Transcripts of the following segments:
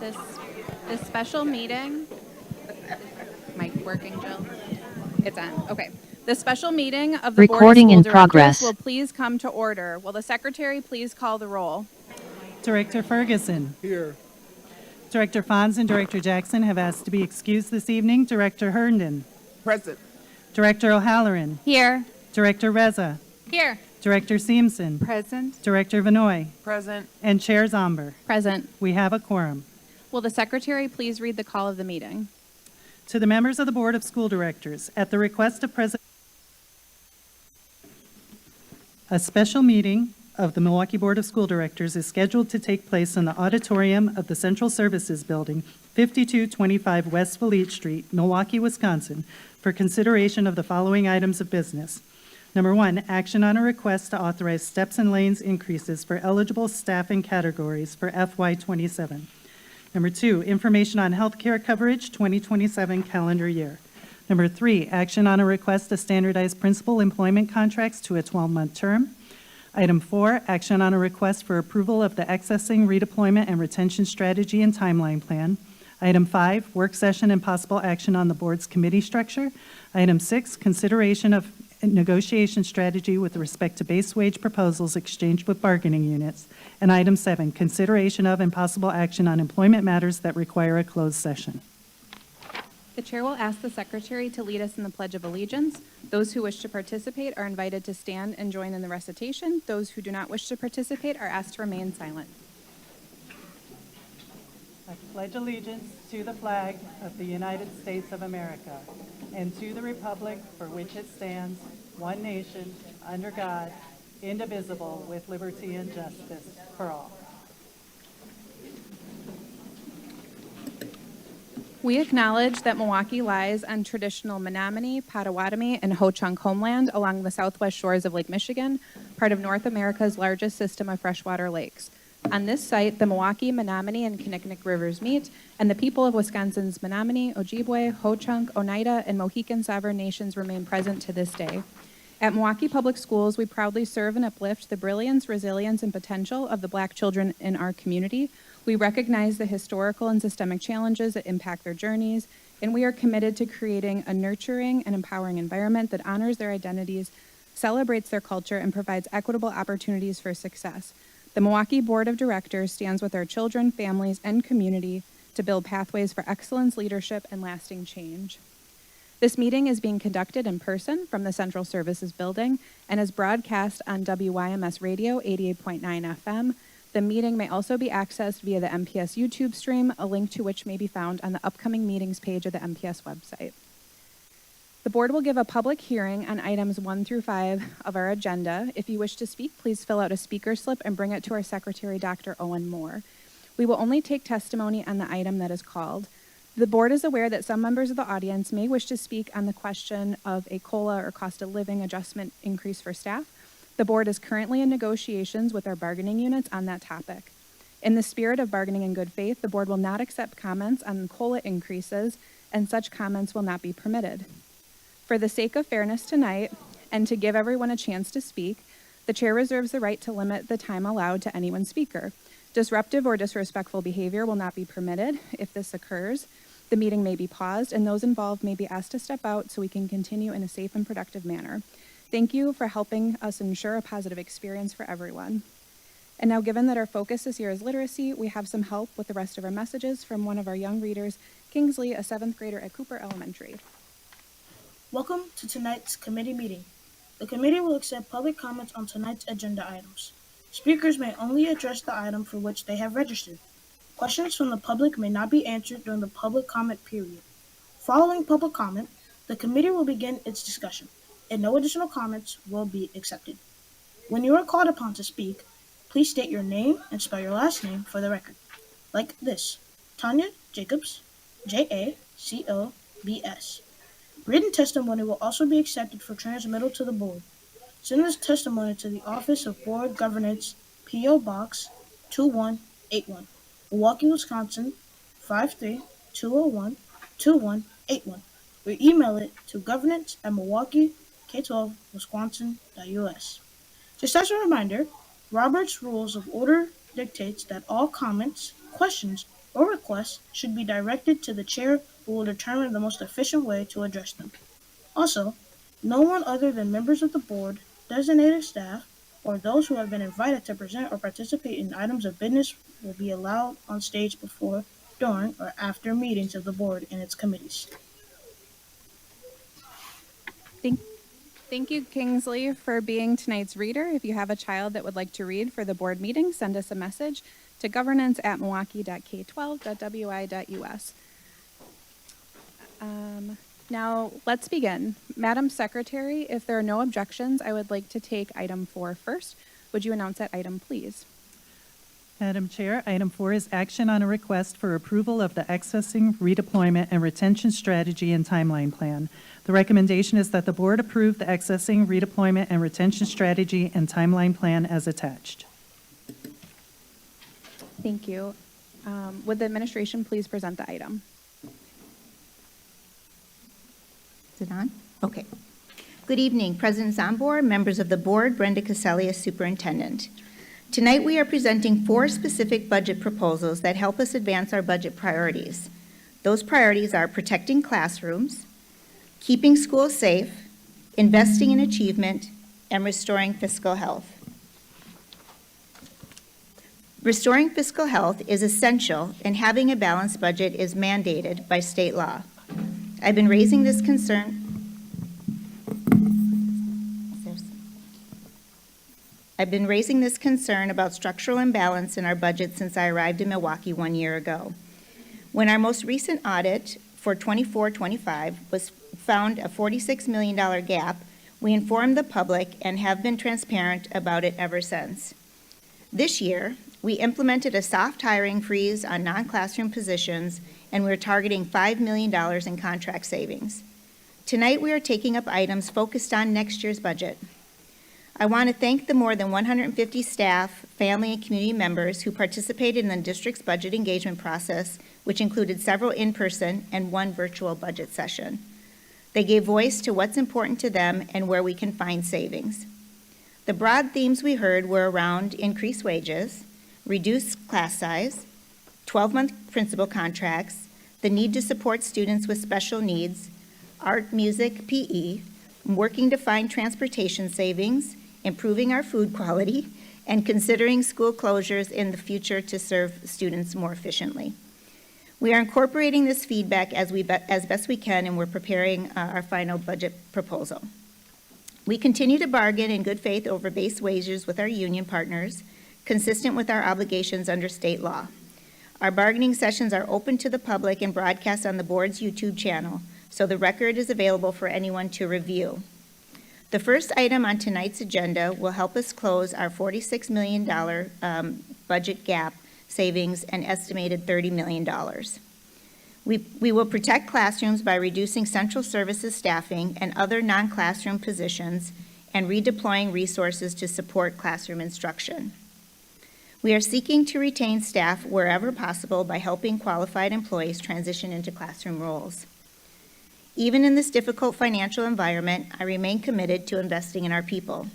This special meeting, mic working, Jill? It's on. Okay. The special meeting of the Board of Recording School in Directors progress. will please come to order. Will the secretary please call the roll? Director Ferguson. Here. Director Fonz and Director Jackson have asked to be excused this evening. Director Herndon. Present. Director O'Halloran. Here. Director Reza. Here. Director Seamson. Present. Director Vanoy. Present. And Chair Zomber. Present. We have a quorum. Will the secretary please read the call of the meeting? To the members of the Board of School Directors, at the request of President, a special meeting of the Milwaukee Board of School Directors is scheduled to take place in the auditorium of the Central Services Building, 5225 West Fleet Street, Milwaukee, Wisconsin, for consideration of the following items of business. Number one, action on a request to authorize steps and lanes increases for eligible staffing categories for FY27. Number two, information on healthcare coverage 2027 calendar year. Number three, action on a request to standardize principal employment contracts to a 12-month term. Item four, action on a request for approval of the accessing, redeployment, and retention strategy and timeline plan. Item five, work session and possible action on the board's committee structure. Item six, consideration of negotiation strategy with respect to base wage proposals exchanged with bargaining units. And item seven, consideration of and possible action on employment matters that require a closed session. The chair will ask the secretary to lead us in the Pledge of Allegiance. Those who wish to participate are invited to stand and join in the recitation. Those who do not wish to participate are asked to remain silent. I pledge allegiance to the flag of the United States of America and to the republic for which it stands, one nation, under God, indivisible, with liberty and justice for all. We acknowledge that Milwaukee lies on traditional Menominee, Potawatomi, and Ho-Chunk homeland along the southwest shores of Lake Michigan, part of North America's largest system of freshwater lakes. On this site, the Milwaukee, Menominee, and Kinnickinnic rivers meet, and the people of Wisconsin's Menominee, Ojibwe, Ho-Chunk, Oneida, and Mohican sovereign nations remain present to this day. At Milwaukee Public Schools, we proudly serve and uplift the brilliance, resilience, and potential of the Black children in our community. We recognize the historical and systemic challenges that impact their journeys, and we are committed to creating a nurturing and empowering environment that honors their identities, celebrates their culture, and provides equitable opportunities for success. The Milwaukee Board of Directors stands with our children, families, and community to build pathways for excellence, leadership, and lasting change. This meeting is being conducted in person from the Central Services Building and is broadcast on WYMS Radio 88.9 FM. The meeting may also be accessed via the MPS YouTube stream, a link to which may be found on the upcoming meetings page of the MPS website. The board will give a public hearing on items 1 through 5 of our agenda. If you wish to speak, please fill out a speaker slip and bring it to our secretary, Dr. Owen Moore. We will only take testimony on the item that is called. The board is aware that some members of the audience may wish to speak on the question of a COLA or cost of living adjustment increase for staff. The board is currently in negotiations with our bargaining units on that topic. In the spirit of bargaining in good faith, the board will not accept comments on COLA increases, and such comments will not be permitted. For the sake of fairness tonight, and to give everyone a chance to speak, the chair reserves the right to limit the time allowed to any one speaker. Disruptive or disrespectful behavior will not be permitted. If this occurs, the meeting may be paused, and those involved may be asked to step out so we can continue in a safe and productive manner. Thank you for helping us ensure a positive experience for everyone. And now, given that our focus this year is literacy, we have some help with the rest of our messages from one of our young readers, Kingsley, a 7th grader at Cooper Elementary. Welcome to tonight's committee meeting. The committee will accept public comments on tonight's agenda items. Speakers may only address the item for which they have registered. Questions from the public may not be answered during the public comment period. Following public comment, the committee will begin its discussion, and no additional comments will be accepted. When you are called upon to speak, please state your name and spell your last name for the record. Like this: Tanya Jacobs, Jacobs. Written testimony will also be accepted for transmittal to the board. Send this testimony to the Office of Board Governance, P.O. Box 2181, Milwaukee, Wisconsin 53201 2181, or email it to governance@milwaukeek12wisconsin.us. Just as a reminder, Robert's Rules of Order dictates that all comments, questions, or requests should be directed to the chair, who will determine the most efficient way to address them. Also, no one other than members of the board, designated staff, or those who have been invited to present or participate in items of business will be allowed on stage before, during, or after meetings of the board and its committees. Thank you, Kingsley, for being tonight's reader. If you have a child that would like to read for the board meeting, send us a message to governance@milwaukee.k12.wi.us. Now, let's begin. Madam Secretary, if there are no objections, I would like to take item 4 first. Would you announce that item, please? Madam Chair, item 4 is action on a request for approval of the accessing, redeployment, and retention strategy and timeline plan. The recommendation is that the board approve the accessing, redeployment, and retention strategy and timeline plan as attached. Thank you. Would the administration please present the item? Is it on? Okay. Good evening, President Zambor, members of the board, Brenda Casellia, Superintendent. Tonight we are presenting 4 specific budget proposals that help us advance our budget priorities. Those priorities are protecting classrooms, keeping schools safe, investing in achievement, and restoring fiscal health. Restoring fiscal health is essential, and having a balanced budget is mandated by state law. I've been raising this concern. I've been raising this concern about structural imbalance in our budget since I arrived in Milwaukee 1 year ago. When our most recent audit for 24-25 was found a $46 million gap, we informed the public and have been transparent about it ever since. This year, we implemented a soft hiring freeze on non-classroom positions, and we're targeting $5 million in contract savings. Tonight, we are taking up items focused on next year's budget. I want to thank the more than 150 staff, family, and community members who participated in the district's budget engagement process, which included several in-person and 1 virtual budget session. They gave voice to what's important to them and where we can find savings. The broad themes we heard were around increased wages, reduced class size, 12-month principal contracts, the need to support students with special needs, art, music, PE, working to find transportation savings, improving our food quality, and considering school closures in the future to serve students more efficiently. We are incorporating this feedback as best we can, and we're preparing our final budget proposal. We continue to bargain in good faith over base wages with our union partners, consistent with our obligations under state law. Our bargaining sessions are open to the public and broadcast on the board's YouTube channel, so the record is available for anyone to review. The first item on tonight's agenda will help us close our $46 million budget gap savings and estimated $30 million. We will protect classrooms by reducing central services staffing and other non-classroom positions and redeploying resources to support classroom instruction. We are seeking to retain staff wherever possible by helping qualified employees transition into classroom roles. Even in this difficult financial environment, I remain committed to investing in our people.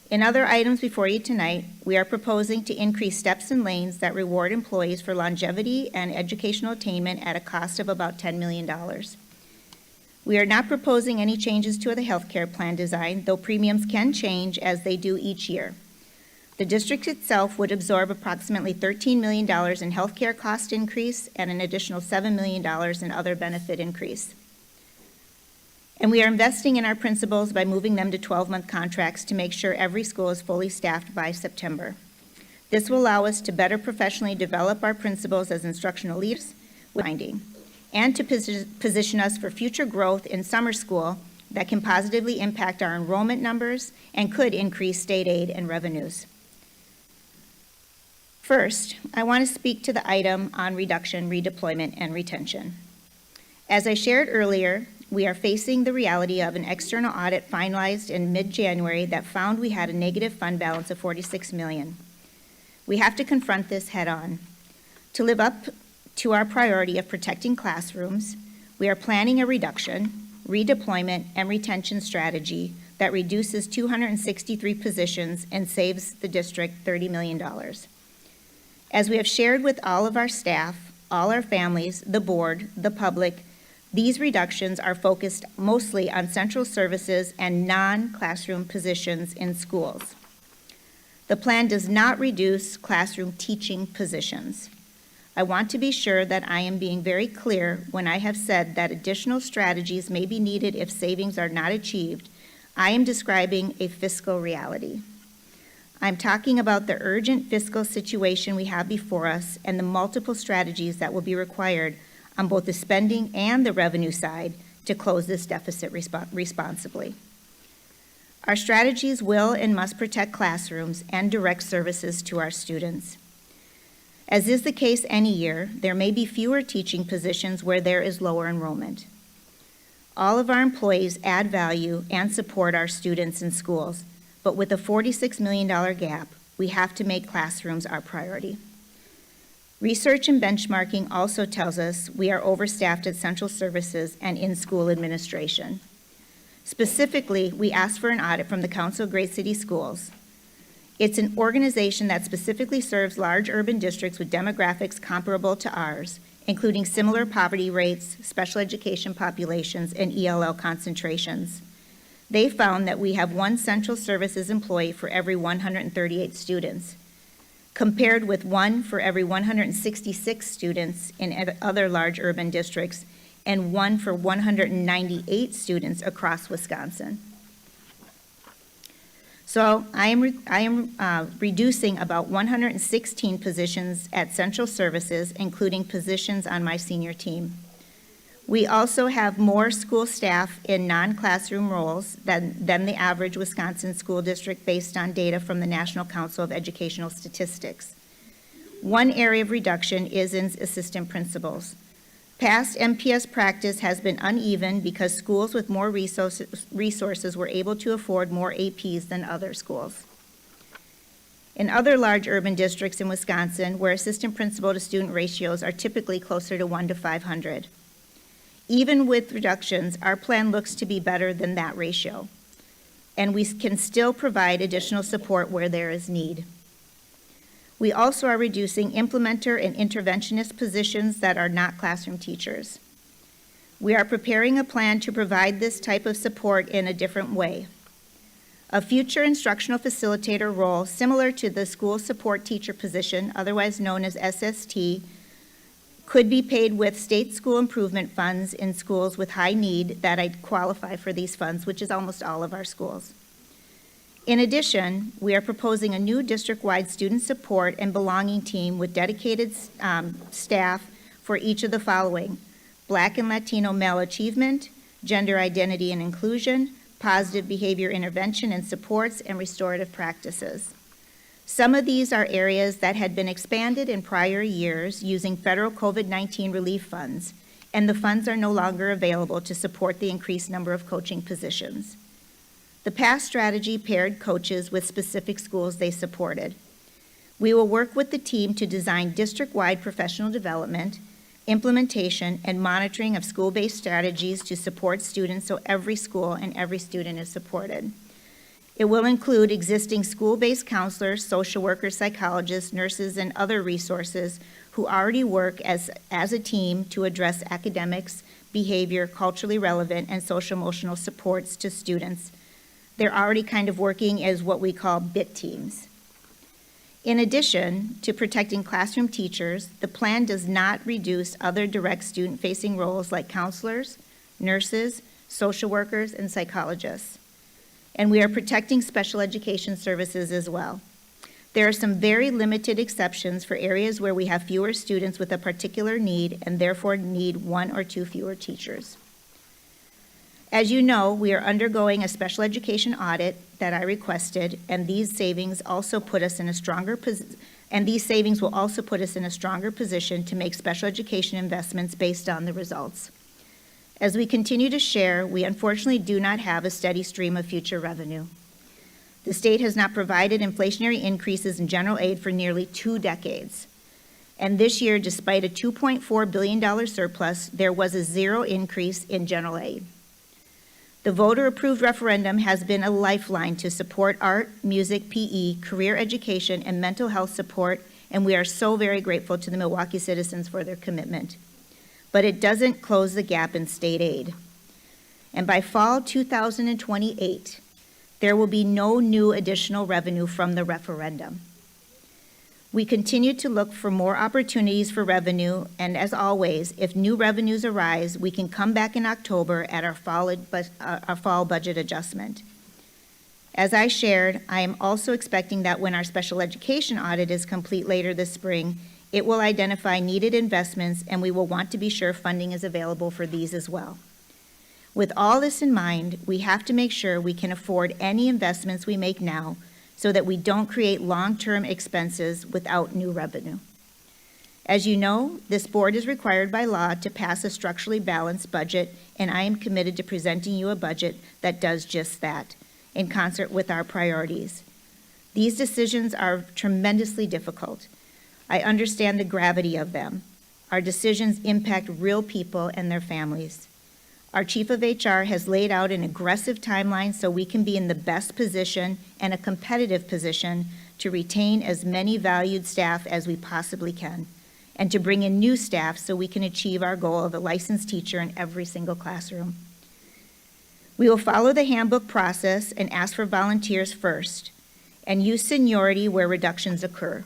In other items before you tonight, we are proposing to increase steps and lanes that reward employees for longevity and educational attainment at a cost of about $10 million. We are not proposing any changes to the health care plan design, though premiums can change as they do each year. The district itself would absorb approximately $13 million in health care cost increase and an additional $7 million in other benefit increase. And we are investing in our principals by moving them to 12-month contracts to make sure every school is fully staffed by September. This will allow us to better professionally develop our principals as instructional leaders with finding, and to position us for future growth in summer school that can positively impact our enrollment numbers and could increase state aid and revenues. First, I want to speak to the item on reduction, redeployment, and retention. As I shared earlier, we are facing the reality of an external audit finalized in mid-January that found we had a negative fund balance of $46 million. We have to confront this head-on. To live up to our priority of protecting classrooms, we are planning a reduction, redeployment, and retention strategy that reduces 263 positions and saves the district $30 million. As we have shared with all of our staff, all our families, the board, the public, these reductions are focused mostly on central services and non-classroom positions in schools. The plan does not reduce classroom teaching positions. I want to be sure that I am being very clear when I have said that additional strategies may be needed if savings are not achieved. I am describing a fiscal reality. I'm talking about the urgent fiscal situation we have before us and the multiple strategies that will be required on both the spending and the revenue side to close this deficit responsibly. Our strategies will and must protect classrooms and direct services to our students. As is the case any year, there may be fewer teaching positions where there is lower enrollment. All of our employees add value and support our students in schools, but with a $46 million gap, we have to make classrooms our priority. Research and benchmarking also tells us we are overstaffed at central services and in-school administration. Specifically, we asked for an audit from the Council of Great City Schools. It's an organization that specifically serves large urban districts with demographics comparable to ours, including similar poverty rates, special education populations, and ELL concentrations. They found that we have one central services employee for every 138 students, compared with one for every 166 students in other large urban districts and one for 198 students across Wisconsin. So I am reducing about 116 positions at central services, including positions on my senior team. We also have more school staff in non-classroom roles than the average Wisconsin school district based on data from the National Council of Educational Statistics. One area of reduction is in assistant principals. Past MPS practice has been uneven because schools with more resources were able to afford more APs than other schools. In other large urban districts in Wisconsin, where assistant principal to student ratios are typically closer to 1 to 500. Even with reductions, our plan looks to be better than that ratio, and we can still provide additional support where there is need. We also are reducing implementer and interventionist positions that are not classroom teachers. We are preparing a plan to provide this type of support in a different way. A future instructional facilitator role similar to the school support teacher position, otherwise known as SST, could be paid with state school improvement funds in schools with high need that I'd qualify for these funds, which is almost all of our schools. In addition, we are proposing a new district-wide student support and belonging team with dedicated staff for each of the following: Black and Latino male achievement, gender identity and inclusion, positive behavior intervention and supports, and restorative practices. Some of these are areas that had been expanded in prior years using federal COVID-19 relief funds, and the funds are no longer available to support the increased number of coaching positions. The past strategy paired coaches with specific schools they supported. We will work with the team to design district-wide professional development, implementation, and monitoring of school-based strategies to support students so every school and every student is supported. It will include existing school-based counselors, social workers, psychologists, nurses, and other resources who already work as a team to address academics, behavior, culturally relevant, and social-emotional supports to students. They're already kind of working as what we call BIT teams. In addition to protecting classroom teachers, the plan does not reduce other direct student-facing roles like counselors, nurses, social workers, and psychologists. And we are protecting special education services as well. There are some very limited exceptions for areas where we have fewer students with a particular need and therefore need 1 or 2 fewer teachers. As you know, we are undergoing a special education audit that I requested, and these savings will also put us in a stronger position to make special education investments based on the results. As we continue to share, we unfortunately do not have a steady stream of future revenue. The state has not provided inflationary increases in general aid for nearly 2 decades. And this year, despite a $2.4 billion surplus, there was a 0 increase in general aid. The voter-approved referendum has been a lifeline to support art, music, PE, career education, and mental health support and we are so very grateful to the Milwaukee citizens for their commitment. But it doesn't close the gap in state aid. And by fall 2028, there will be no new additional revenue from the referendum. We continue to look for more opportunities for revenue, and as always, if new revenues arise, we can come back in October at our fall budget adjustment. As I shared, I am also expecting that when our special education audit is complete later this spring, it will identify needed investments, and we will want to be sure funding is available for these as well. With all this in mind, we have to make sure we can afford any investments we make now so that we don't create long-term expenses without new revenue. As you know, this board is required by law to pass a structurally balanced budget, and I am committed to presenting you a budget that does just that, in concert with our priorities. These decisions are tremendously difficult. I understand the gravity of them. Our decisions impact real people and their families. Our Chief of HR has laid out an aggressive timeline so we can be in the best position and a competitive position to retain as many valued staff as we possibly can, and to bring in new staff so we can achieve our goal of a licensed teacher in every single classroom. We will follow the handbook process and ask for volunteers first, and use seniority where reductions occur.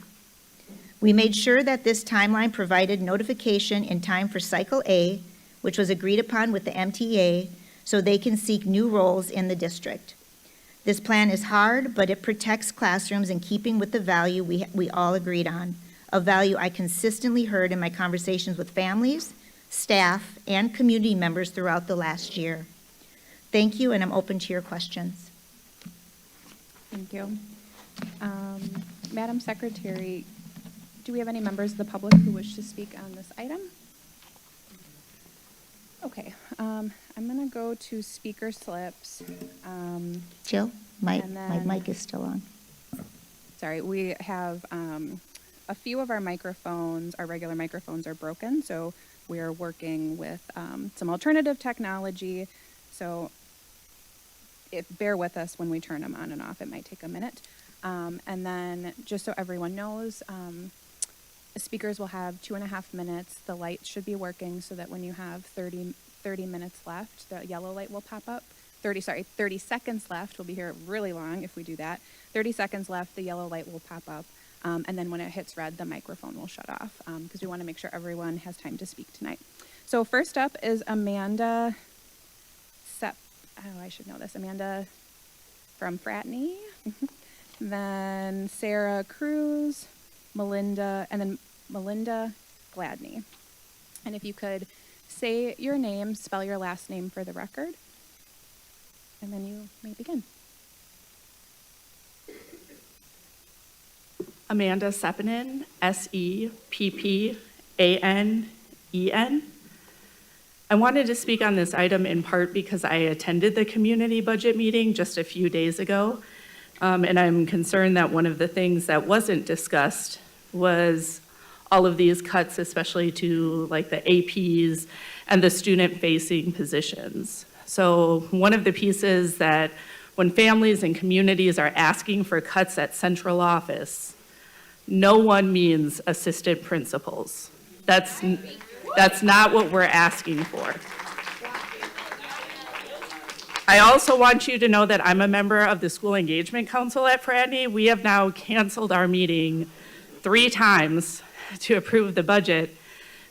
We made sure that this timeline provided notification in time for Cycle A, which was agreed upon with the MTA, so they can seek new roles in the district. This plan is hard, but it protects classrooms in keeping with the value we all agreed on, a value I consistently heard in my conversations with families, staff, and community members throughout the last year. Thank you, and I'm open to your questions. Thank you. Madam Secretary, do we have any members of the public who wish to speak on this item? Okay, I'm going to go to speaker slips. Jill, my And then- mic is still on. Sorry, we have a few of our microphones, our regular microphones are broken, so we're working with some alternative technology. So bear with us when we turn them on and off. It might take a minute. And then just so everyone knows, speakers will have 2.5 minutes. The light should be working so that when you have 30 minutes left, the yellow light will pop up. 30 seconds left. We'll be here really long if we do that. 30 seconds left, the yellow light will pop up. And then when it hits red, the microphone will shut off because we want to make sure everyone has time to speak tonight. So first up is Amanda I should know this. Amanda from Fratney. Then Sarah Cruz, Melinda Gladney. And if you could say your name, spell your last name for the record, and then you may begin. Amanda Sepinen, Seppanen. I wanted to speak on this item in part because I attended the community budget meeting just a few days ago, and I'm concerned that one of the things that wasn't discussed was all of these cuts, especially to like the APs and the student-facing positions. So one of the pieces that when families and communities are asking for cuts at central office, no one means assistant principals. That's not what we're asking for. I also want you to know that I'm a member of the School Engagement Council at Fratney. We have now canceled our meeting 3 times to approve the budget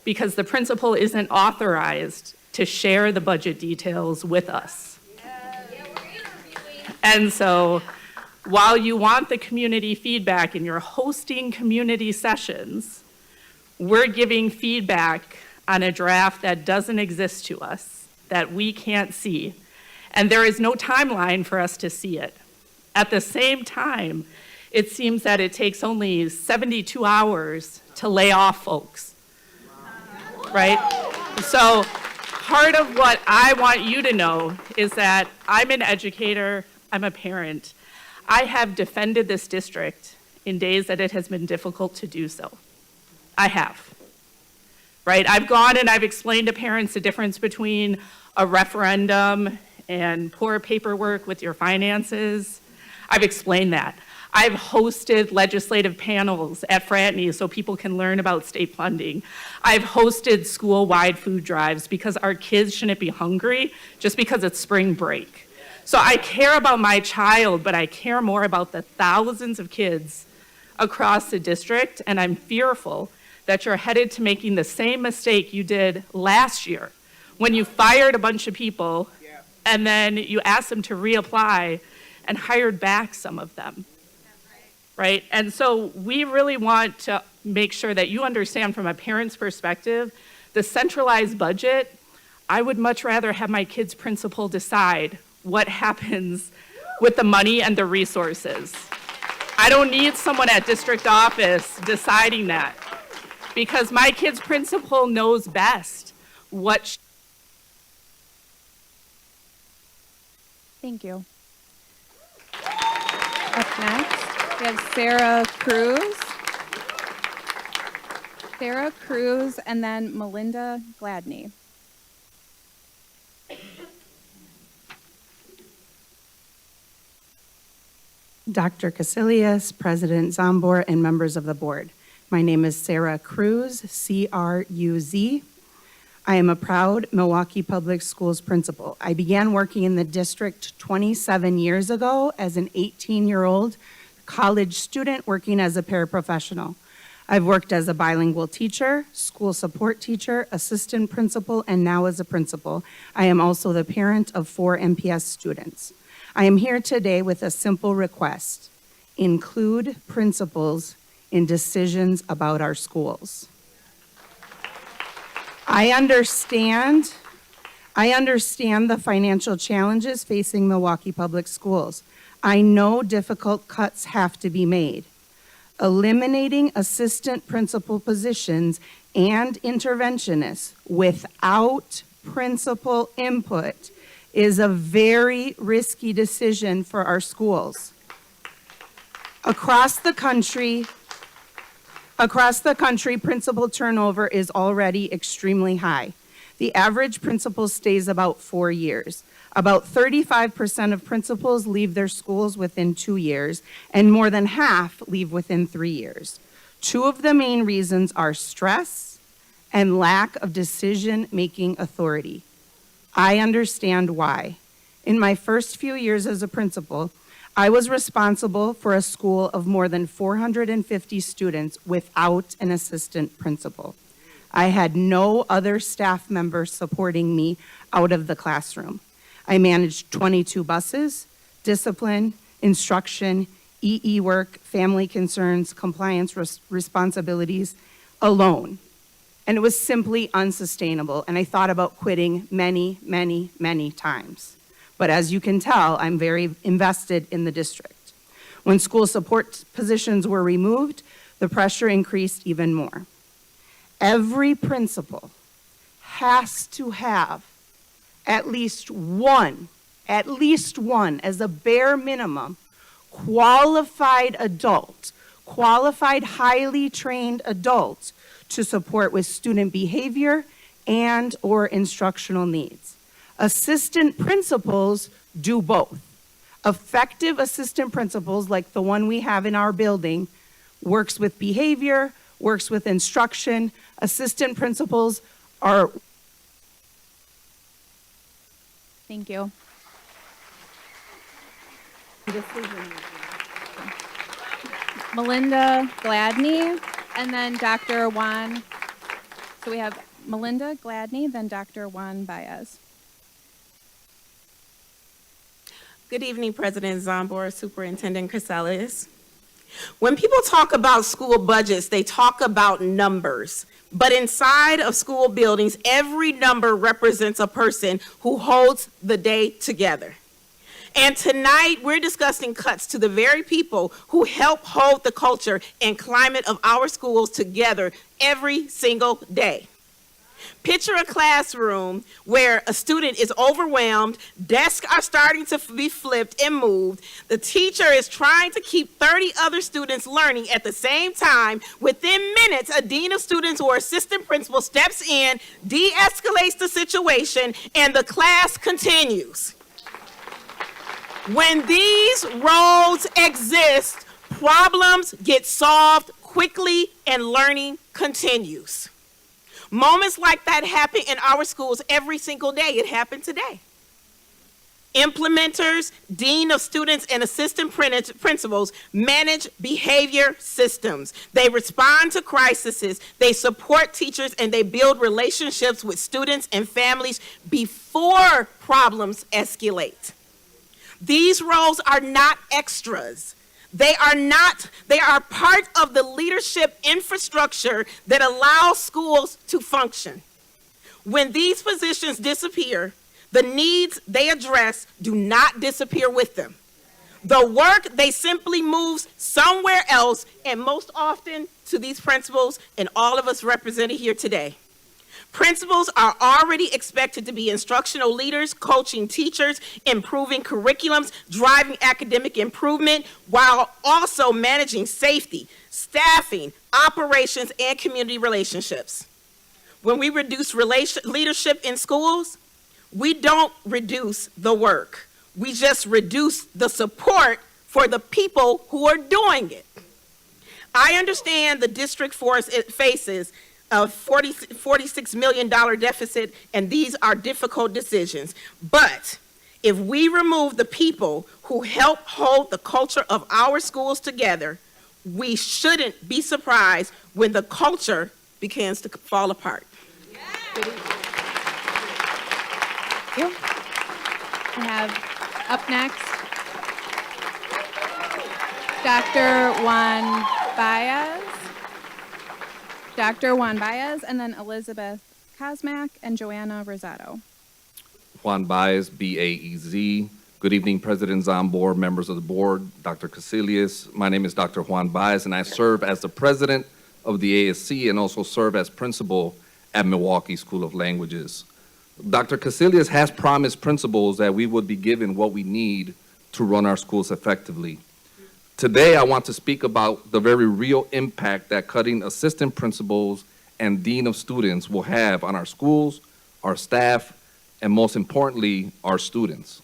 because the principal isn't authorized to share the budget details with us. And so while you want the community feedback and you're hosting community sessions, we're giving feedback on a draft that doesn't exist to us, that we can't see, and there is no timeline for us to see it. At the same time, it seems that it takes only 72 hours to lay off folks, right? So part of what I want you to know is that I'm an educator, I'm a parent. I have defended this district in days that it has been difficult to do so. I have. Right? I've gone and I've explained to parents the difference between a referendum and poor paperwork with your finances. I've explained that. I've hosted legislative panels at Fratney so people can learn about state funding. I've hosted school-wide food drives because our kids shouldn't be hungry just because it's spring break. So I care about my child, but I care more about the thousands of kids across the district, and I'm fearful that you're headed to making the same mistake you did last year when you fired a bunch of people and then you asked them to reapply and hired back some of them. Right? And so we really want to make sure that you understand from a parent's perspective, the centralized budget, I would much rather have my kid's principal decide what happens with the money and the resources. I don't need someone at district office deciding that because my kid's principal knows best what. Thank you. Up next, we have Sarah Cruz. Sarah Cruz and then Melinda Gladney. Dr. Casillas, President Zambor, and members of the board. My name is Sarah Cruz, C-R-U-Z. I am a proud Milwaukee Public Schools principal. I began working in the district 27 years ago as an 18-year-old college student working as a paraprofessional. I've worked as a bilingual teacher, school support teacher, assistant principal, and now as a principal. I am also the parent of 4 MPS students. I am here today with a simple request: include principals in decisions about our schools. I understand the financial challenges facing Milwaukee Public Schools. I know difficult cuts have to be made. Eliminating assistant principal positions and interventionists without principal input is a very risky decision for our schools. Across the country, principal turnover is already extremely high. The average principal stays about 4 years. About 35% of principals leave their schools within 2 years, and more than half leave within 3 years. 2 of the main reasons are stress and lack of decision-making authority. I understand why. In my first few years as a principal, I was responsible for a school of more than 450 students without an assistant principal. I had no other staff members supporting me out of the classroom. I managed 22 buses, discipline, instruction, EE work, family concerns, compliance responsibilities alone. And it was simply unsustainable, and I thought about quitting many, many, many times. But as you can tell, I'm very invested in the district. When school support positions were removed, the pressure increased even more. Every principal has to have at least one, as a bare minimum, qualified adult, qualified, highly trained adult to support with student behavior and or instructional needs. Assistant principals do both. Effective assistant principals, like the one we have in our building, works with behavior, works with instruction. Assistant principals are. Thank you. Melinda Gladney, and then Dr. Juan. So we have Melinda Gladney, then Dr. Juan Baez. Good evening, President Zambor, Superintendent Casillas. When people talk about school budgets, they talk about numbers. But inside of school buildings, every number represents a person who holds the day together. And tonight, we're discussing cuts to the very people who help hold the culture and climate of our schools together every single day. Picture a classroom where a student is overwhelmed, desks are starting to be flipped and moved, the teacher is trying to keep 30 other students learning at the same time. Within minutes, a dean of students or assistant principal steps in, de-escalates the situation, and the class continues. When these roles exist, Problems get solved quickly and learning continues. Moments like that happen in our schools every single day. It happened today. Implementers, dean of students, and assistant principals manage behavior systems. They respond to crises, they support teachers, and they build relationships with students and families before problems escalate. These roles are not extras. They are part of the leadership infrastructure that allows schools to function. When these positions disappear, the needs they address do not disappear with them. The work, they simply moves somewhere else, and most often to these principals and all of us represented here today. Principals are already expected to be instructional leaders, coaching teachers, improving curriculums, driving academic improvement, while also managing safety, staffing, operations, and community relationships. When we reduce leadership in schools, we don't reduce the work. We just reduce the support for the people who are doing it. I understand the district faces a $46 million deficit, and these are difficult decisions. But if we remove the people who help hold the culture of our schools together, we shouldn't be surprised when the culture begins to fall apart. Thank you. We have up next Dr. Juan Baez, and then Elizabeth Kosmak and Joanna Rosado. Juan Baez, B-A-E-Z. Good evening, President Zambor, members of the board, Dr. Casillas. My name is Dr. Juan Baez, and I serve as the president of the ASC and also serve as principal at Milwaukee School of Languages. Dr. Casillas has promised principals that we would be given what we need to run our schools effectively. Today, I want to speak about the very real impact that cutting assistant principals and dean of students will have on our schools, our staff, and most importantly, our students.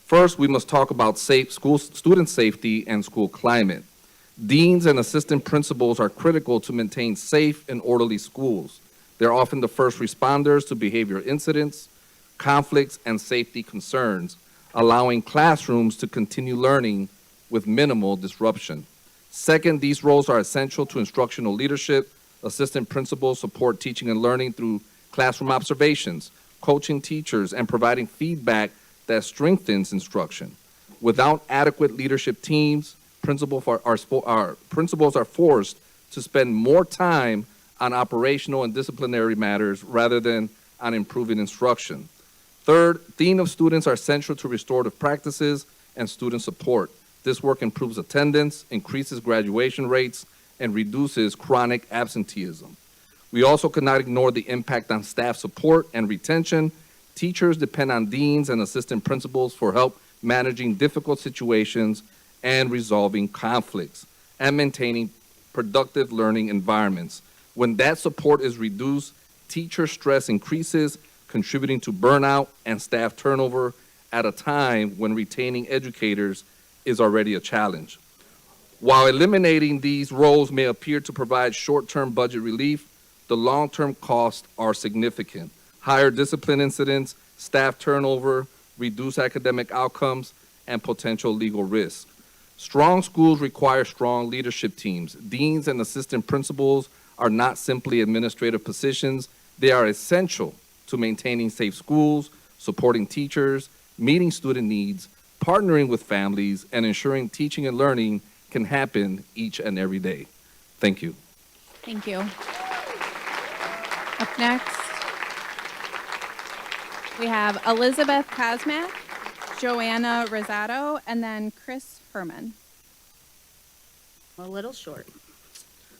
First, we must talk about student safety and school climate. Deans and assistant principals are critical to maintain safe and orderly schools. They're often the first responders to behavior incidents, conflicts, and safety concerns, allowing classrooms to continue learning with minimal disruption. Second, these roles are essential to instructional leadership. Assistant principals support teaching and learning through classroom observations, coaching teachers, and providing feedback that strengthens instruction. Without adequate leadership teams, principals are forced to spend more time on operational and disciplinary matters rather than on improving instruction. Third, dean of students are essential to restorative practices and student support. This work improves attendance, increases graduation rates, and reduces chronic absenteeism. We also cannot ignore the impact on staff support and retention. Teachers depend on deans and assistant principals for help managing difficult situations and resolving conflicts and maintaining productive learning environments. When that support is reduced, teacher stress increases, contributing to burnout and staff turnover at a time when retaining educators is already a challenge. While eliminating these roles may appear to provide short-term budget relief, the long-term costs are significant. Higher discipline incidents, staff turnover, reduced academic outcomes, and potential legal risk. Strong schools require strong leadership teams. Deans and assistant principals are not simply administrative positions. They are essential to maintaining safe schools, supporting teachers, meeting student needs, partnering with families, and ensuring teaching and learning can happen each and every day. Thank you. Thank you. Up next, we have Elizabeth Kosmak, Joanna Rosado, and then Chris Herman. A little short.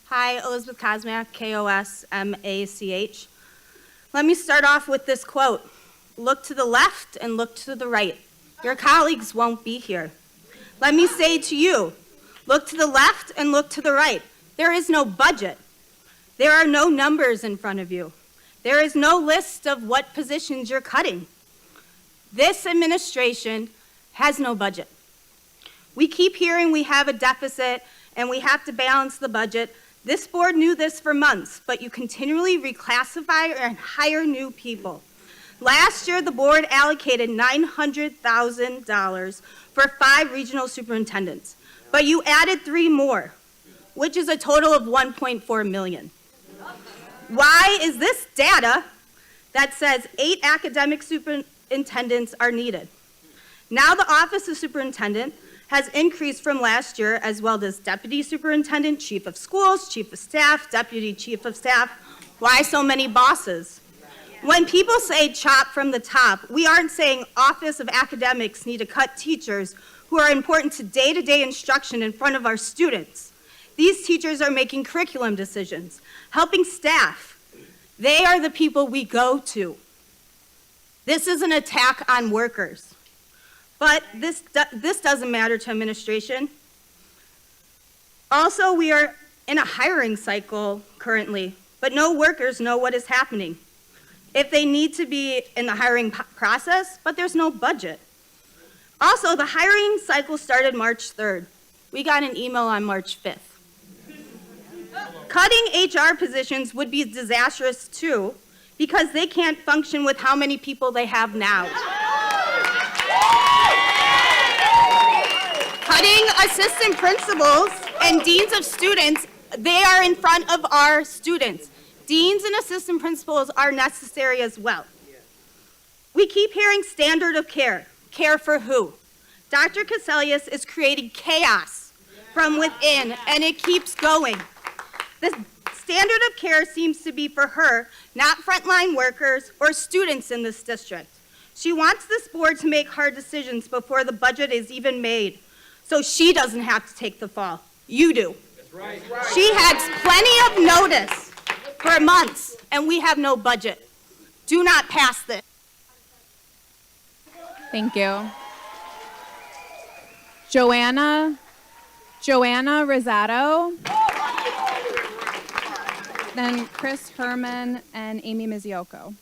Hi, Elizabeth Kosmak, K-O-S-M-A-C-H. Let me start off with this quote. Look to the left and look to the right. Your colleagues won't be here. Let me say to you, look to the left and look to the right. There is no budget. There are no numbers in front of you. There is no list of what positions you're cutting. This administration has no budget. We keep hearing we have a deficit and we have to balance the budget. This board knew this for months, but you continually reclassify and hire new people. Last year, the board allocated $900,000 for 5 regional superintendents, but you added 3 more, which is a total of $1.4 million. Why is this data that says 8 academic superintendents are needed? Now the Office of Superintendent has increased from last year, as well as Deputy Superintendent, Chief of Schools, Chief of Staff, Deputy Chief of Staff. Why so many bosses? When people say chop from the top, we aren't saying Office of Academics need to cut teachers who are important to day-to-day instruction in front of our students. These teachers are making curriculum decisions, helping staff. They are the people we go to. This is an attack on workers. But this doesn't matter to administration. Also, we are in a hiring cycle currently, but no workers know what is happening. If they need to be in the hiring process, but there's no budget. Also, the hiring cycle started March 3rd. We got an email on March 5th. Cutting HR positions would be disastrous too, because they can't function with how many people they have now. Cutting assistant principals and deans of students, they are in front of our students. Deans and assistant principals are necessary as well. We keep hearing standard of care. Care for who? Dr. Caselius is creating chaos from within, and it keeps going. The standard of care seems to be for her, not frontline workers or students in this district. She wants this board to make hard decisions before the budget is even made, so she doesn't have to take the fall. You do. That's right. She had plenty of notice for months, and we have no budget. Do not pass this. Thank you. Joanna Rosado. Then Chris Herman and Amy Mizioko.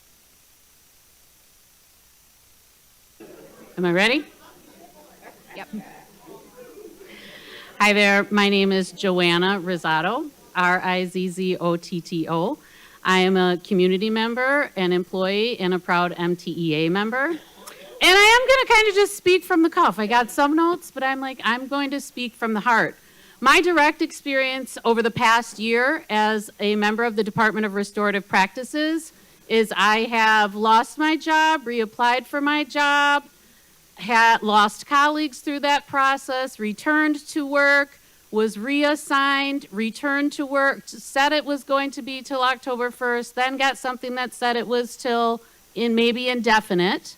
Am I ready? Yep. Hi there. My name is Joanna Rizzato, Rizzotto. I am a community member, an employee, and a proud MTEA member. And I am going to kind of just speak from the cuff. I got some notes, but I'm going to speak from the heart. My direct experience over the past year as a member of the Department of Restorative Practices is I have lost my job, reapplied for my job, had lost colleagues through that process, returned to work, was reassigned, returned to work, said it was going to be till October 1st, then got something that said it was till maybe indefinite,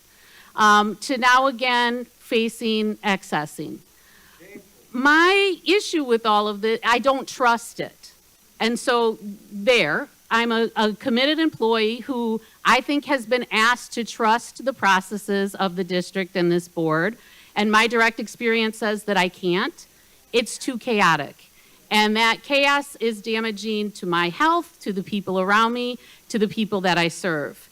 to now again facing accessing. My issue with all of this, I don't trust it. And so I'm a committed employee who I think has been asked to trust the processes of the district and this board. And my direct experience says that I can't. It's too chaotic. And that chaos is damaging to my health, to the people around me, to the people that I serve.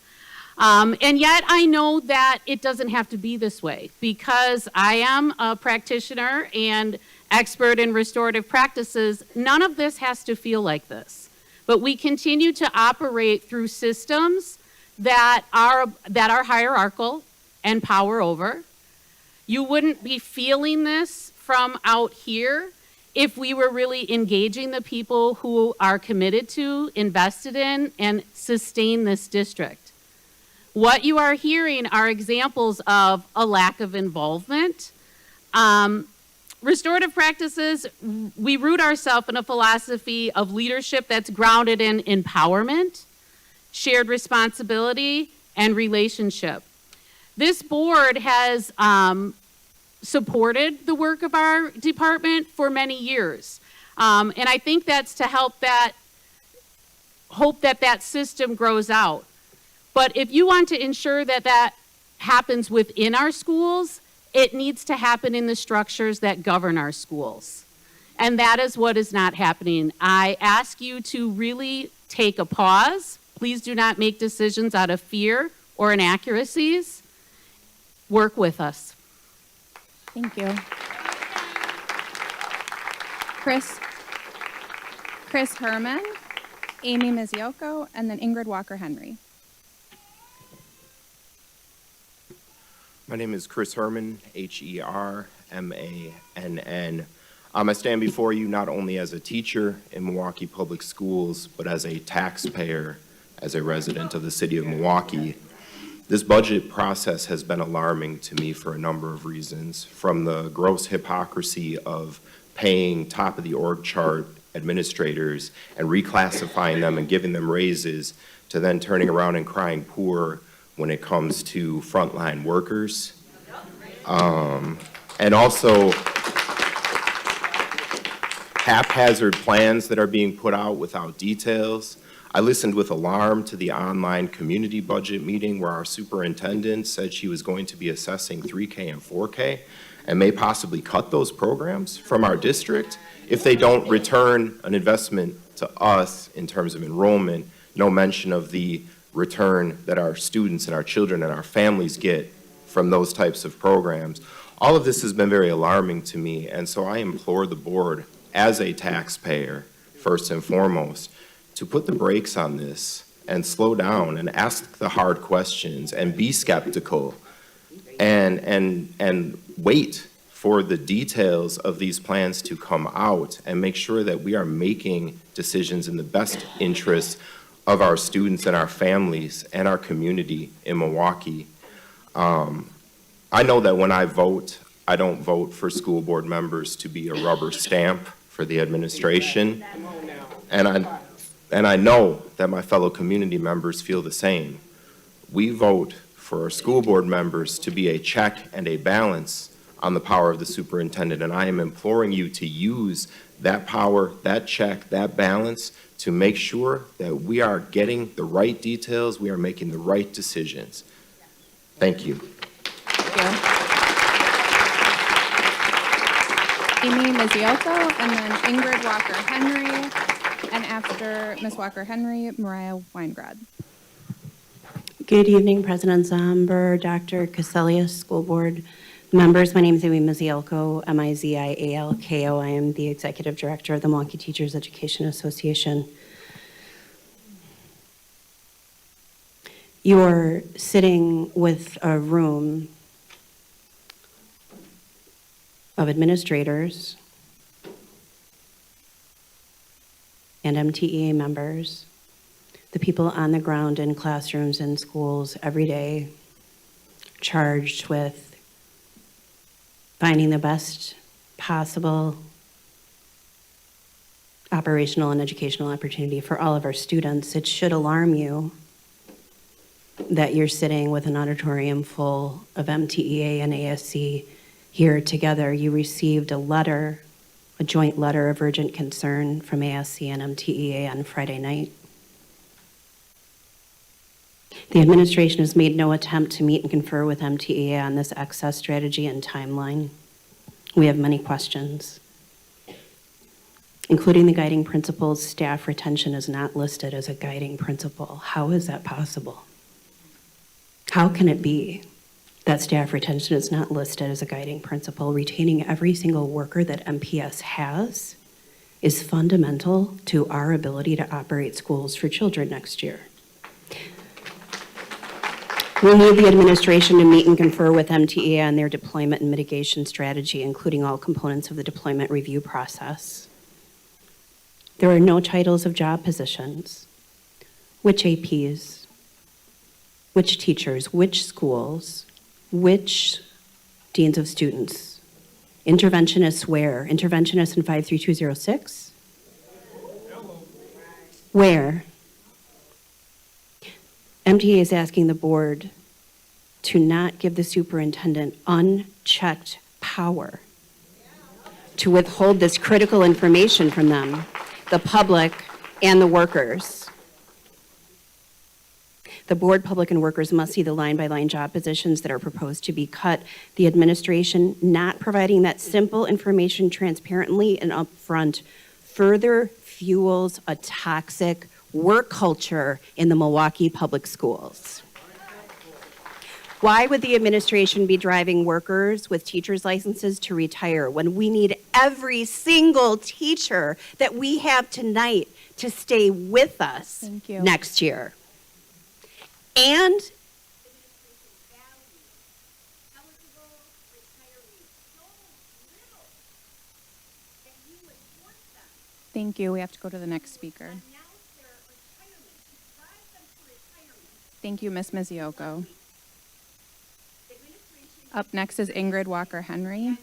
And yet I know that it doesn't have to be this way because I am a practitioner and expert in restorative practices. None of this has to feel like this. But we continue to operate through systems that are hierarchical and power over. You wouldn't be feeling this from out here if we were really engaging the people who are committed to, invested in, and sustain this district. What you are hearing are examples of a lack of involvement. Restorative practices, we root ourselves in a philosophy of leadership that's grounded in empowerment, shared responsibility, and relationship. This board has supported the work of our department for many years. And I think that's to hope that system grows out. But if you want to ensure that that happens within our schools, it needs to happen in the structures that govern our schools. And that is what is not happening. I ask you to really take a pause. Please do not make decisions out of fear or inaccuracies. Work with us. Thank you. Chris Chris Herman, Amy Mizioko, and then Ingrid Walker-Henry. My name is Chris Herman, Hermann. I stand before you not only as a teacher in Milwaukee Public Schools, but as a taxpayer, as a resident of the city of Milwaukee. This budget process has been alarming to me for a number of reasons, from the gross hypocrisy of paying top of the org chart administrators and reclassifying them and giving them raises, to then turning around and crying poor when it comes to frontline workers. And also haphazard plans that are being put out without details. I listened with alarm to the online community budget meeting where our superintendent said she was going to be assessing 3K and 4K and may possibly cut those programs from our district if they don't return an investment to us in terms of enrollment. No mention of the return that our students and our children and our families get from those types of programs. All of this has been very alarming to me, and so I implore the board, as a taxpayer, first and foremost, to put the brakes on this and slow down and ask the hard questions and be skeptical and wait for the details of these plans to come out and make sure that we are making decisions in the best interest of our students and our families and our community in Milwaukee. I know that when I vote, I don't vote for school board members to be a rubber stamp for the administration. And I know that my fellow community members feel the same. We vote for our school board members to be a check and a balance on the power of the superintendent. And I am imploring you to use that power, that check, that balance to make sure that we are getting the right details, we are making the right decisions. Thank you. Amy Mizioko, and then Ingrid Walker-Henry, and after Ms. Walker-Henry, Mariah Weingrad. Good evening, President Zomber, Dr. Caselius, school board members. My name is Amy Mizialko, Mizialko. I am the executive director of the Milwaukee Teachers Education Association. You're sitting with a room of administrators and MTEA members, the people on the ground in classrooms and schools every day, charged with finding the best possible operational and educational opportunity for all of our students. It should alarm you that you're sitting with an auditorium full of MTEA and ASC here together. You received a letter, a joint letter of urgent concern from ASC and MTEA on Friday night. The administration has made no attempt to meet and confer with MTEA on this access strategy and timeline. We have many questions, including the guiding principles. Staff retention is not listed as a guiding principle. How is that possible? How can it be that staff retention is not listed as a guiding principle? Retaining every single worker that MPS has is fundamental to our ability to operate schools for children next year. We need the administration to meet and confer with MTEA on their deployment and mitigation strategy, including all components of the deployment review process. There are no titles of job positions. Which APs? Which teachers? Which schools? Which deans of students? Interventionists where? Interventionists in 53206? Where? MTEA is asking the board to not give the superintendent unchecked power to withhold this critical information from them, the public, and the workers. The board, public, and workers must see the line-by-line job positions that are proposed to be cut. The administration not providing that simple information transparently and upfront further fuels a toxic work culture in the Milwaukee Public Schools. Why would the administration be driving workers with teachers' licenses to retire when we need every single teacher that we have tonight to stay with us Thank you. next year? And Thank you. We have to go to the next speaker. Thank you, Ms. Mizioko. Up next is Ingrid Walker Henry.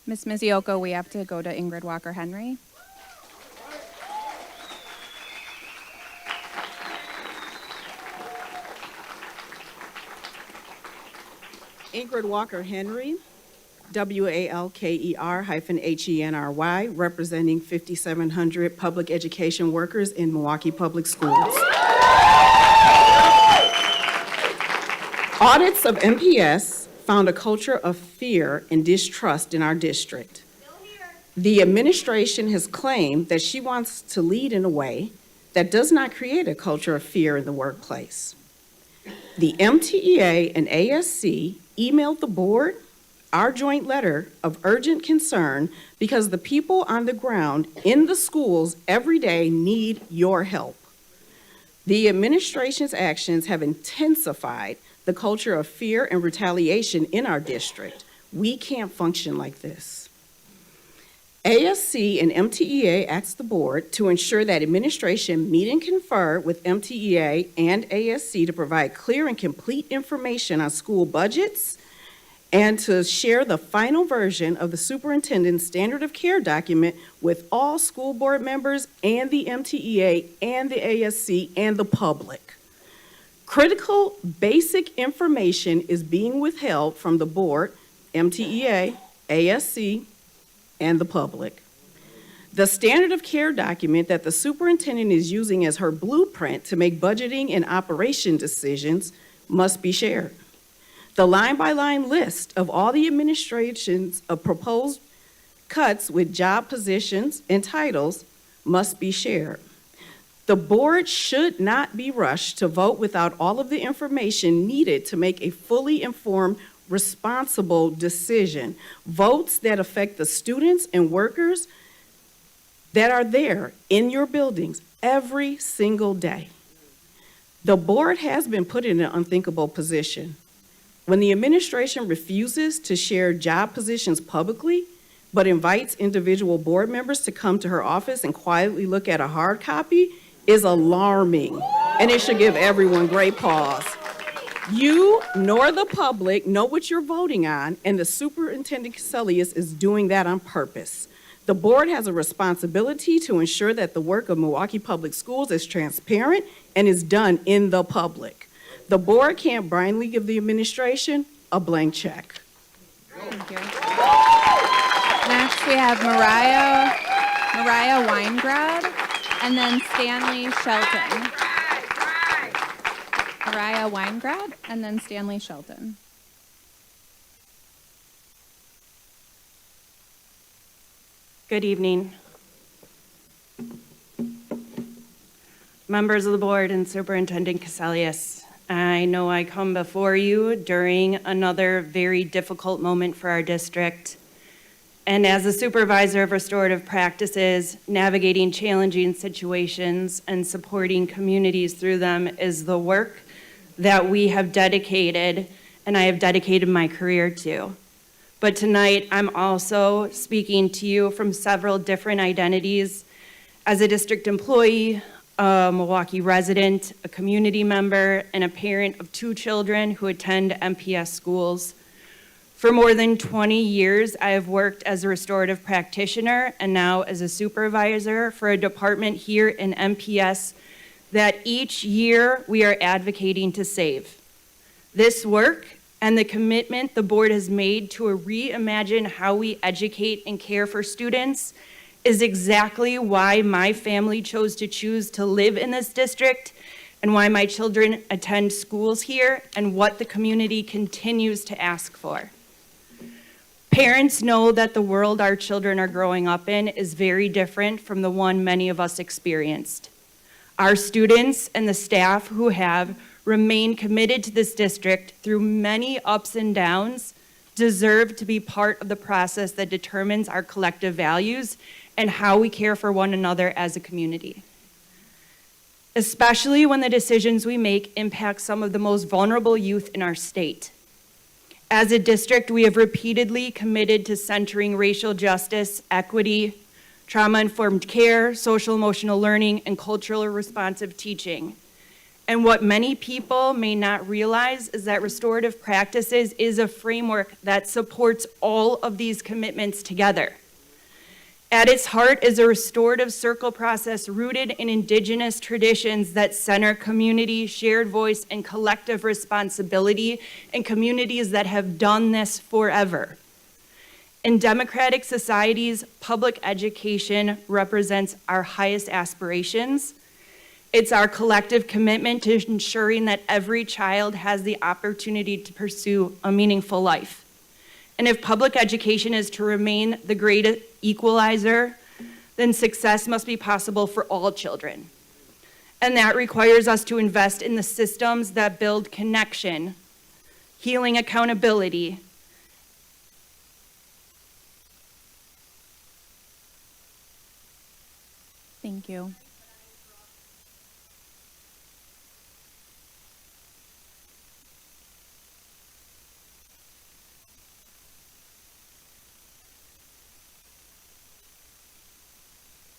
Ms. Mizioko, we have to go to Ingrid Walker Henry. Ingrid Walker Henry, WALKER-HENRY, representing 5,700 public education workers in Milwaukee Public Schools. Audits of MPS found a culture of fear and distrust in our district. The administration has claimed that she wants to lead in a way that does not create a culture of fear in the workplace. The MTEA and ASC emailed the board our joint letter of urgent concern because the people on the ground in the schools every day need your help. The administration's actions have intensified the culture of fear and retaliation in our district. We can't function like this. ASC and MTEA asked the board to ensure that administration meet and confer with MTEA and ASC to provide clear and complete information on school budgets and to share the final version of the superintendent's standard of care document with all school board members and the MTEA and the ASC and the public. Critical basic information is being withheld from the board, MTEA, ASC, and the public. The standard of care document that the superintendent is using as her blueprint to make budgeting and operation decisions must be shared. The line-by-line list of all the administration's proposed cuts with job positions and titles must be shared. The board should not be rushed to vote without all of the information needed to make a fully informed, responsible decision. Votes that affect the students and workers that are there in your buildings every single day. The board has been put in an unthinkable position. When the administration refuses to share job positions publicly, but invites individual board members to come to her office and quietly look at a hard copy, is alarming, and it should give everyone great pause. You nor the public know what you're voting on, and the Superintendent Cassellius is doing that on purpose. The board has a responsibility to ensure that the work of Milwaukee Public Schools is transparent and is done in the public. The board can't blindly give the administration a blank check. Thank you. Next, we have Mariah Weingrad, and then Stanley Shelton. Mariah Weingrad, and then Stanley Shelton. Good evening. Members of the board and Superintendent Cassellius, I know I come before you during another very difficult moment for our district. And as a supervisor of restorative practices, navigating challenging situations and supporting communities through them is the work that we have dedicated, and I have dedicated my career to. But tonight, I'm also speaking to you from several different identities as a district employee, a Milwaukee resident, a community member, and a parent of 2 children who attend MPS schools. For more than 20 years, I have worked as a restorative practitioner and now as a supervisor for a department here in MPS that each year we are advocating to save. This work and the commitment the board has made to reimagine how we educate and care for students is exactly why my family chose to live in this district and why my children attend schools here and what the community continues to ask for. Parents know that the world our children are growing up in is very different from the one many of us experienced. Our students and the staff who have remained committed to this district through many ups and downs deserve to be part of the process that determines our collective values and how we care for one another as a community. Especially when the decisions we make impact some of the most vulnerable youth in our state. As a district, we have repeatedly committed to centering racial justice, equity, trauma-informed care, social-emotional learning, and culturally responsive teaching. And what many people may not realize is that restorative practices is a framework that supports all of these commitments together. At its heart is a restorative circle process rooted in Indigenous traditions that center community, shared voice, and collective responsibility in communities that have done this forever. In democratic societies, public education represents our highest aspirations. It's our collective commitment to ensuring that every child has the opportunity to pursue a meaningful life. And if public education is to remain the great equalizer, then success must be possible for all children. And that requires us to invest in the systems that build connection, healing accountability, Thank you.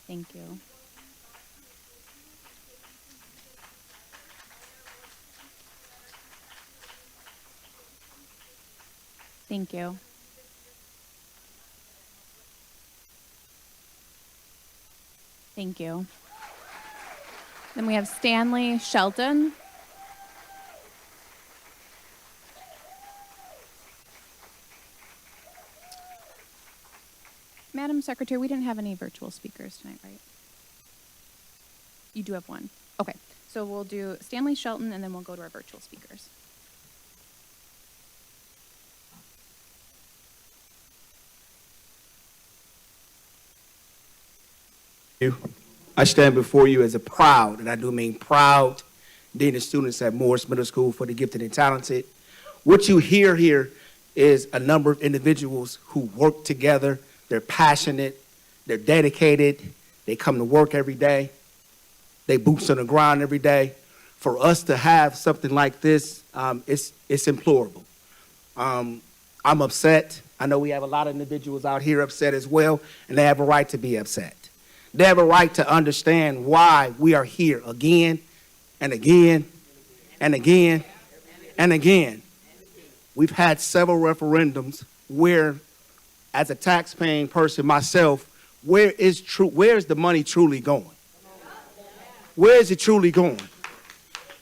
Thank you. Thank you. Thank you. Then we have Stanley Shelton. Madam Secretary, we didn't have any virtual speakers tonight, right? You do have one. Okay, so we'll do Stanley Shelton and then we'll go to our virtual speakers. I stand before you as a proud, and I do mean proud, dean of students at Morris Middle School for the Gifted and Talented. What you hear here is a number of individuals who work together. They're passionate, they're dedicated, they come to work every day, they boots on the ground every day. For us to have something like this, it's implorable. I'm upset. I know we have a lot of individuals out here upset as well, and they have a right to be upset. They have a right to understand why we are here again and again and again and again. We've had several referendums where, as a tax-paying person myself, where is the money truly going? Where is it truly going?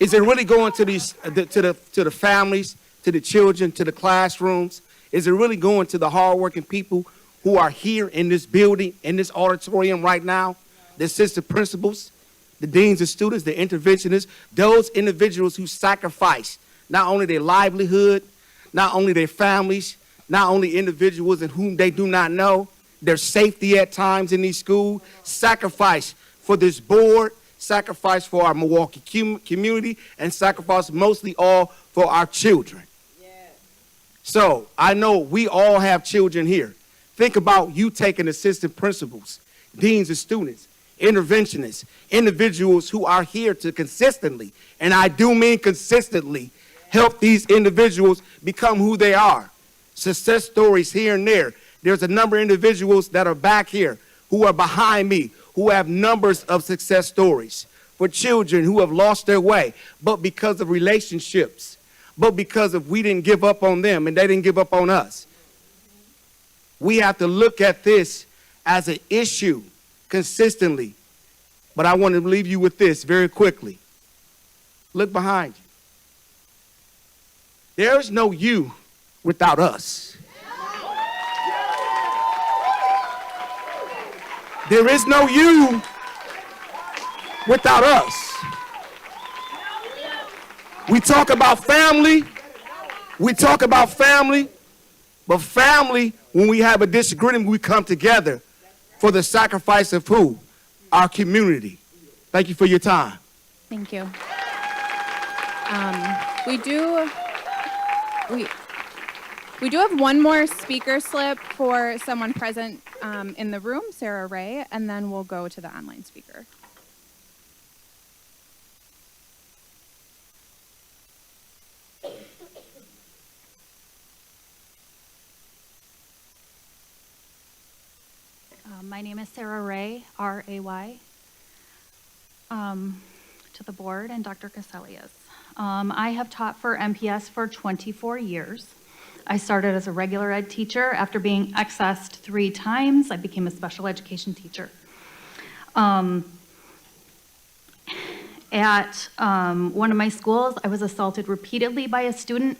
Is it really going to the families, to the children, to the classrooms? Is it really going to the hardworking people who are here in this building, in this auditorium right now? The assistant principals, the deans of students, the interventionists, those individuals who sacrifice not only their livelihood, not only their families, not only individuals in whom they do not know, their safety at times in these schools, sacrifice for this board, sacrifice for our Milwaukee community, and sacrifice mostly all for our children. So I know we all have children here. Think about you taking assistant principals, deans of students, interventionists, individuals who are here to consistently, and I do mean consistently, help these individuals become who they are. Success stories here and there. There's a number of individuals that are back here who are behind me, who have numbers of success stories for children who have lost their way, but because of relationships, but because of we didn't give up on them and they didn't give up on us. We have to look at this as an issue consistently. But I want to leave you with this very quickly. Look behind you. There's no you without us. There is no you without us. We talk about family. We talk about family. But family, When we have a disagreement, we come together for the sacrifice of who? Our community. Thank you for your time. Thank you. We do have one more speaker slip for someone present in the room, Sarah Ray, and then we'll go to the online speaker. My name is Sarah Ray, R-A-Y, to the board and Dr. Caselius. I have taught for MPS for 24 years. I started as a regular ed teacher. After being accessed 3 times, I became a special education teacher. At one of my schools, I was assaulted repeatedly by a student,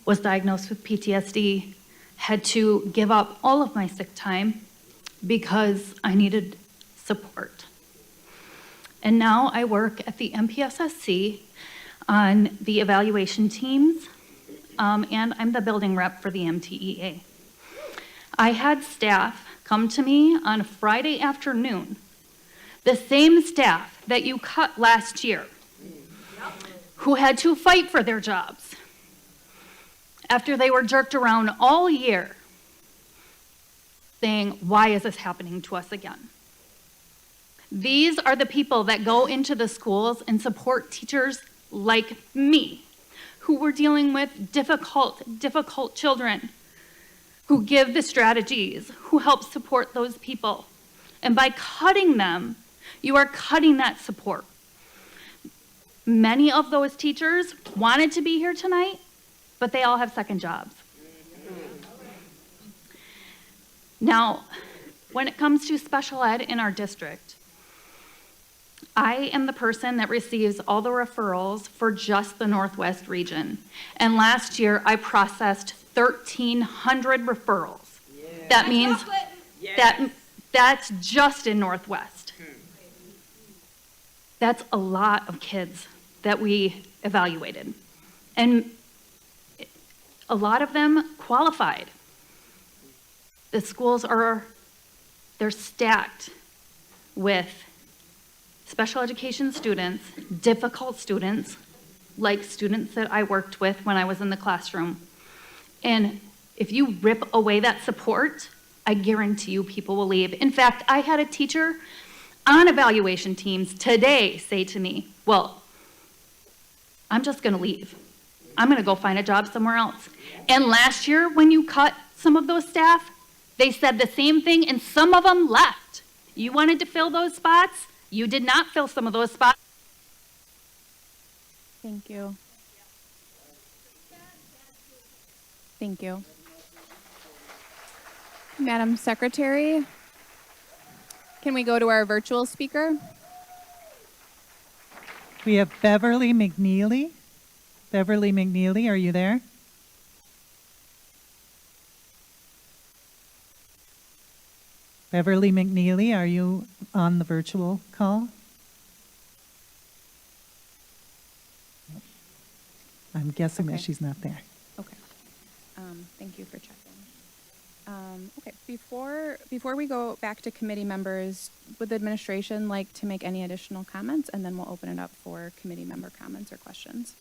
was diagnosed with PTSD, had to give up all of my sick time because I needed support. And now I work at the MPSSC on the evaluation teams, and I'm the building rep for the MTEA. I had staff come to me on a Friday afternoon, the same staff that you cut last year, who had to fight for their jobs after they were jerked around all year, saying, why is this happening to us again? These are the people that go into the schools and support teachers like me, who were dealing with difficult children, who give the strategies, who help support those people. And by cutting them, you are cutting that support. Many of those teachers wanted to be here tonight, but they all have second jobs. Now, when it comes to special ed in our district, I am the person that receives all the referrals for just the Northwest region. And last year, I processed 1,300 referrals. Yeah. That means that's just in Northwest. That's a lot of kids that we evaluated. And a lot of them qualified. The schools they're stacked with special education students, difficult students, like students that I worked with when I was in the classroom. And if you rip away that support, I guarantee you people will leave. In fact, I had a teacher on evaluation teams today say to me, well, I'm just gonna leave. I'm gonna go find a job somewhere else. And last year, when you cut some of those staff, they said the same thing, and some of them left. You wanted to fill those spots. You did not fill some of those spots. Thank you. Thank you. Madam Secretary, can we go to our virtual speaker? We have Beverly McNeely. Beverly McNeely, are you there? Beverly McNeely, are you on the virtual call? I'm guessing that she's not there. Okay. Thank you for checking. Okay, before we go back to committee members, would the administration like to make any additional comments? And then we'll open it up for committee member comments or questions.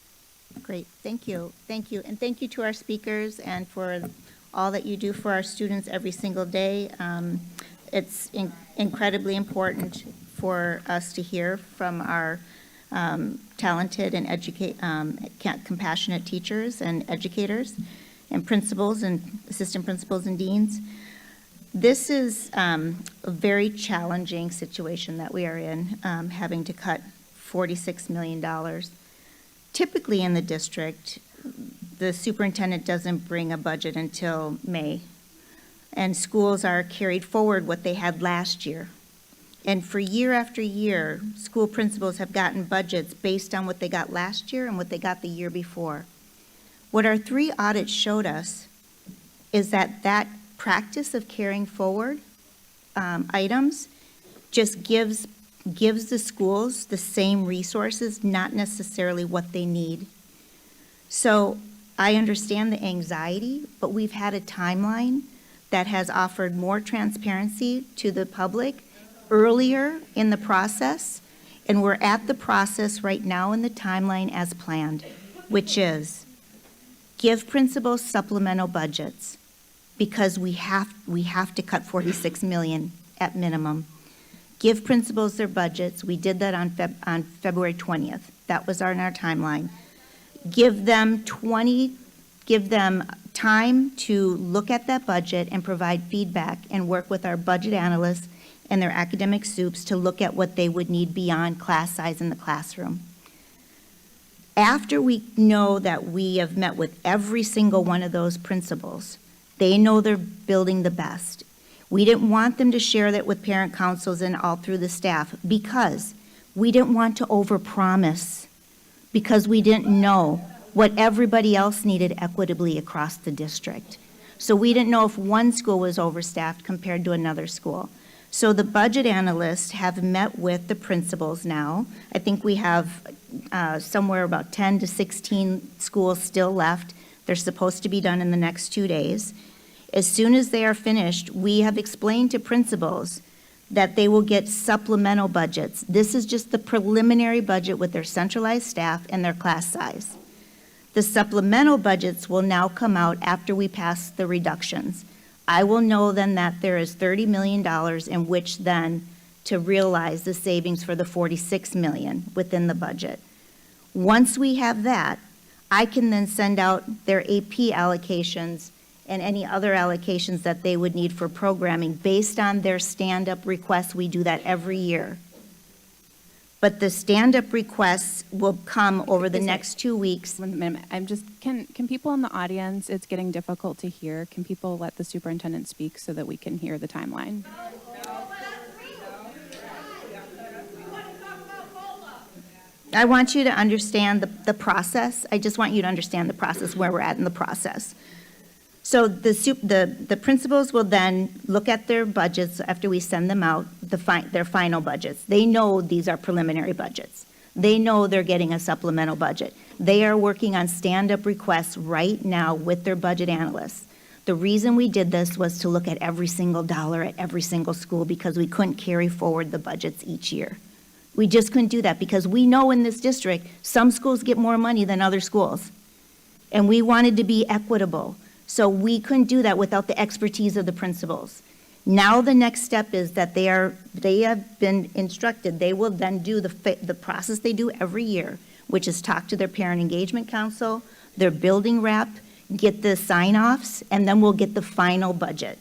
Great, thank you. Thank you. And thank you to our speakers and for all that you do for our students every single day. It's incredibly important for us to hear from our talented and compassionate teachers and educators and principals and assistant principals and deans. This is a very challenging situation that we are in, having to cut $46 million. Typically in the district, the superintendent doesn't bring a budget until May, and schools are carried forward what they had last year. And for year after year, school principals have gotten budgets based on what they got last year and what they got the year before. What our 3 audits showed us is that practice of carrying forward items just gives the schools the same resources, not necessarily what they need. So I understand the anxiety, but we've had a timeline that has offered more transparency to the public earlier in the process, and we're at the process right now in the timeline as planned, which is give principals supplemental budgets because we have to cut 46 million at minimum. Give principals their budgets. We did that on February 20th. That was on our timeline. Give them time to look at that budget and provide feedback and work with our budget analysts and their academic soups to look at what they would need beyond class size in the classroom. After we know that we have met with every single one of those principals, they know they're building the best. We didn't want them to share that with parent councils and all through the staff because we didn't want to overpromise, because we didn't know what everybody else needed equitably across the district. So we didn't know if one school was overstaffed compared to another school. So the budget analysts have met with the principals now. I think we have somewhere about 10 to 16 schools still left. They're supposed to be done in the next 2 days. As soon as they are finished, we have explained to principals that they will get supplemental budgets. This is just the preliminary budget with their centralized staff and their class size. The supplemental budgets will now come out after we pass the reductions. I will know then that there is $30 million in which then to realize the savings for the $46 million within the budget. Once we have that, I can then send out their AP allocations and any other allocations that they would need for programming based on their stand-up requests. We do that every year. But the stand-up requests will come over the next 2 weeks. One minute. Can people in the audience, it's getting difficult to hear. Can people let the superintendent speak so that we can hear the timeline? I want you to understand the process. I just want you to understand the process, where we're at in the process. So the principals will then look at their budgets after we send them out, their final budgets. They know these are preliminary budgets. They know they're getting a supplemental budget. They are working on stand-up requests right now with their budget analysts. The reason we did this was to look at every single dollar at every single school because we couldn't carry forward the budgets each year. We just couldn't do that because we know in this district, some schools get more money than other schools. And we wanted to be equitable. So we couldn't do that without the expertise of the principals. Now the next step is that they have been instructed, they will then do the process they do every year, which is talk to their parent engagement council, their building rep, get the sign-offs, and then we'll get the final budget.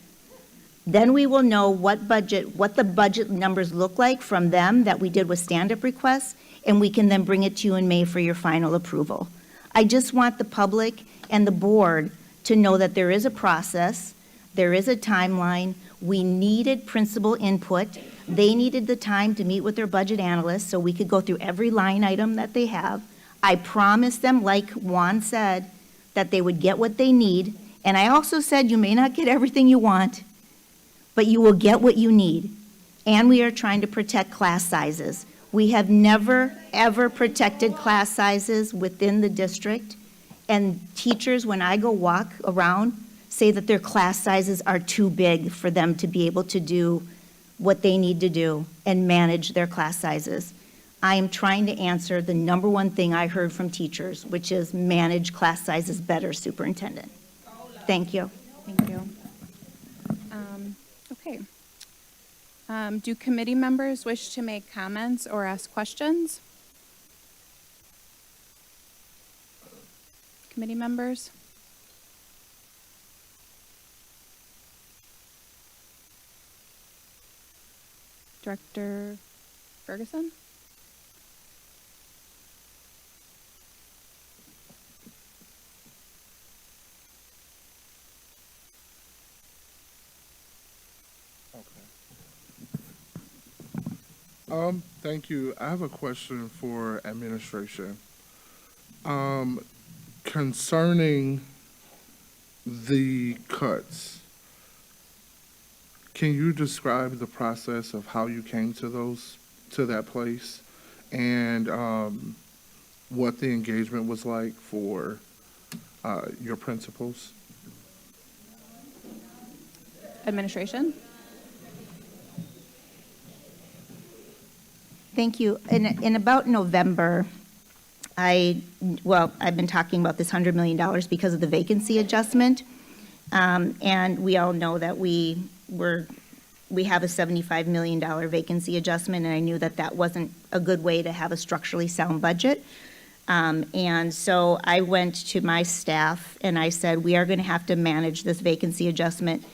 Then we will know what the budget numbers look like from them that we did with stand-up requests, and we can then bring it to you in May for your final approval. I just want the public and the board to know that there is a process, there is a timeline. We needed principal input. They needed the time to meet with their budget analysts so we could go through every line item that they have. I promised them, like Juan said, that they would get what they need. And I also said you may not get everything you want, but you will get what you need. And we are trying to protect class sizes. We have never, ever protected class sizes within the district. And teachers, when I go walk around, say that their class sizes are too big for them to be able to do what they need to do and manage their class sizes. I am trying to answer the number one thing I heard from teachers, which is manage class sizes better, superintendent. Thank you. Thank you. Okay. Do committee members wish to make comments or ask questions? Committee members? Director Ferguson? Thank you. I have a question for administration. Concerning the cuts, can you describe the process of how you came to that place, and what the engagement was like for your principals? Administration? Thank you. In about November, I've been talking about this $100 million because of the vacancy adjustment. And we all know that we have a $75 million vacancy adjustment, and I knew that that wasn't a good way to have a structurally sound budget. And so I went to my staff and I said, we are going to have to manage this vacancy adjustment.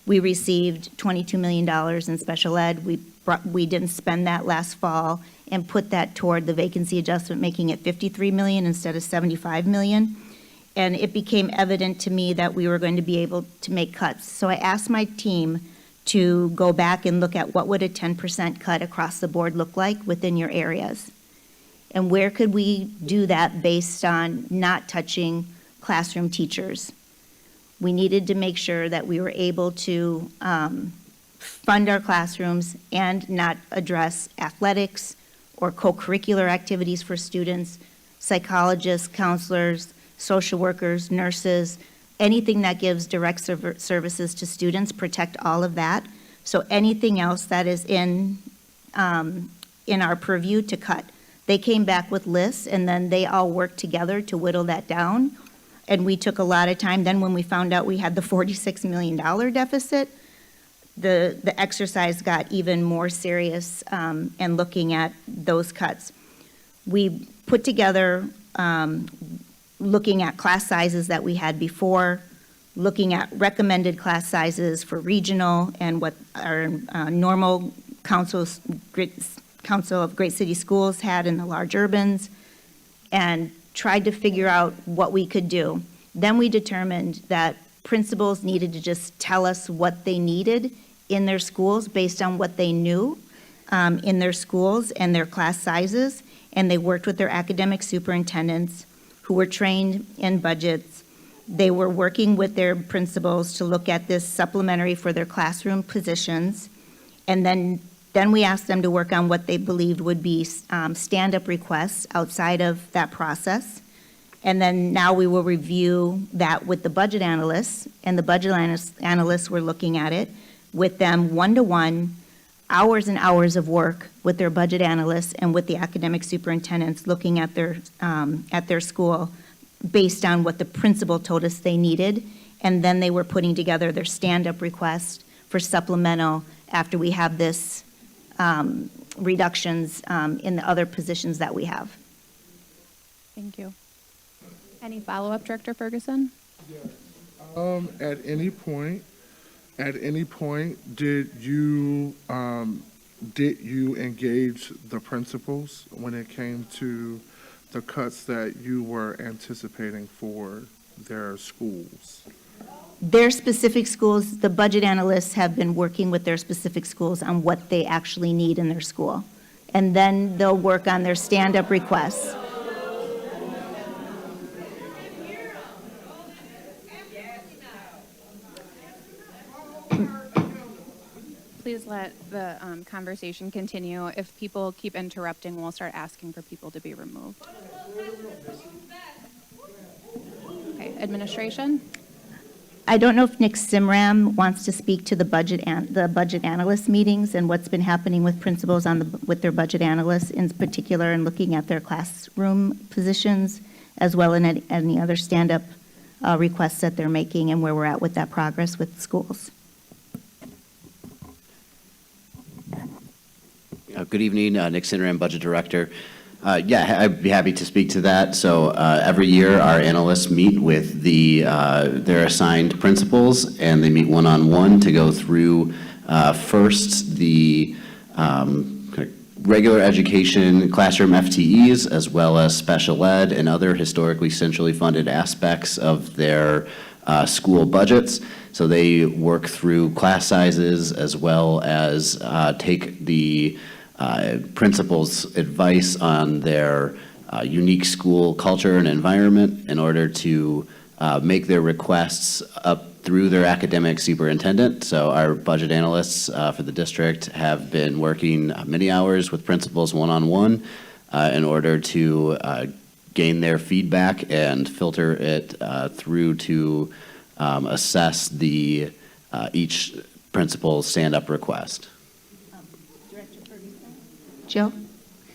We received $22 million in special ed. We didn't spend that last fall and put that toward the vacancy adjustment, making it $53 million instead of $75 million. And it became evident to me that we were going to be able to make cuts. So I asked my team to go back and look at what would a 10% cut across the board look like within your areas. And where could we do that based on not touching classroom teachers? We needed to make sure that we were able to fund our classrooms and not address athletics or co-curricular activities for students, psychologists, counselors, social workers, nurses, anything that gives direct services to students, protect all of that. So anything else that is in our purview to cut. They came back with lists, and then they all worked together to whittle that down. And we took a lot of time. Then when we found out we had the $46 million deficit, the exercise got even more serious and looking at those cuts. We put together looking at class sizes that we had before, looking at recommended class sizes for regional and what our normal Council of Great City Schools had in the large urbans, and tried to figure out what we could do. Then we determined that principals needed to just tell us what they needed in their schools based on what they knew in their schools and their class sizes, and they worked with their academic superintendents who were trained in budgets. They were working with their principals to look at this supplementary for their classroom positions, and then we asked them to work on what they believed would be stand-up requests outside of that process. And then now we will review that with the budget analysts, and the budget analysts were looking at it with them one-to-one, hours and hours of work with their budget analysts and with the academic superintendents looking at their school based on what the principal told us they needed. And then they were putting together their stand-up request for supplemental after we have this reductions in the other positions that we have. Thank you. Any follow-up, Director Ferguson? At any point, did you engage the principals when it came to the cuts that you were anticipating for their schools? Their specific schools, the budget analysts have been working with their specific schools on what they actually need in their school. And then they'll work on their stand-up requests. Please let the conversation continue. If people keep interrupting, we'll start asking for people to be removed. Okay, administration? I don't know if Nick Simram wants to speak to the budget analyst meetings and what's been happening with principals with their budget analysts in particular, and looking at their classroom positions, as well as any other stand-up requests that they're making and where we're at with that progress with schools. Good evening, Nick Sinneram, Budget Director. I'd be happy to speak to that. So every year, our analysts meet with their assigned principals, and they meet one-on-one to go through first the regular education classroom FTEs, as well as special ed and other historically centrally funded aspects of their school budgets. So they work through class sizes, as well as take the principals' advice on their unique school culture and environment in order to make their requests up through their academic superintendent. So our budget analysts for the district have been working many hours with principals one-on-one in order to gain their feedback and filter it through to assess each principal stand-up request. Jill?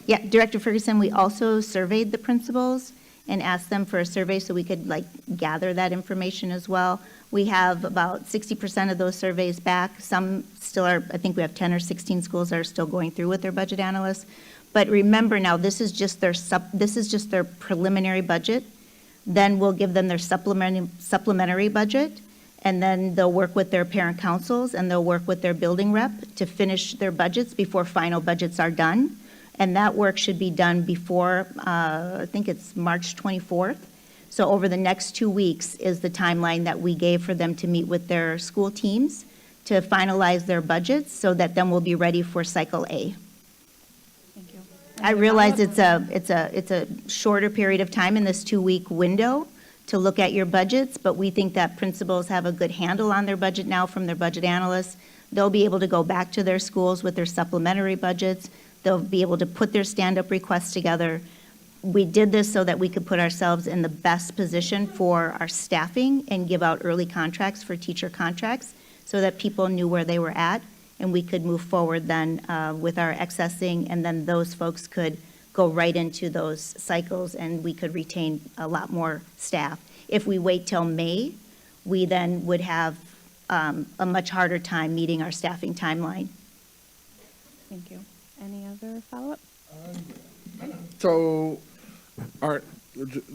Yeah, Director Ferguson, we also surveyed the principals and asked them for a survey so we could gather that information as well. We have about 60% of those surveys back. Some still are, I think we have 10 or 16 schools that are still going through with their budget analysts. But remember now, this is just their preliminary budget. Then we'll give them their supplementary budget, and then they'll work with their parent councils and they'll work with their building rep to finish their budgets before final budgets are done. And that work should be done before, I think it's March 24th. So over the next 2 weeks is the timeline that we gave for them to meet with their school teams to finalize their budgets so that then we'll be ready for cycle A. Thank you. I realize it's a shorter period of time in this 2-week window to look at your budgets, but we think that principals have a good handle on their budget now from their budget analysts. They'll be able to go back to their schools with their supplementary budgets. They'll be able to put their stand-up requests together. We did this so that we could put ourselves in the best position for our staffing and give out early contracts for teacher contracts so that people knew where they were at, and we could move forward then with our accessing, and then those folks could go right into those cycles and we could retain a lot more staff. If we wait till May, we then would have a much harder time meeting our staffing timeline. Thank you. Any other follow-up? So,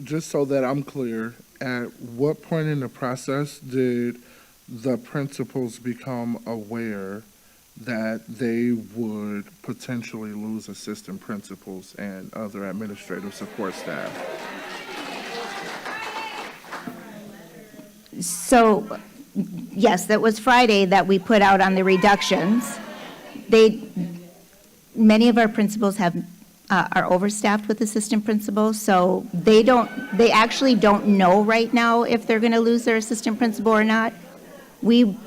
just so that I'm clear, at what point in the process did the principals become aware that they would potentially lose assistant principals and other administrative support staff? So, yes, that was Friday that we put out on the reductions. Many of our principals are overstaffed with assistant principals, so they actually don't know right now if they're going to lose their assistant principal or not. We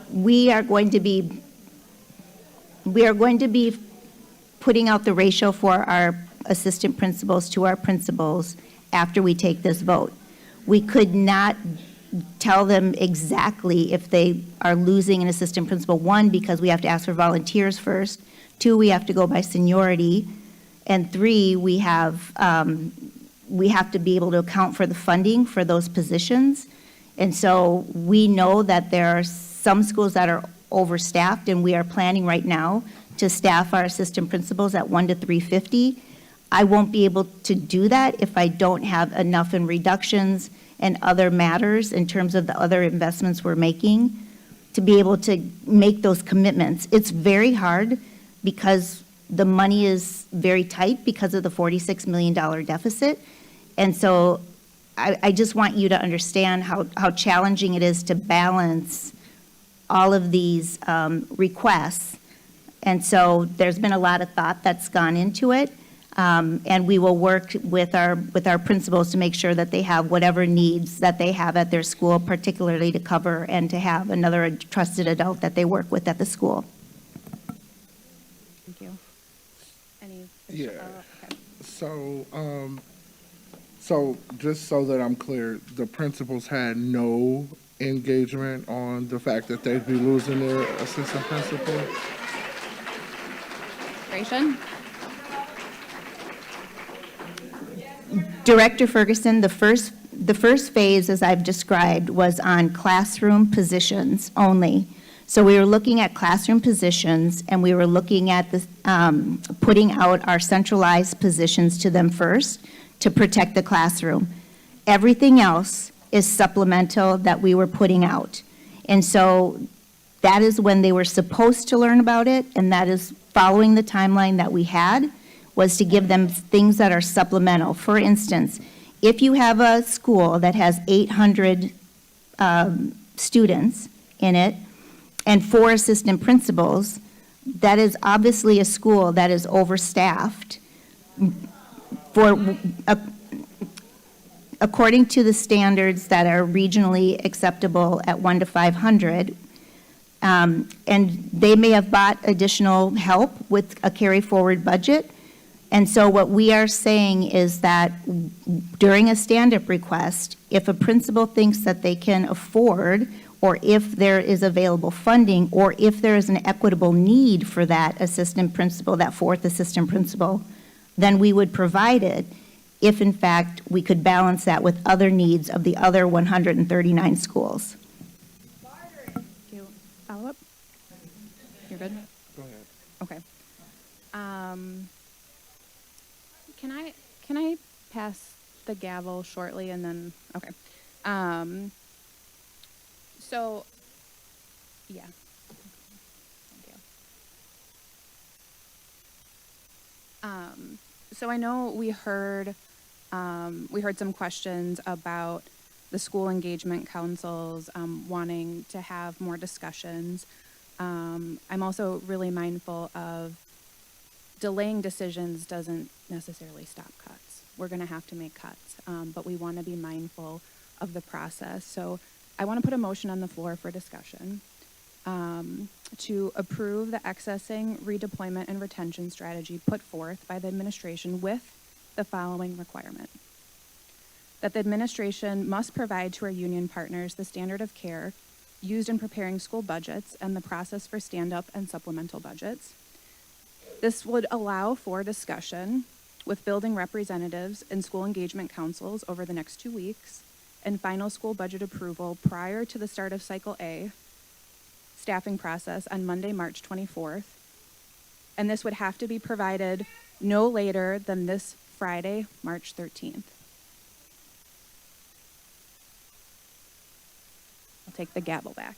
are going to be putting out the ratio for our assistant principals to our principals after we take this vote. We could not tell them exactly if they are losing an assistant principal, one, because we have to ask for volunteers first, two, we have to go by seniority, and three, we have to be able to account for the funding for those positions. And so we know that there are some schools that are overstaffed, and we are planning right now to staff our assistant principals at 1 to 350. I won't be able to do that if I don't have enough in reductions and other matters in terms of the other investments we're making to be able to make those commitments. It's very hard because the money is very tight because of the $46 million deficit. And so I just want you to understand how challenging it is to balance all of these requests. And so there's been a lot of thought that's gone into it. And we will work with our principals to make sure that they have whatever needs that they have at their school, particularly to cover and to have another trusted adult that they work with at the school. Thank you. Any Yeah. follow-up? Okay. So just so that I'm clear, the principals had no engagement on the fact that they'd be losing their assistant principal? Gratian? Director Ferguson, the first phase, as I've described, was on classroom positions only. So we were looking at classroom positions, and we were looking at putting out our centralized positions to them first to protect the classroom. Everything else is supplemental that we were putting out. And so that is when they were supposed to learn about it, and that is following the timeline that we had, was to give them things that are supplemental. For instance, if you have a school that has 800 students in it and 4 assistant principals, that is obviously a school that is overstaffed. According to the standards that are regionally acceptable at 1 to 500, and they may have bought additional help with a carry-forward budget. And so what we are saying is that during a stand-up request, if a principal thinks that they can afford or if there is available funding, or if there is an equitable need for that assistant principal, that fourth assistant principal, then we would provide it if in fact we could balance that with other needs of the other 139 schools. Follow up? You're good? Go ahead. Okay. Can I pass the gavel shortly and then, okay. So, yeah. Thank you. So I know we heard some questions about the school engagement councils wanting to have more discussions. I'm also really mindful of delaying decisions doesn't necessarily stop cuts. We're going to have to make cuts, but we want to be mindful of the process. So I want to put a motion on the floor for discussion to approve the accessing, redeployment, and retention strategy put forth by the administration with the following requirement. That the administration must provide to our union partners the standard of care used in preparing school budgets and the process for stand-up and supplemental budgets. This would allow for discussion with building representatives and school engagement councils over the next 2 weeks, and final school budget approval prior to the start of Cycle A staffing process on Monday, March 24th. And this would have to be provided no later than this Friday, March 13th. I'll take the gavel back.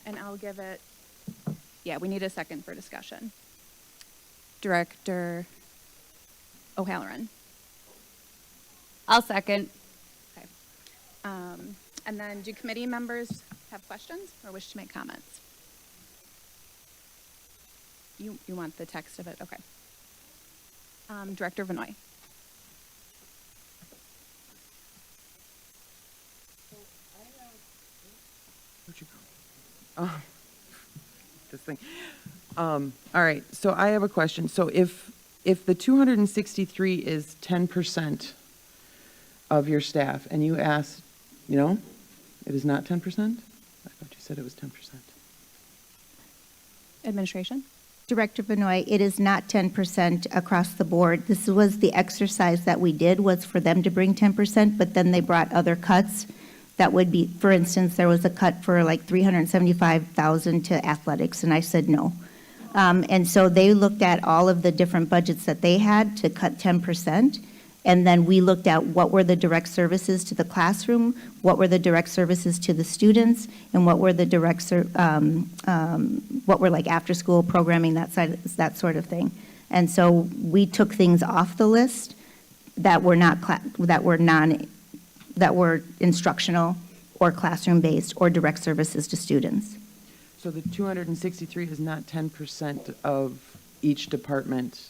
And I'll give it, yeah, we need a second for discussion. Director O'Halloran. I'll second. Okay. And then do committee members have questions or wish to make comments? You want the text of it? Okay. Director Vanoy. This thing. All right, so I have a question. So if the 263 is 10% of your staff, and you asked, it is not 10%? I thought you said it was 10%. Administration? Director Benoit, it is not 10% across the board. This was the exercise that we did, was for them to bring 10%, but then they brought other cuts. That would be, for instance, there was a cut for like $375,000 to athletics, and I said no. And so they looked at all of the different budgets that they had to cut 10%, and then we looked at what were the direct services to the classroom, what were the direct services to the students, and what were the direct, what were like after-school programming, that sort of thing. And so we took things off the list that were not that were instructional or classroom-based or direct services to students. So the 263 is not 10% of each department?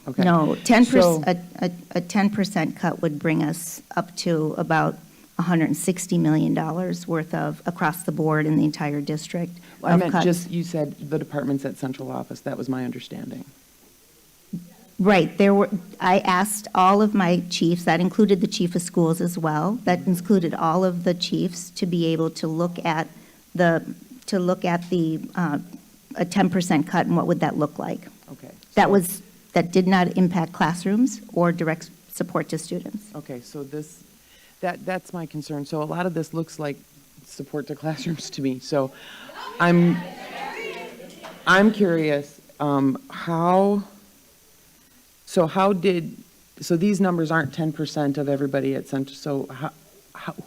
Okay. No, So- 10% cut would bring us up to about $160 million worth of, across the board in the entire district. I of meant cuts. just, you said the departments at central office, that was my understanding. Right, I asked all of my chiefs, that included the chief of schools as well, that included all of the chiefs to be able to look at a 10% cut and what would that look like. Okay. That did not impact classrooms or direct support to students. Okay, so that's my concern. So a lot of this looks like support to classrooms to me. So I'm curious, so these numbers aren't 10% of everybody at Central, so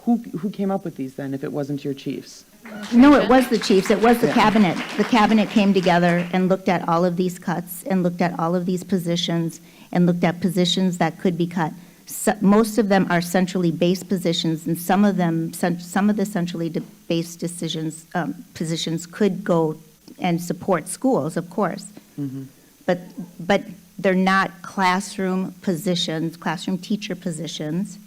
who came up with these then, if it wasn't your chiefs? No, it was the chiefs, it was the cabinet. The cabinet came together and looked at all of these cuts and looked at all of these positions and looked at positions that could be cut. Most of them are centrally based positions, and some of the centrally based positions could go and support schools, of course. Mm-hmm. But they're not classroom positions, classroom teacher positions.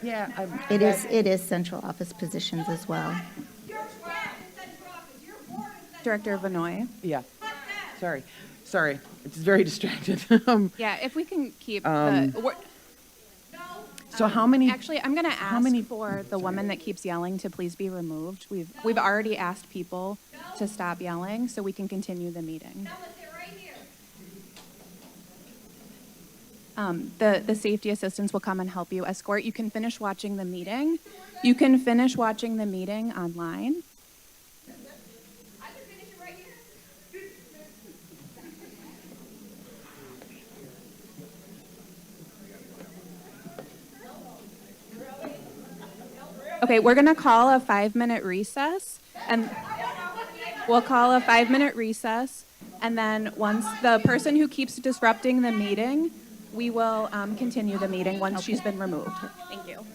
Yeah. It is central office positions as well. Director Vanoy. Yeah, sorry. Sorry, it's very distracted. Yeah, if we can keep Um, the. So how many? Actually, I'm going to ask for the woman that keeps yelling to please be removed. We've already asked people to stop yelling so we can continue the meeting. The safety assistants will come and help you escort. You can finish watching the meeting. You can finish watching the meeting online. Okay, we're gonna call a 5-minute recess, and we'll call a 5-minute recess, and then once the person who keeps disrupting the meeting, we will continue the meeting once she's been removed. Thank you.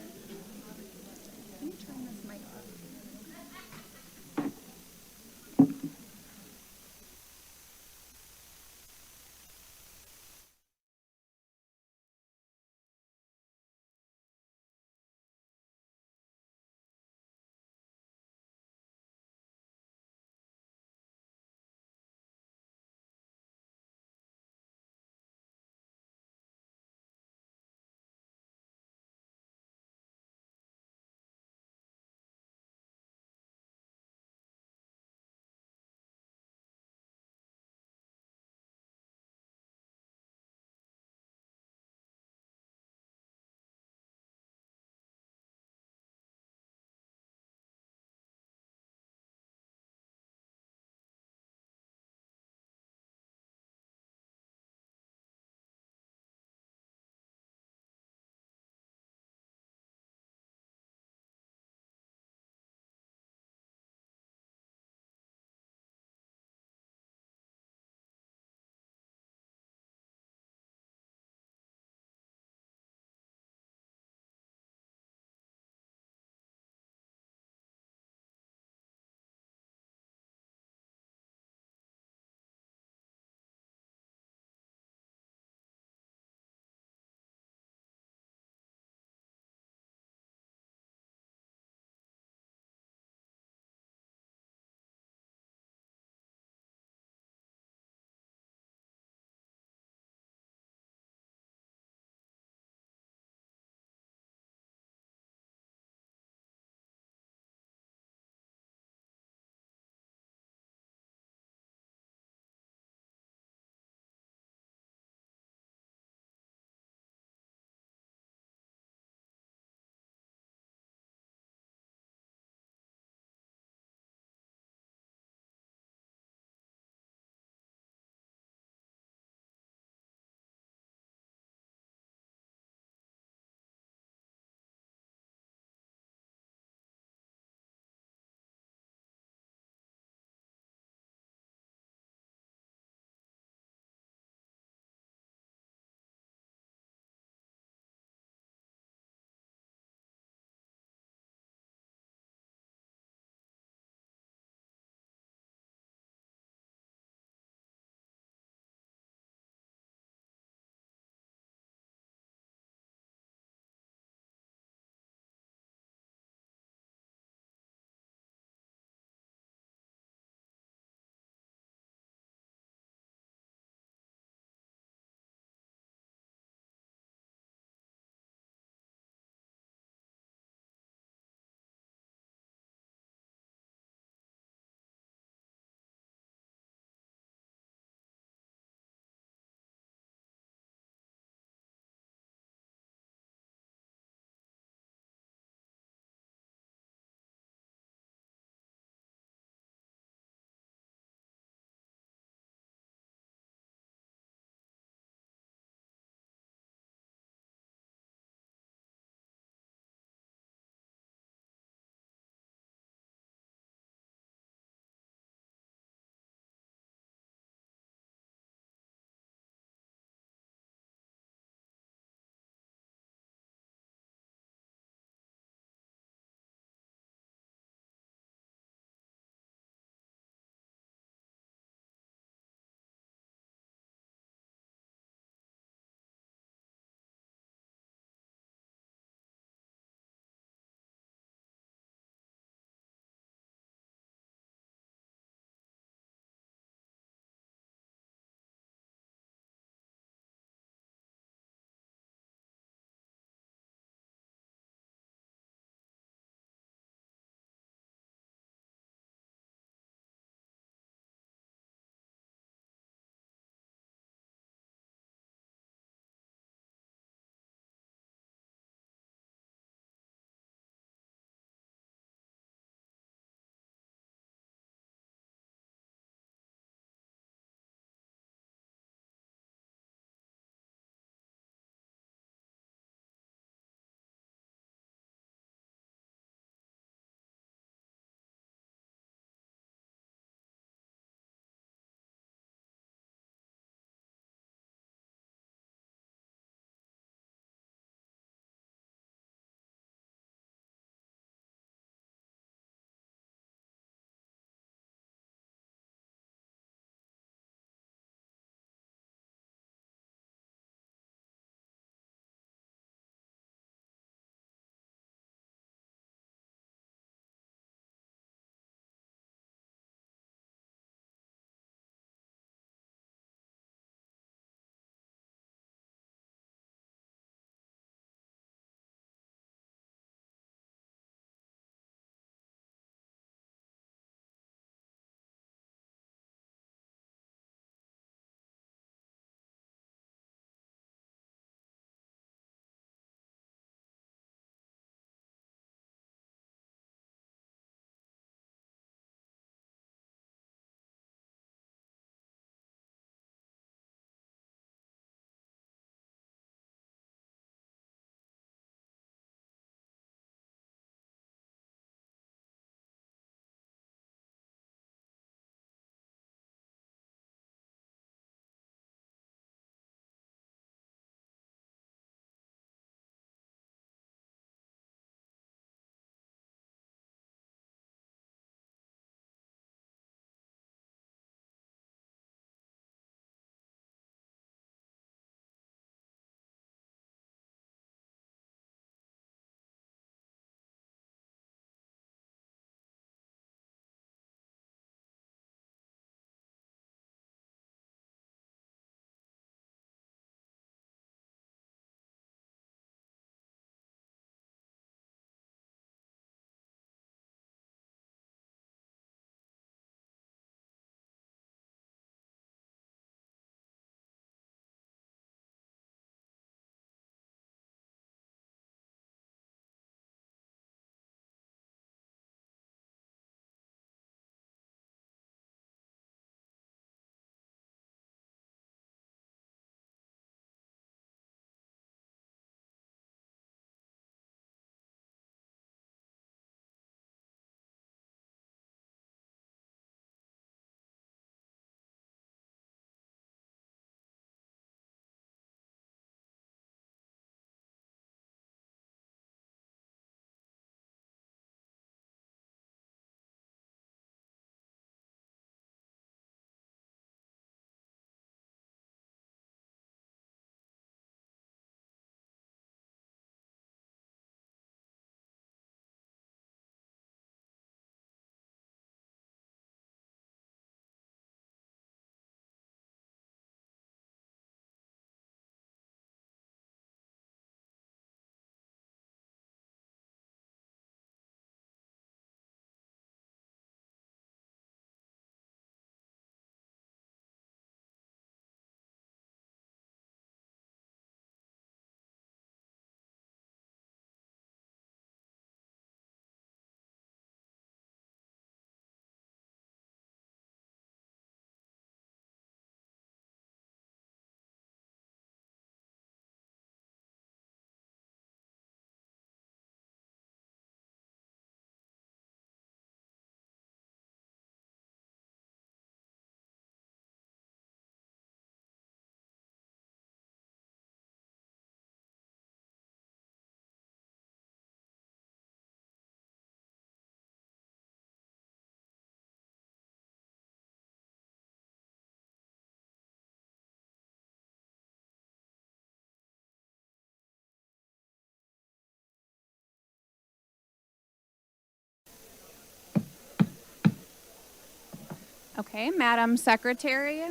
Okay, Madam Secretary,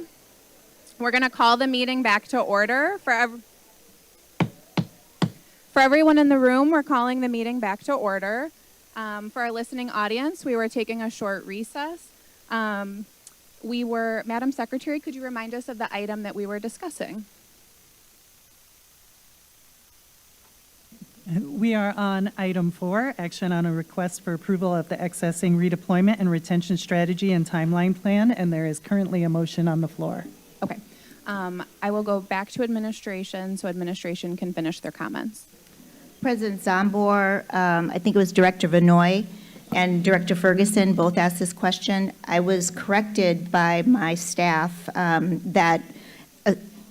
we're going to call the meeting back to order. For everyone in the room, we're calling the meeting back to order. For our listening audience, we were taking a short recess. Madam Secretary, could you remind us of the item that we were discussing? We are on item 4, action on a request for approval of the accessing redeployment and retention strategy and timeline plan, and there is currently a motion on the floor. Okay. I will go back to administration so administration can finish their comments. President Zombor, I think it was Director Vanoy and Director Ferguson both asked this question. I was corrected by my staff that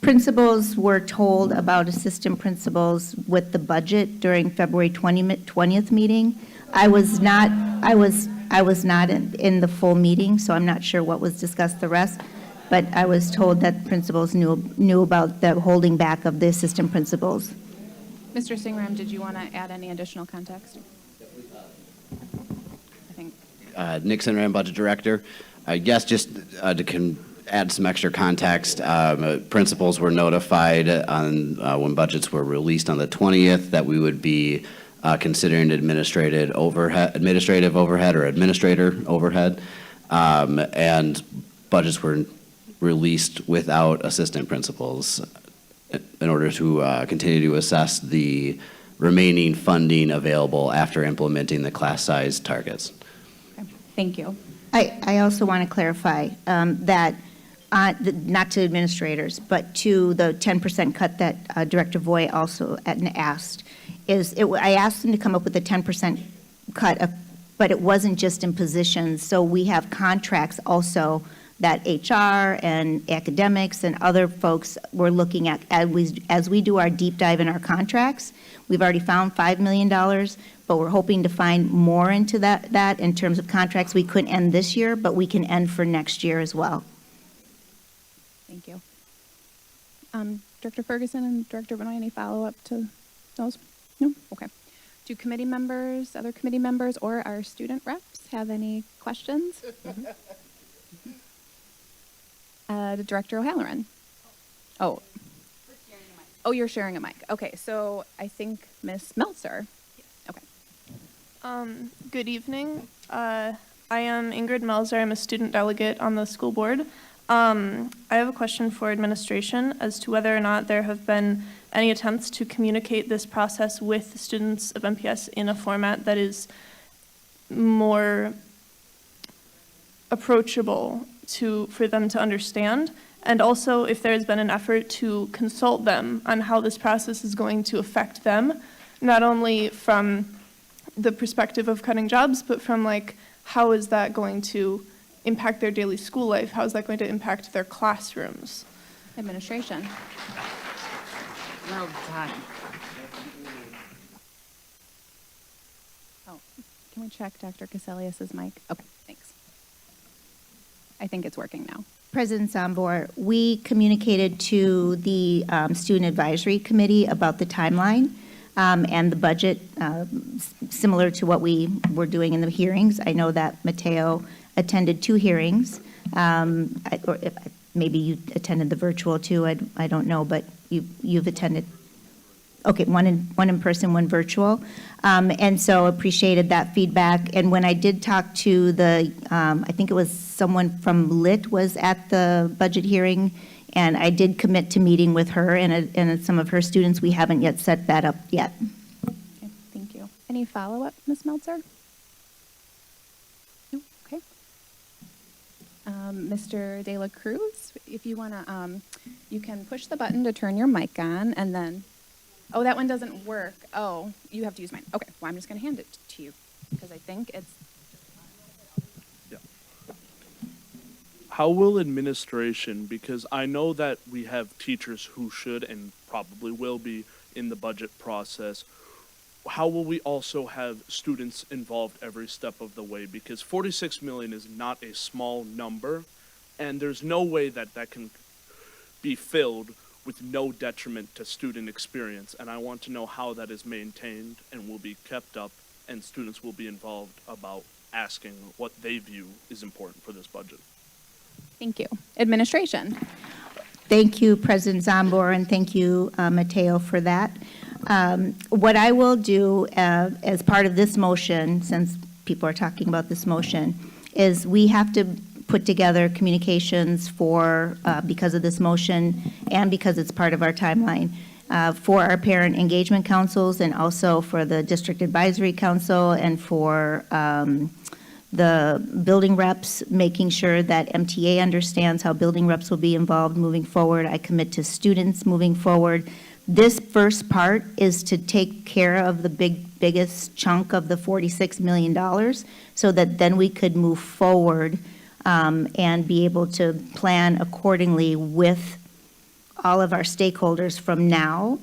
principals were told about assistant principals with the budget during February 20th meeting. I was not in the full meeting, so I'm not sure what was discussed the rest, but I was told that principals knew about the holding back of the assistant principals. Mr. Singram, did you want to add any additional context? I think. Nick Sinram, Budget Director. Yes, just to add some extra context, principals were notified on when budgets were released on the 20th that we would be considering administrative overhead or administrator overhead, and budgets were released without assistant principals in order to continue to assess the remaining funding available after implementing the class size targets. Okay. Thank you. I also want to clarify that, not to administrators, but to the 10% cut that Director Voy also asked, I asked them to come up with a 10% cut, but it wasn't just in positions. So we have contracts also that HR and academics and other folks were looking at as we do our deep dive in our contracts. We've already found $5 million, but we're hoping to find more into that in terms of contracts. We couldn't end this year, but we can end for next year as well. Thank you. Director Ferguson and Director Benoit, any follow-up to those? No? Okay. Do committee members, other committee members, or our student reps have any questions? Director O'Halloran. Oh. Oh, you're sharing a mic. Okay, so I think Ms. Meltzer. Okay. Good evening. I am Ingrid Melzer. I'm a student delegate on the school board. I have a question for administration as to whether or not there have been any attempts to communicate this process with the students of MPS in a format that is more approachable for them to understand, and also if there has been an effort to consult them on how this process is going to affect them, not only from the perspective of cutting jobs, but from how is that going to impact their daily school life? How is that going to impact their classrooms? Administration. No time. Oh, can we check Dr. Caselius's mic? Okay, thanks. I think it's working now. President Zombor, we communicated to the Student Advisory Committee about the timeline and the budget, similar to what we were doing in the hearings. I know that Mateo attended 2 hearings, or maybe you attended the virtual too. I don't know, but you've attended. Okay, one in person, one virtual, and so appreciated that feedback. And when I did talk to I think it was someone from LIT was at the budget hearing, and I did commit to meeting with her and some of her students. We haven't yet set that up yet. Okay, thank you. Any follow-up, Ms. Meltzer? No? Okay. Mr. De La Cruz, if you want to, you can push the button to turn your mic on, and then, oh, that one doesn't work. Oh, you have to use mine. Okay, well, I'm just going to hand it to you, because I think it's... How will administration, because I know that we have teachers who should and probably will be in the budget process, how will we also have students involved every step of the way? Because 46 million is not a small number, and there's no way that that can be filled with no detriment to student experience. And I want to know how that is maintained and will be kept up, and students will be involved about asking what they view is important for this budget. Thank you. Administration. Thank you, President Zombor, and thank you, Mateo, for that. What I will do as part of this motion, since people are talking about this motion, is we have to put together communications for, because of this motion and because it's part of our timeline, for our parent engagement councils and also for the district advisory council and for the building reps, making sure that MTA understands how building reps will be involved moving forward. I commit to students moving forward. This first part is to take care of the biggest chunk of the $46 million so that then we could move forward and be able to plan accordingly with all of our stakeholders from now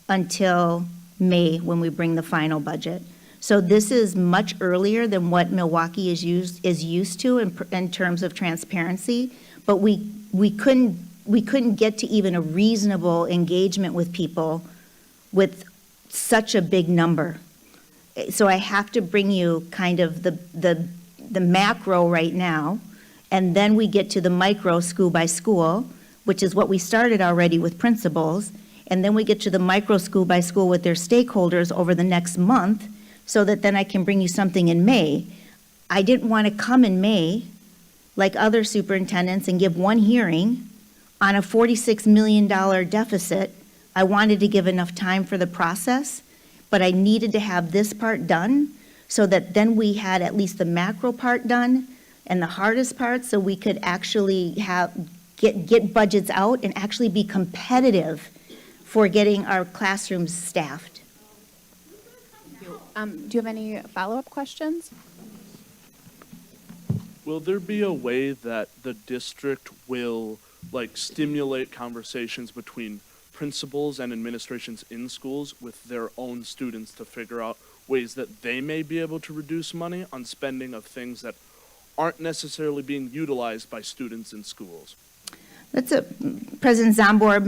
until May when we bring the final budget. So this is much earlier than what Milwaukee is used to in terms of transparency, but we couldn't get to even a reasonable engagement with people with such a big number. So I have to bring you kind of the macro right now, and then we get to the micro school by school, which is what we started already with principals, and then we get to the micro school by school with their stakeholders over the next month, so that then I can bring you something in May. I didn't want to come in May, like other superintendents, and give one hearing on a $46 million deficit. I wanted to give enough time for the process, but I needed to have this part done so that then we had at least the macro part done and the hardest part, so we could actually get budgets out and actually be competitive for getting our classrooms staffed. Do you have any follow-up questions? Will there be a way that the district will stimulate conversations between principals and administrations in schools with their own students to figure out ways that they may be able to reduce money on spending of things that aren't necessarily being utilized by students in schools? President Zombor,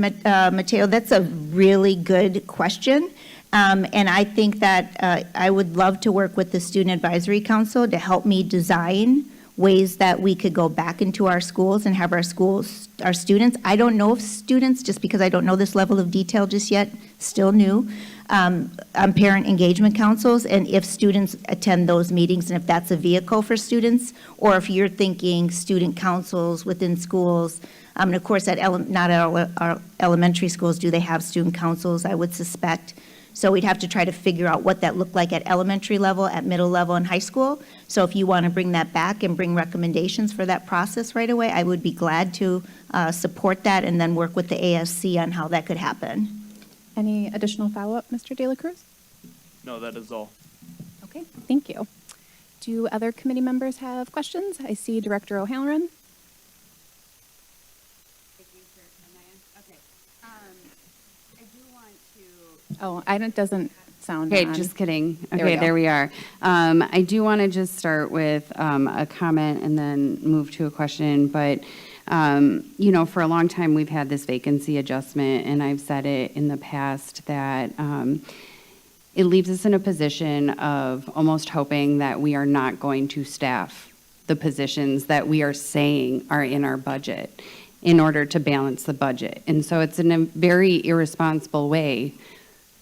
Mateo, that's a really good question. And I think that I would love to work with the Student Advisory Council to help me design ways that we could go back into our schools and have our students. I don't know if students, just because I don't know this level of detail just yet, still new, on parent engagement councils, and if students attend those meetings, and if that's a vehicle for students, or if you're thinking student councils within schools. And of course, not at all our elementary schools do they have student councils, I would suspect. So we'd have to try to figure out what that looked like at elementary level, at middle level, and high school. So if you want to bring that back and bring recommendations for that process right away, I would be glad to support that and then work with the ASC on how that could happen. Any additional follow-up, Mr. De La Cruz? No, that is all. Okay, thank you. Do other committee members have questions? I see Director O'Halloran. Oh, it doesn't sound Okay, on. just kidding. There we Okay, go. there we are. I do want to just start with a comment and then move to a question. But, for a long time, we've had this vacancy adjustment, and I've said it in the past that it leaves us in a position of almost hoping that we are not going to staff the positions that we are saying are in our budget in order to balance the budget. And so it's in a very irresponsible way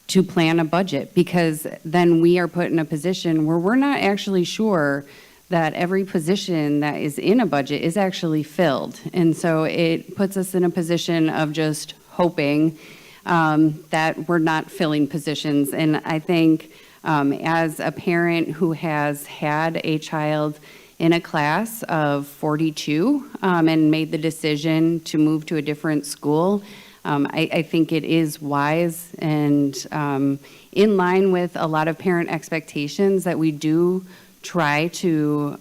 to plan a budget, because then we are put in a position where we're not actually sure that every position that is in a budget is actually filled. And so it puts us in a position of just hoping that we're not filling positions. And I think as a parent who has had a child in a class of 42 and made the decision to move to a different school, I think it is wise and in line with a lot of parent expectations that we do try to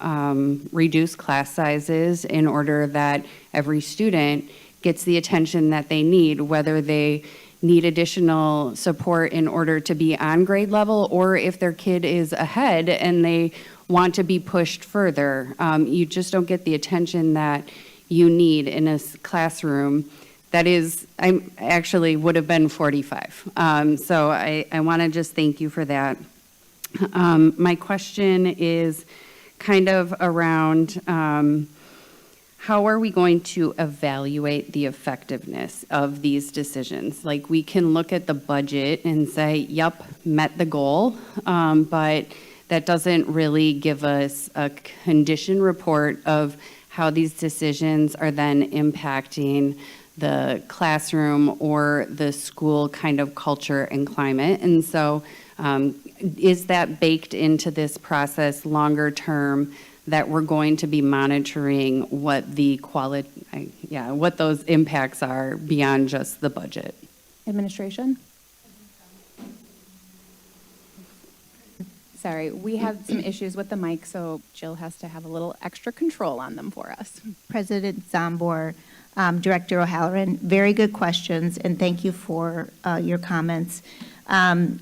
reduce class sizes in order that every student gets the attention that they need, whether they need additional support in order to be on grade level, or if their kid is ahead and they want to be pushed further. You just don't get the attention that you need in a classroom that is, I actually would have been 45. So I want to just thank you for that. My question is kind of around how are we going to evaluate the effectiveness of these decisions? Like, we can look at the budget and say, yep, met the goal, but that doesn't really give us a condition report of how these decisions are then impacting the classroom or the school kind of culture and climate. And so is that baked into this process longer term, that we're going to be monitoring what the what those impacts are beyond just the budget? Administration? Sorry, we have some issues with the mic, so Jill has to have a little extra control on them for us. President Zombor, Director O'Halloran, very good questions, and thank you for your comments.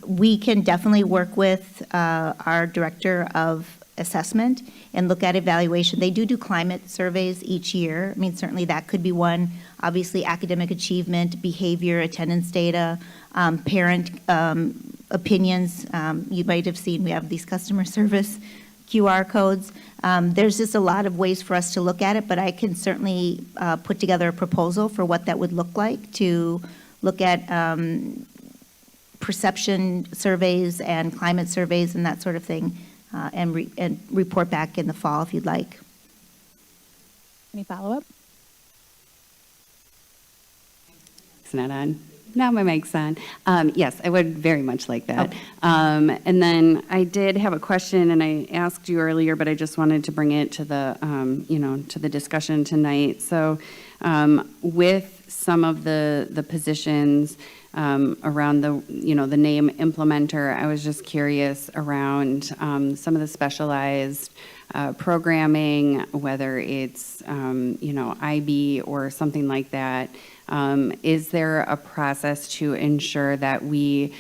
We can definitely work with our Director of Assessment and look at evaluation. They do climate surveys each year. I mean, certainly that could be one. Obviously, academic achievement, behavior, attendance data, parent opinions. You might have seen we have these customer service QR codes. There's just a lot of ways for us to look at it, but I can certainly put together a proposal for what that would look like, to look at perception surveys and climate surveys and that sort of thing, and report back in the fall if you'd like. Any follow-up? It's not on. Now my mic's on. Yes, I would very much like that. And then I did have a question, and I asked you earlier, but I just wanted to bring it to the, to the discussion tonight. So with some of the positions around the, the name implementer, I was just curious around some of the specialized programming, whether it's, IB or something like that. Is there a process to ensure that we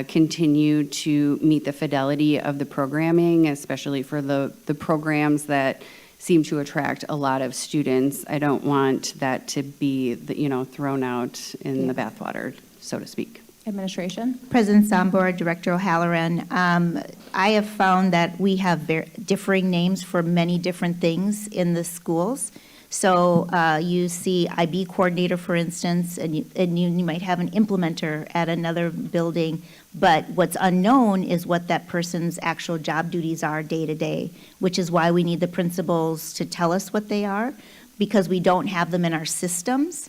continue to meet the fidelity of the programming, especially for the programs that seem to attract a lot of students? I don't want that to be, thrown out in the bathwater, so to speak. Administration? President Zombor, Director O'Halloran, I have found that we have differing names for many different things in the schools. So you see IB coordinator, for instance, and you might have an implementer at another building, but what's unknown is what that person's actual job duties are day to day, which is why we need the principals to tell us what they are, because we don't have them in our systems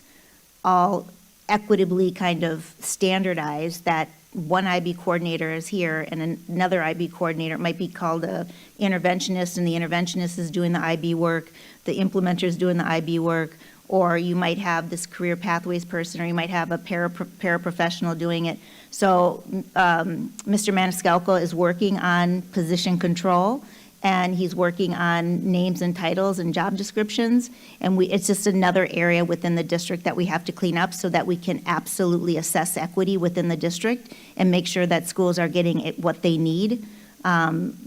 all equitably kind of standardized, that one IB coordinator is here and another IB coordinator. It might be called a interventionist, and the interventionist is doing the IB work, the implementer is doing the IB work, or you might have this career pathways person, or you might have a paraprofessional doing it. So Mr. Maniscalco is working on position control, and he's working on names and titles and job descriptions, and it's just another area within the district that we have to clean up so that we can absolutely assess equity within the district and make sure that schools are getting what they need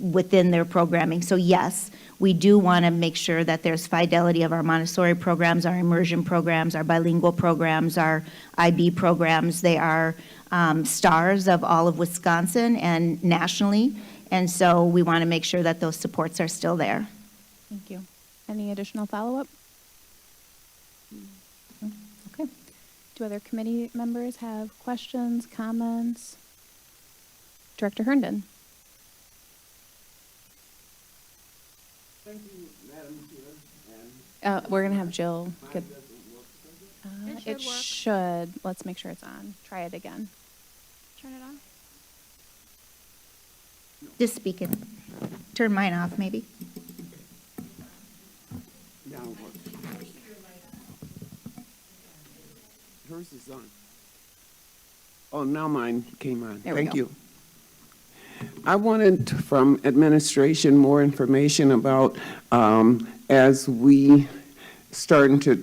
within their programming. So yes, we do want to make sure that there's fidelity of our Montessori programs, our immersion programs, our bilingual programs, our IB programs. They are stars of all of Wisconsin and nationally. And so we want to make sure that those supports are still there. Thank you. Any additional follow-up? Okay. Do other committee members have questions, comments? Director Herndon. Thank you, Madam Chair. We're going to have Jill. Get, It it should. Let's make sure it's on. Try it again. Turn it on. Just speak it. Turn mine off, maybe. Now it works. Hers is on. Oh, now mine came on. There we Thank go. you. I wanted from administration more information about, as we starting to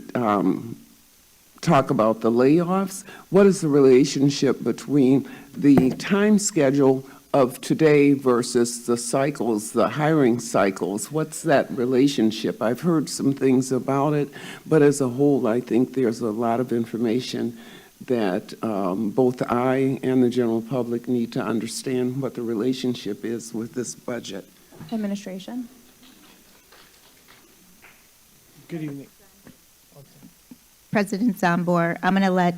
talk about the layoffs, what is the relationship between the time schedule of today versus the cycles, the hiring cycles? What's that relationship? I've heard some things about it, but as a whole, I think there's a lot of information that both I and the general public need to understand what the relationship is with this budget. Administration. Good evening. President Zombor, I'm going to let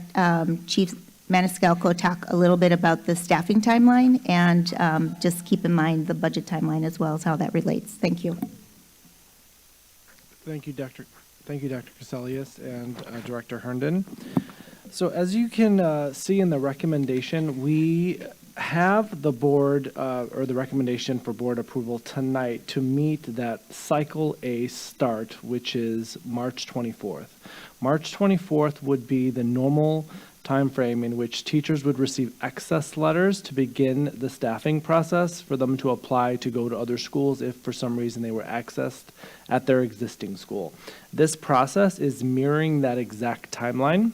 Chief Maniscalco talk a little bit about the staffing timeline, and just keep in mind the budget timeline as well as how that relates. Thank you. Thank you, Dr. Casalius and Director Herndon. So as you can see in the recommendation, we have the board, or the recommendation for board approval tonight to meet that Cycle A start, which is March 24th. March 24th would be the normal timeframe in which teachers would receive access letters to begin the staffing process for them to apply to go to other schools if for some reason they were accessed at their existing school. This process is mirroring that exact timeline.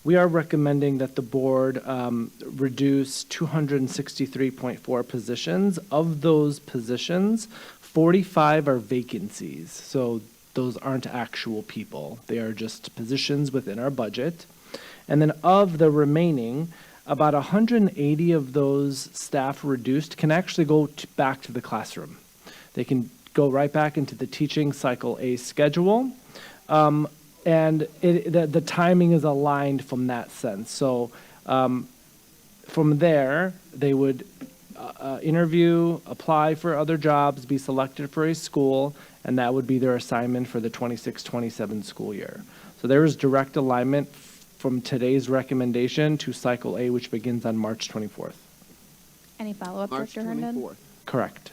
We are recommending that the board reduce 263.4 positions. Of those positions, 45 are vacancies. So those aren't actual people. They are just positions within our budget. And then of the remaining, about 180 of those staff reduced can actually go back to the classroom. They can go right back into the teaching Cycle A schedule. And the timing is aligned from that sense. So from there, they would interview, apply for other jobs, be selected for a school, and that would be their assignment for the 26-27 school year. So there is direct alignment from today's recommendation to Cycle A, which begins on March 24th. Any follow-up, March Director Herndon? 24th. Correct.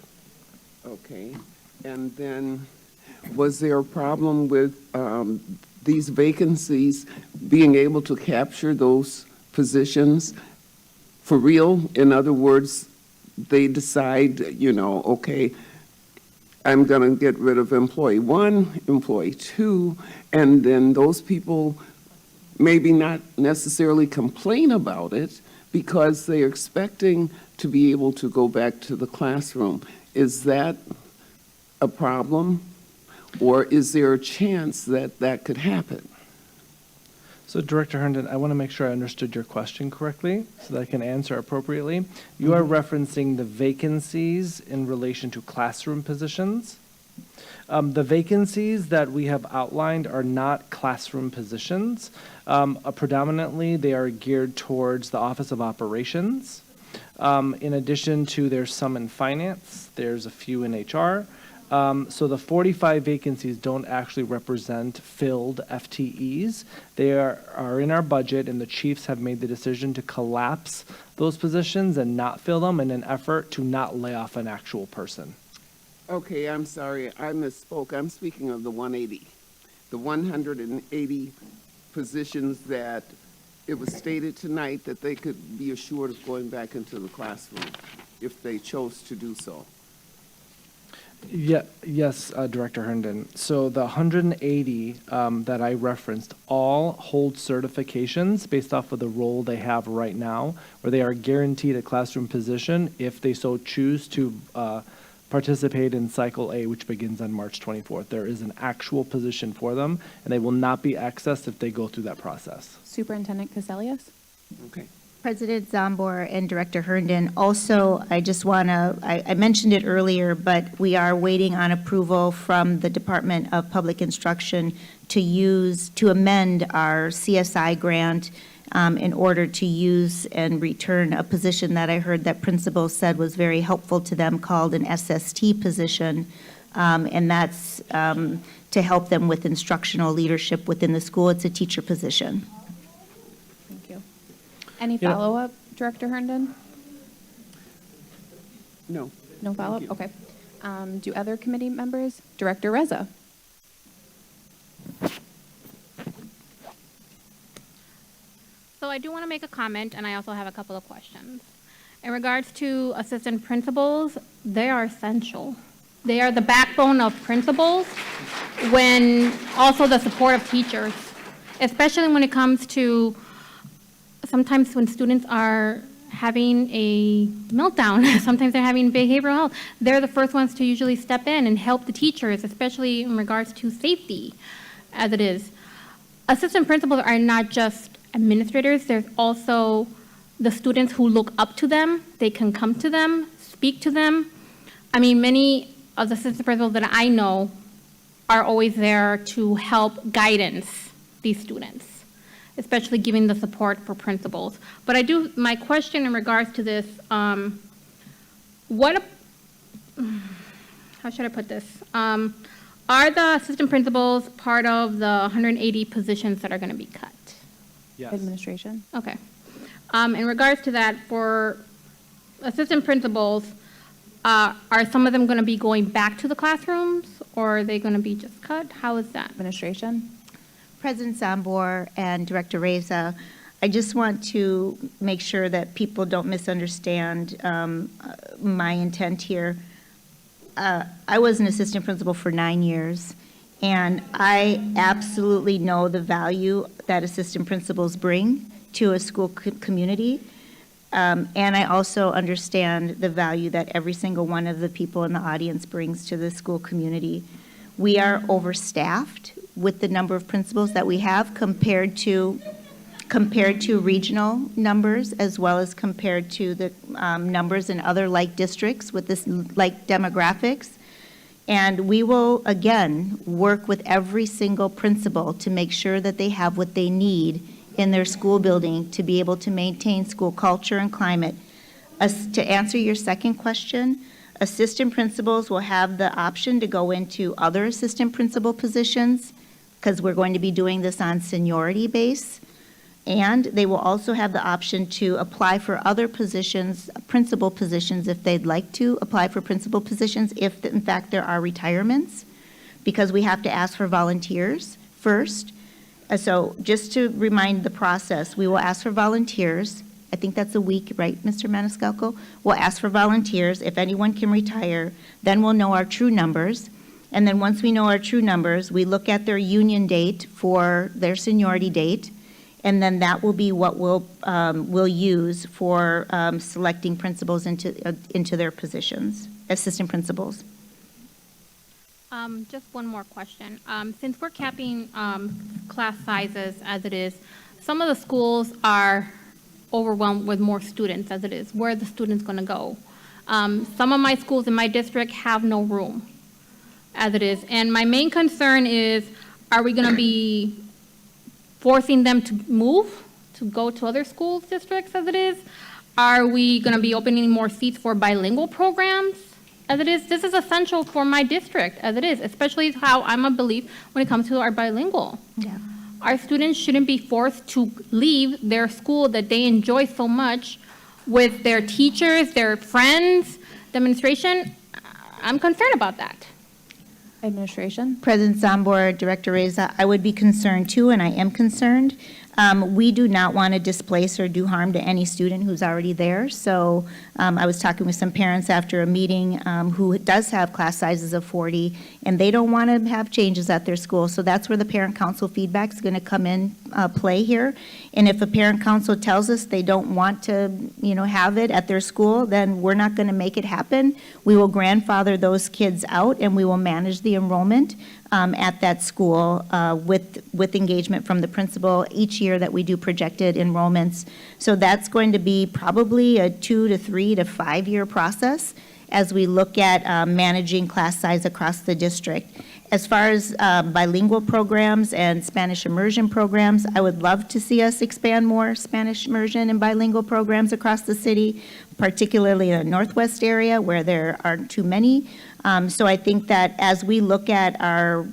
Okay. And then, was there a problem with these vacancies being able to capture those positions for real? In other words, they decide, okay, I'm going to get rid of employee 1, employee 2, and then those people maybe not necessarily complain about it because they're expecting to be able to go back to the classroom. Is that a problem? Or is there a chance that that could happen? So Director Herndon, I want to make sure I understood your question correctly so that I can answer appropriately. You are referencing the vacancies in relation to classroom positions. The vacancies that we have outlined are not classroom positions. Predominantly, they are geared towards the Office of Operations. In addition to, there's some in finance, there's a few in HR. So the 45 vacancies don't actually represent filled FTEs. They are in our budget, and the chiefs have made the decision to collapse those positions and not fill them in an effort to not lay off an actual person. Okay, I'm sorry, I misspoke. I'm speaking of the 180. The 180 positions that it was stated tonight that they could be assured of going back into the classroom if they chose to do so. Yes, Director Herndon. So the 180 that I referenced all hold certifications based off of the role they have right now, where they are guaranteed a classroom position if they so choose to participate in Cycle A, which begins on March 24th. There is an actual position for them, and they will not be accessed if they go through that process. Superintendent Casalius? Okay. President Zombor and Director Herndon, also, I just want to, I mentioned it earlier, but we are waiting on approval from the Department of Public Instruction to amend our CSI grant in order to use and return a position that I heard that principals said was very helpful to them, called an SST position, and that's to help them with instructional leadership within the school. It's a teacher position. Thank you. Any follow-up, Director Herndon? No. No follow-up? Okay. Do other committee members? Director Reza? So I do want to make a comment, and I also have a couple of questions. In regards to assistant principals, they are essential. They are the backbone of principals, when also the support of teachers, especially when it comes to sometimes when students are having a meltdown, sometimes they're having behavioral health. They're the first ones to usually step in and help the teachers, especially in regards to safety, as it is. Assistant principals are not just administrators, there's also the students who look up to them. They can come to them, speak to them. I mean, many of the assistant principals that I know are always there to help guidance these students, especially giving the support for principals. But my question in regards to this, how should I put this? Are the assistant principals part of the 180 positions that are going to be cut? Yes. Administration. Okay. In regards to that, for assistant principals, are some of them going to be going back to the classrooms, or are they going to be just cut? How is that? Administration. President Zambor and Director Reza, I just want to make sure that people don't misunderstand my intent here. I was an assistant principal for 9 years, and I absolutely know the value that assistant principals bring to a school community. And I also understand the value that every single one of the people in the audience brings to the school community. We are overstaffed with the number of principals that we have compared to regional numbers, as well as compared to the numbers in other like districts with this like demographics. And we will, again, work with every single principal to make sure that they have what they need in their school building to be able to maintain school culture and climate. To answer your second question, assistant principals will have the option to go into other assistant principal positions, because we're going to be doing this on seniority base. And they will also have the option to apply for other positions, principal positions, if they'd like to apply for principal positions, if in fact there are retirements, because we have to ask for volunteers first. So just to remind the process, we will ask for volunteers. I think that's a week, right, Mr. Maniscalco? We'll ask for volunteers. If anyone can retire, then we'll know our true numbers. And then once we know our true numbers, we look at their union date for their seniority date, and then that will be what we'll use for selecting principals into their positions, assistant principals. Just one more question. Since we're capping class sizes as it is, some of the schools are overwhelmed with more students as it is. Where are the students going to go? Some of my schools in my district have no room as it is. And my main concern is, are we going to be forcing them to move, to go to other school districts as it is? Are we going to be opening more seats for bilingual programs as it is? This is essential for my district as it is, especially how I'm a believer when it comes to our bilingual. Yeah. Our students shouldn't be forced to leave their school that they enjoy so much with their teachers, their friends, the administration. I'm concerned about that. Administration. President Zambor, Director Reza, I would be concerned too, and I am concerned. We do not want to displace or do harm to any student who's already there. So I was talking with some parents after a meeting who does have class sizes of 40, and they don't want to have changes at their school. So that's where the parent council feedback is going to come in play here. And if a parent council tells us they don't want to, have it at their school, then we're not going to make it happen. We will grandfather those kids out, and we will manage the enrollment at that school with engagement from the principal each year that we do projected enrollments. So that's going to be probably a 2 to 3 to 5 year process as we look at managing class size across the district. As far as bilingual programs and Spanish immersion programs, I would love to see us expand more Spanish immersion and bilingual programs across the city, particularly in the Northwest area where there aren't too many. So I think that as we look at our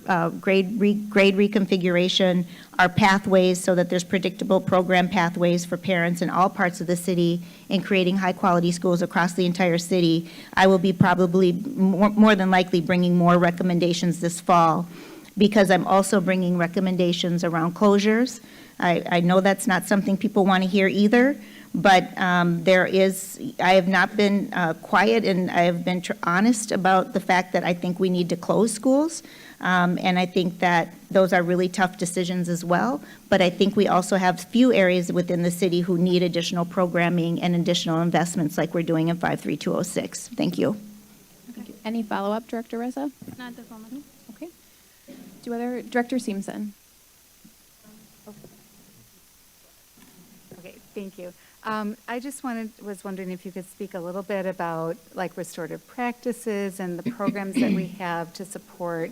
grade reconfiguration, our pathways so that there's predictable program pathways for parents in all parts of the city and creating high-quality schools across the entire city, I will be probably more than likely bringing more recommendations this fall, because I'm also bringing recommendations around closures. I know that's not something people want to hear either, but I have not been quiet, and I have been honest about the fact that I think we need to close schools. And I think that those are really tough decisions as well. But I think we also have few areas within the city who need additional programming and additional investments like we're doing in 53206. Thank you. Any follow-up, Director Reza? Not at this moment. Okay. Director Seamson? Okay, thank you. I just was wondering if you could speak a little bit about like restorative practices and the programs that we have to support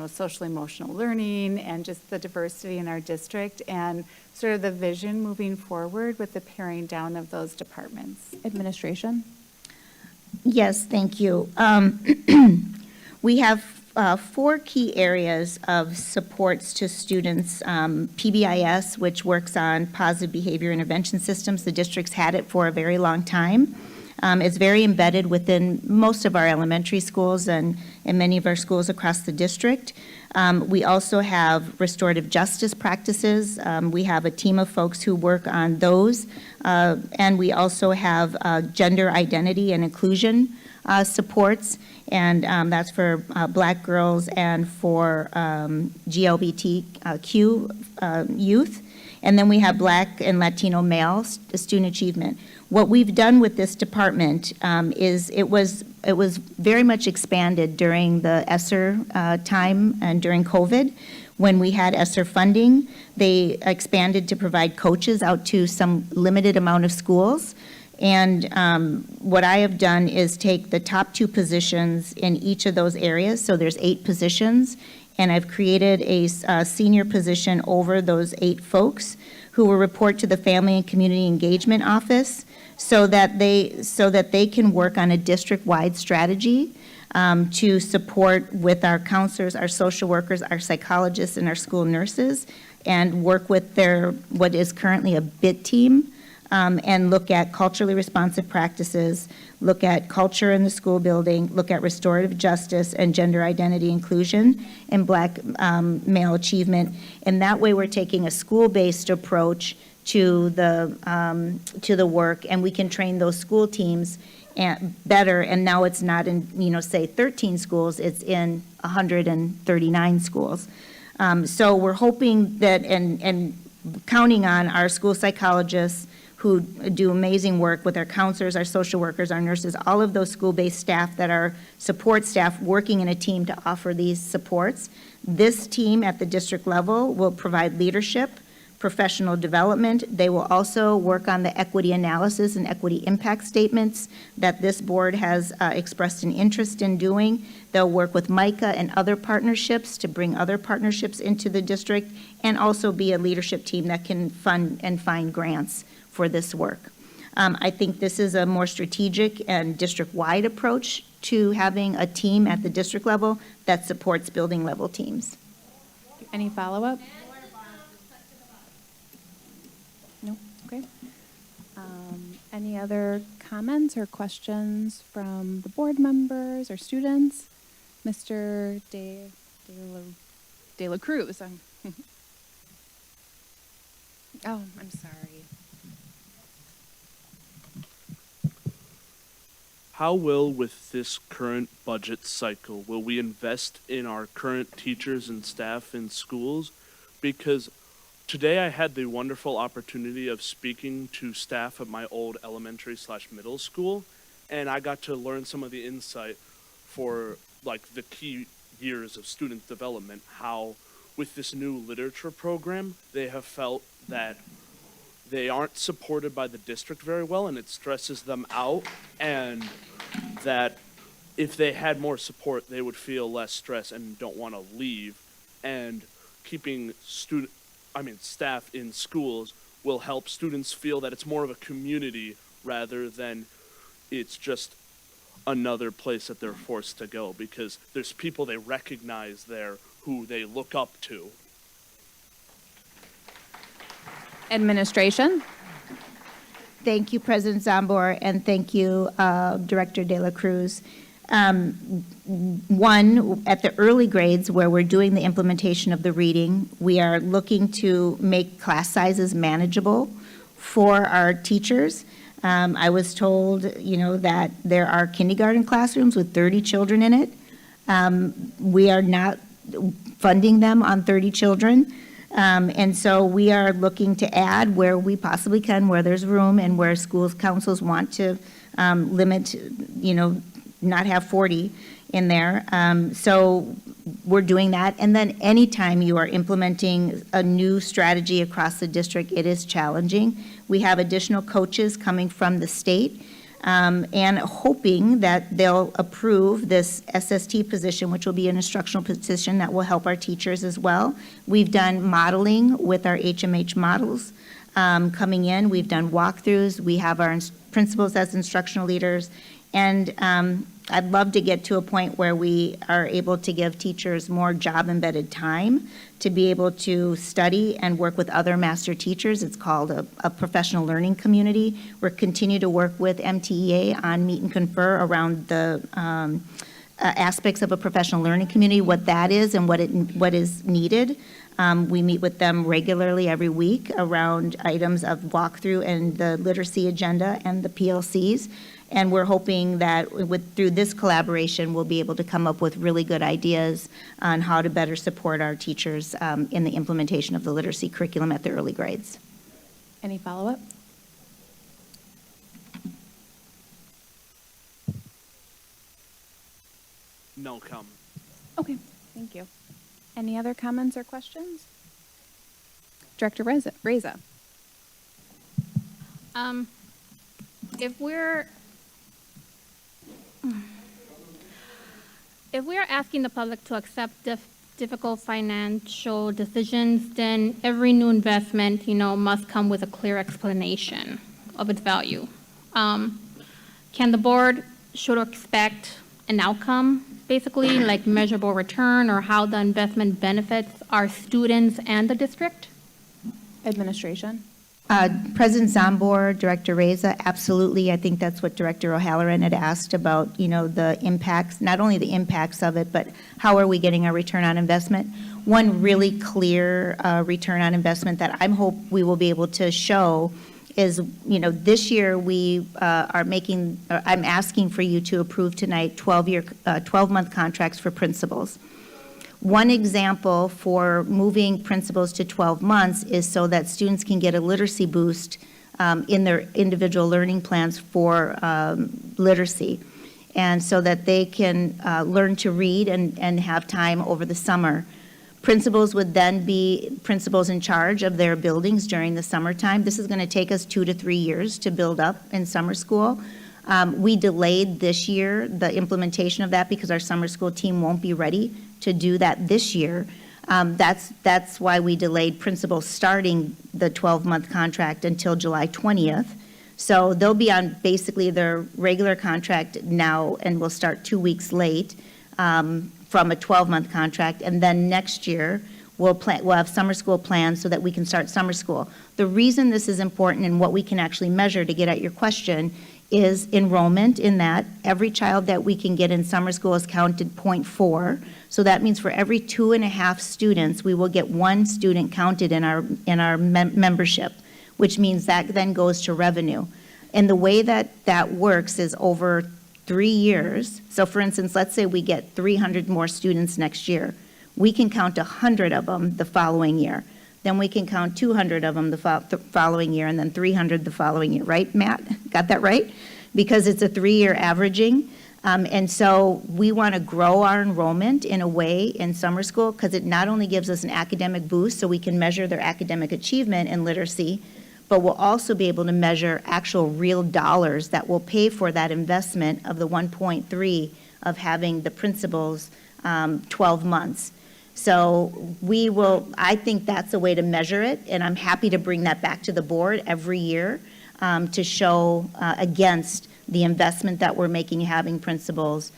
social emotional learning and just the diversity in our district and sort of the vision moving forward with the paring down of those departments. Administration? Yes, thank you. We have 4 key areas of supports to students. PBIS, which works on positive behavior intervention systems. The district's had it for a very long time. It's very embedded within most of our elementary schools and many of our schools across the district. We also have restorative justice practices. We have a team of folks who work on those. And we also have gender identity and inclusion supports, and that's for Black girls and for GLBTQ youth. And then we have Black and Latino male student achievement. What we've done with this department is it was very much expanded during the ESSER time and during COVID. When we had ESSER funding, they expanded to provide coaches out to some limited amount of schools. And what I have done is take the top 2 positions in each of those areas, so there's 8 positions, and I've created a senior position over those 8 folks who will report to the Family and Community Engagement Office so that they can work on a district-wide strategy to support with our counselors, our social workers, our psychologists, and our school nurses, and work with what is currently a BIT team, and look at culturally responsive practices, look at culture in the school building, look at restorative justice and gender identity inclusion and Black male achievement. And that way we're taking a school-based approach to the work, and we can train those school teams better. And now it's not in, say 13 schools, it's in 139 schools. So we're hoping that, and counting on our school psychologists who do amazing work with our counselors, our social workers, our nurses, all of those school-based staff that are support staff working in a team to offer these supports. This team at the district level will provide leadership, professional development. They will also work on the equity analysis and equity impact statements that this board has expressed an interest in doing. They'll work with MICA and other partnerships to bring other partnerships into the district, and also be a leadership team that can fund and find grants for this work. I think this is a more strategic and district-wide approach to having a team at the district level that supports building level teams. Any follow-up? No? Okay. Any other comments or questions from the board members or students? Mr. De La Cruz. Oh, I'm sorry. How will, with this current budget cycle, will we invest in our current teachers and staff in schools? Because today I had the wonderful opportunity of speaking to staff at my old elementary/middle school, and I got to learn some of the insight for like the key years of student development, how with this new literature program, they have felt that they aren't supported by the district very well, and it stresses them out, and that if they had more support, they would feel less stress and don't want to leave. And keeping staff in schools will help students feel that it's more of a community rather than it's just another place that they're forced to go, because there's people they recognize there who they look up to. Administration. Thank you, President Zambor, and thank you, Director De La Cruz. One, at the early grades where we're doing the implementation of the reading, we are looking to make class sizes manageable for our teachers. I was told, that there are kindergarten classrooms with 30 children in it. We are not funding them on 30 children. And so we are looking to add where we possibly can, where there's room and where schools councils want to limit, not have 40 in there. So we're doing that. And then anytime you are implementing a new strategy across the district, it is challenging. We have additional coaches coming from the state and hoping that they'll approve this SST position, which will be an instructional position that will help our teachers as well. We've done modeling with our HMH models coming in. We've done walkthroughs. We have our principals as instructional leaders. And I'd love to get to a point where we are able to give teachers more job-embedded time to be able to study and work with other master teachers. It's called a professional learning community. We're continue to work with MTEA on Meet and Confer around the aspects of a professional learning community, what that is and what is needed. We meet with them regularly every week around items of walkthrough and the literacy agenda and the PLCs. And we're hoping that through this collaboration, we'll be able to come up with really good ideas on how to better support our teachers in the implementation of the literacy curriculum at the early grades. Any follow-up? No comment. Okay, thank you. Any other comments or questions? Director Reza. If we're asking the public to accept difficult financial decisions, then every new investment, must come with a clear explanation of its value. Can the board should expect an outcome, basically, like measurable return, or how the investment benefits our students and the district? Administration. President Zambor, Director Reza, absolutely. I think that's what Director O'Halloran had asked about, the impacts, not only the impacts of it, but how are we getting our return on investment? One really clear return on investment that I hope we will be able to show is, this year we I'm asking for you to approve tonight 12-month contracts for principals. One example for moving principals to 12 months is so that students can get a literacy boost in their individual learning plans for literacy, and so that they can learn to read and have time over the summer. Principals would then be principals in charge of their buildings during the summertime. This is going to take us 2 to 3 years to build up in summer school. We delayed this year the implementation of that because our summer school team won't be ready to do that this year. That's why we delayed principals starting the 12-month contract until July 20th. So they'll be on basically their regular contract now, and we'll start 2 weeks late from a 12-month contract. And then next year, we'll have summer school plans so that we can start summer school. The reason this is important and what we can actually measure to get at your question is enrollment, in that every child that we can get in summer school is counted 0.4. So that means for every 2.5 students, we will get 1 student counted in our membership, which means that then goes to revenue. And the way that works is over 3 years. So for instance, let's say we get 300 more students next year. We can count 100 of them the following year. Then we can count 200 of them the following year, and then 300 the following year, right, Matt? Got that right? Because it's a 3-year averaging. And so we want to grow our enrollment in a way in summer school, because it not only gives us an academic boost so we can measure their academic achievement and literacy, but we'll also be able to measure actual real dollars that will pay for that investment of the 1.3 of having the principals 12 months. So I think that's a way to measure it, and I'm happy to bring that back to the board every year to show against the investment that we're making having principals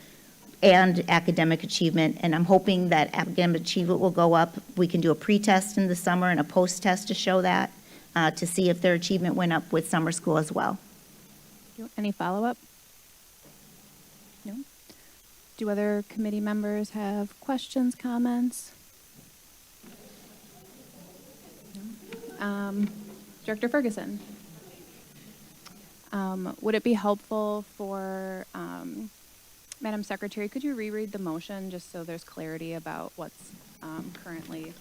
and academic achievement. And I'm hoping that academic achievement will go up. We can do a pre-test in the summer and a post-test to show that, to see if their achievement went up with summer school as well. Any follow-up? No? Do other committee members have questions, comments? No? Director Ferguson? Would it be helpful for, Madam Secretary, could you reread the motion just so there's clarity about what's currently?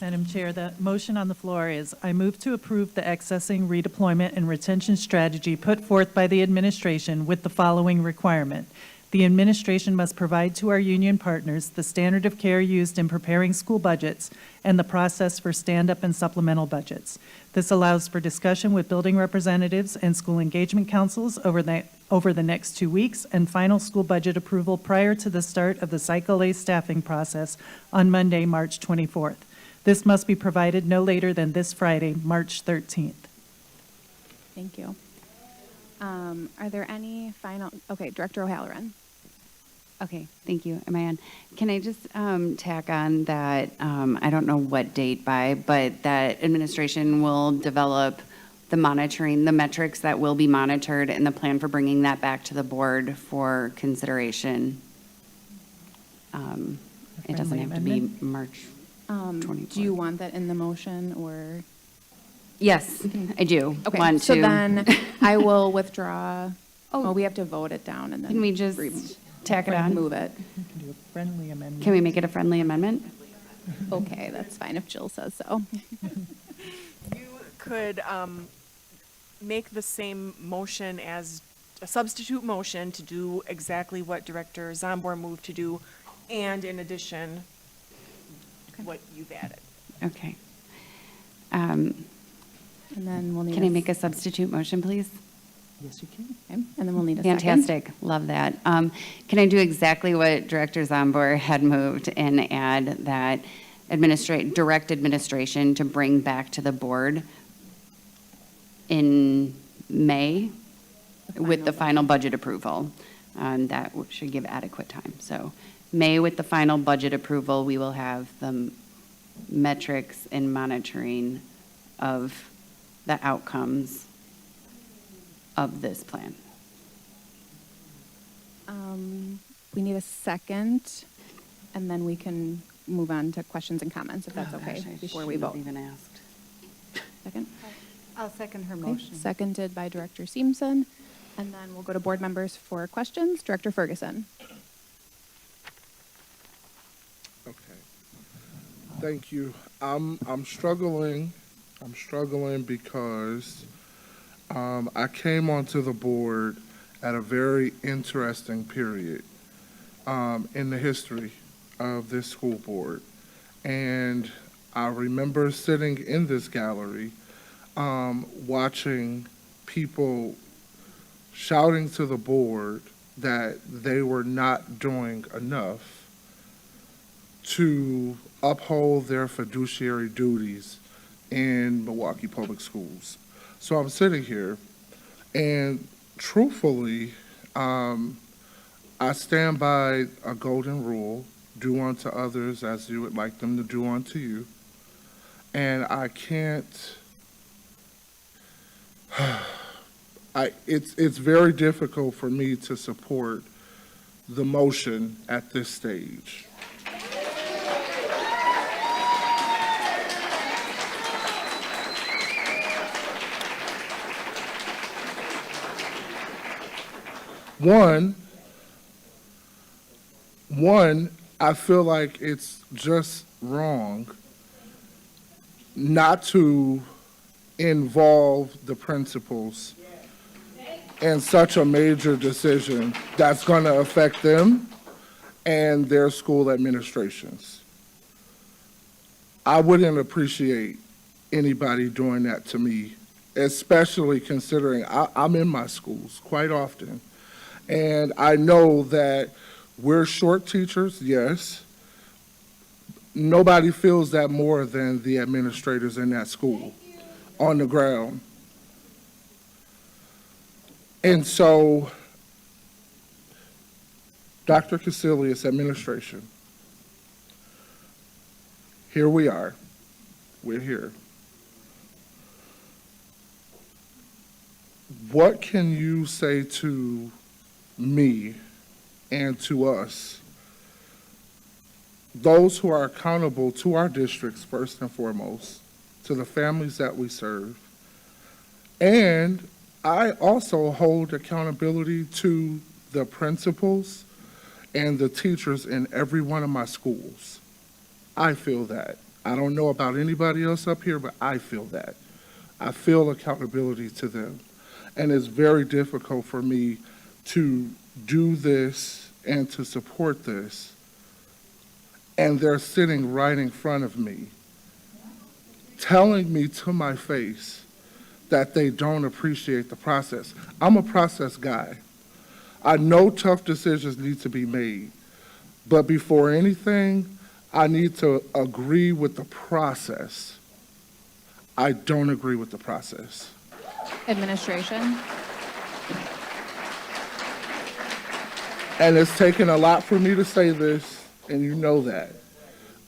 Madam Chair, the motion on the floor is, I move to approve the accessing, redeployment, and retention strategy put forth by the administration with the following requirement, The administration must provide to our union partners the standard of care used in preparing school budgets and the process for stand-up and supplemental budgets. This allows for discussion with building representatives and school engagement councils over the next 2 weeks and final school budget approval prior to the start of the Cycle A staffing process on Monday, March 24th. This must be provided no later than this Friday, March 13th. Thank you. Are there any final, okay, Director O'Halloran. Okay, thank you. Am I on? Can I just tack on that, I don't know what date by, but that administration will develop the monitoring, the metrics that will be monitored, and the plan for bringing that back to the board for consideration. It doesn't have to be March 24th. Do you want that in the motion or? Yes, I do. Okay, Want so to. then I will withdraw. Oh, we have to vote it down and then. Can we just tack it on? Move it. You can do a friendly amendment. Can we make it a friendly amendment? Okay, that's fine if Jill says so. You could make the same motion as a substitute motion to do exactly what Director Zombor moved to do, and in addition, what you've added. Okay. And then we'll need. Can I make a substitute motion, please? Yes, you can. Okay, and then we'll need a second. Fantastic, love that. Can I do exactly what Director Zombor had moved and add that direct administration to bring back to the board in May with the final budget approval? That should give adequate time. So May with the final budget approval, we will have the metrics and monitoring of the outcomes of this plan. We need a second, and then we can move on to questions and comments, if that's Oh, okay, gosh, I before we shouldn't have vote. even asked. Second? I'll second her Okay, motion. seconded by Director Seamson, and then we'll go to board members for questions. Director Ferguson. Okay. Thank you. I'm struggling because I came onto the board at a very interesting period in the history of this school board. And I remember sitting in this gallery watching people shouting to the board that they were not doing enough to uphold their fiduciary duties in Milwaukee Public Schools. So I'm sitting here, and truthfully, I stand by a golden rule: do unto others as you would like them to do unto you. And I can't. It's very difficult for me to support the motion at this stage. One, I feel like it's just wrong not to involve the principals in such a major decision that's going to affect them and their school administrations. I wouldn't appreciate anybody doing that to me, especially considering I'm in my schools quite often. And I know that we're short teachers, yes. Nobody feels that more than the administrators in that school on the ground. And so, Dr. Casilius, administration, here we are. We're here. What can you say to me and to us, those who are accountable to our districts first and foremost, to the families that we serve? And I also hold accountability to the principals and the teachers in every one of my schools. I feel that. I don't know about anybody else up here, but I feel that. I feel accountability to them. And it's very difficult for me to do this and to support this, and they're sitting right in front of me, telling me to my face that they don't appreciate the process. I'm a process guy. I know tough decisions need to be made, but before anything, I need to agree with the process. I don't agree with the process. Administration. And it's taken a lot for me to say this, and you know that.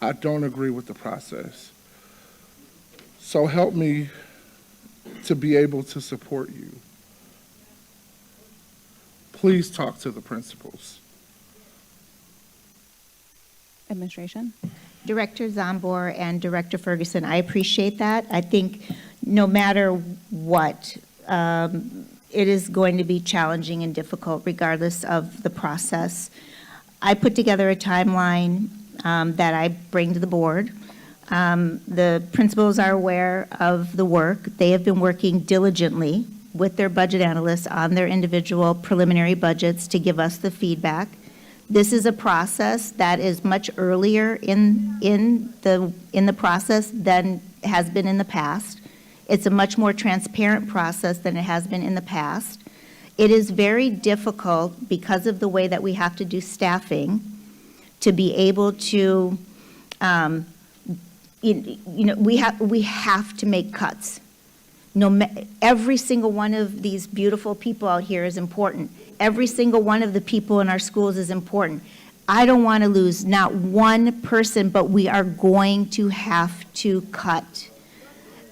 I don't agree with the process. So help me to be able to support you. Please talk to the principals. Administration. Director Zombor and Director Ferguson, I appreciate that. I think no matter what, it is going to be challenging and difficult regardless of the process. I put together a timeline that I bring to the board. The principals are aware of the work. They have been working diligently with their budget analysts on their individual preliminary budgets to give us the feedback. This is a process that is much earlier in the process than has been in the past. It's a much more transparent process than it has been in the past. It is very difficult because of the way that we have to do staffing to be able to, we have to make cuts. Every single one of these beautiful people out here is important. Every single one of the people in our schools is important. I don't want to lose not one person, but we are going to have to cut.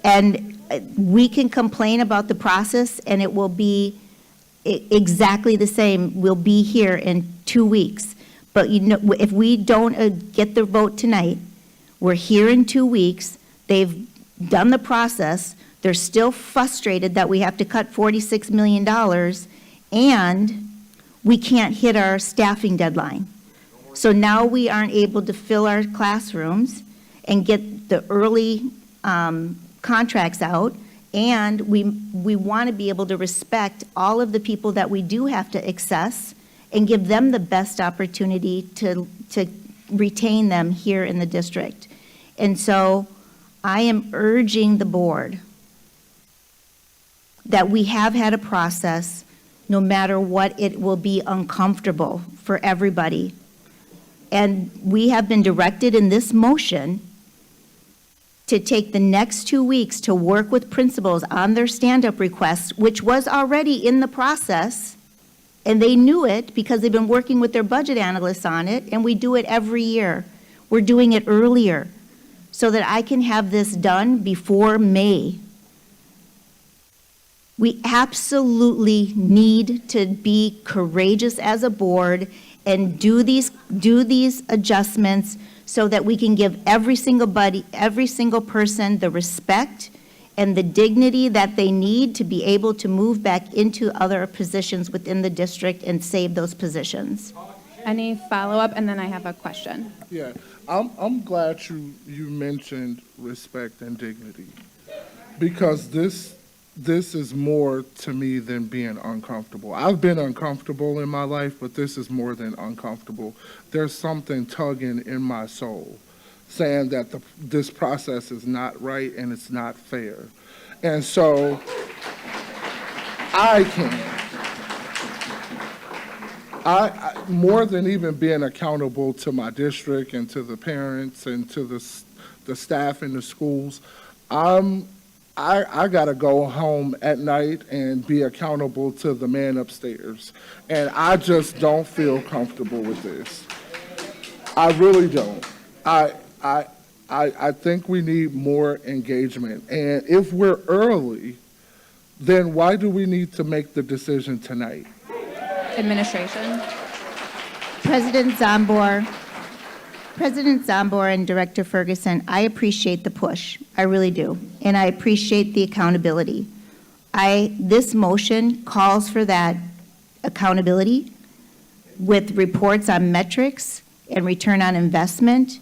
And we can complain about the process, and it will be exactly the same. We'll be here in 2 weeks. But if we don't get the vote tonight, we're here in 2 weeks. They've done the process. They're still frustrated that we have to cut $46 million, and we can't hit our staffing deadline. So now we aren't able to fill our classrooms and get the early contracts out, and we want to be able to respect all of the people that we do have to access and give them the best opportunity to retain them here in the district. And so I am urging the board that we have had a process, no matter what, it will be uncomfortable for everybody. And we have been directed in this motion to take the next 2 weeks to work with principals on their stand-up request, which was already in the process, and they knew it because they've been working with their budget analysts on it, and we do it every year. We're doing it earlier so that I can have this done before May. We absolutely need to be courageous as a board and do these adjustments so that we can give every single person the respect and the dignity that they need to be able to move back into other positions within the district and save those positions. Any follow-up, and then I have a question. Yeah, I'm glad you mentioned respect and dignity, because this is more to me than being uncomfortable. I've been uncomfortable in my life, but this is more than uncomfortable. There's something tugging in my soul, saying that this process is not right and it's not fair. And so I more than even being accountable to my district and to the parents and to the staff in the schools, I got to go home at night and be accountable to the man upstairs. And I just don't feel comfortable with this. I really don't. I think we need more engagement. And if we're early, then why do we need to make the decision tonight? Administration. President Zombor and Director Ferguson, I appreciate the push. I really do. And I appreciate the accountability. This motion calls for that accountability with reports on metrics and return on investment.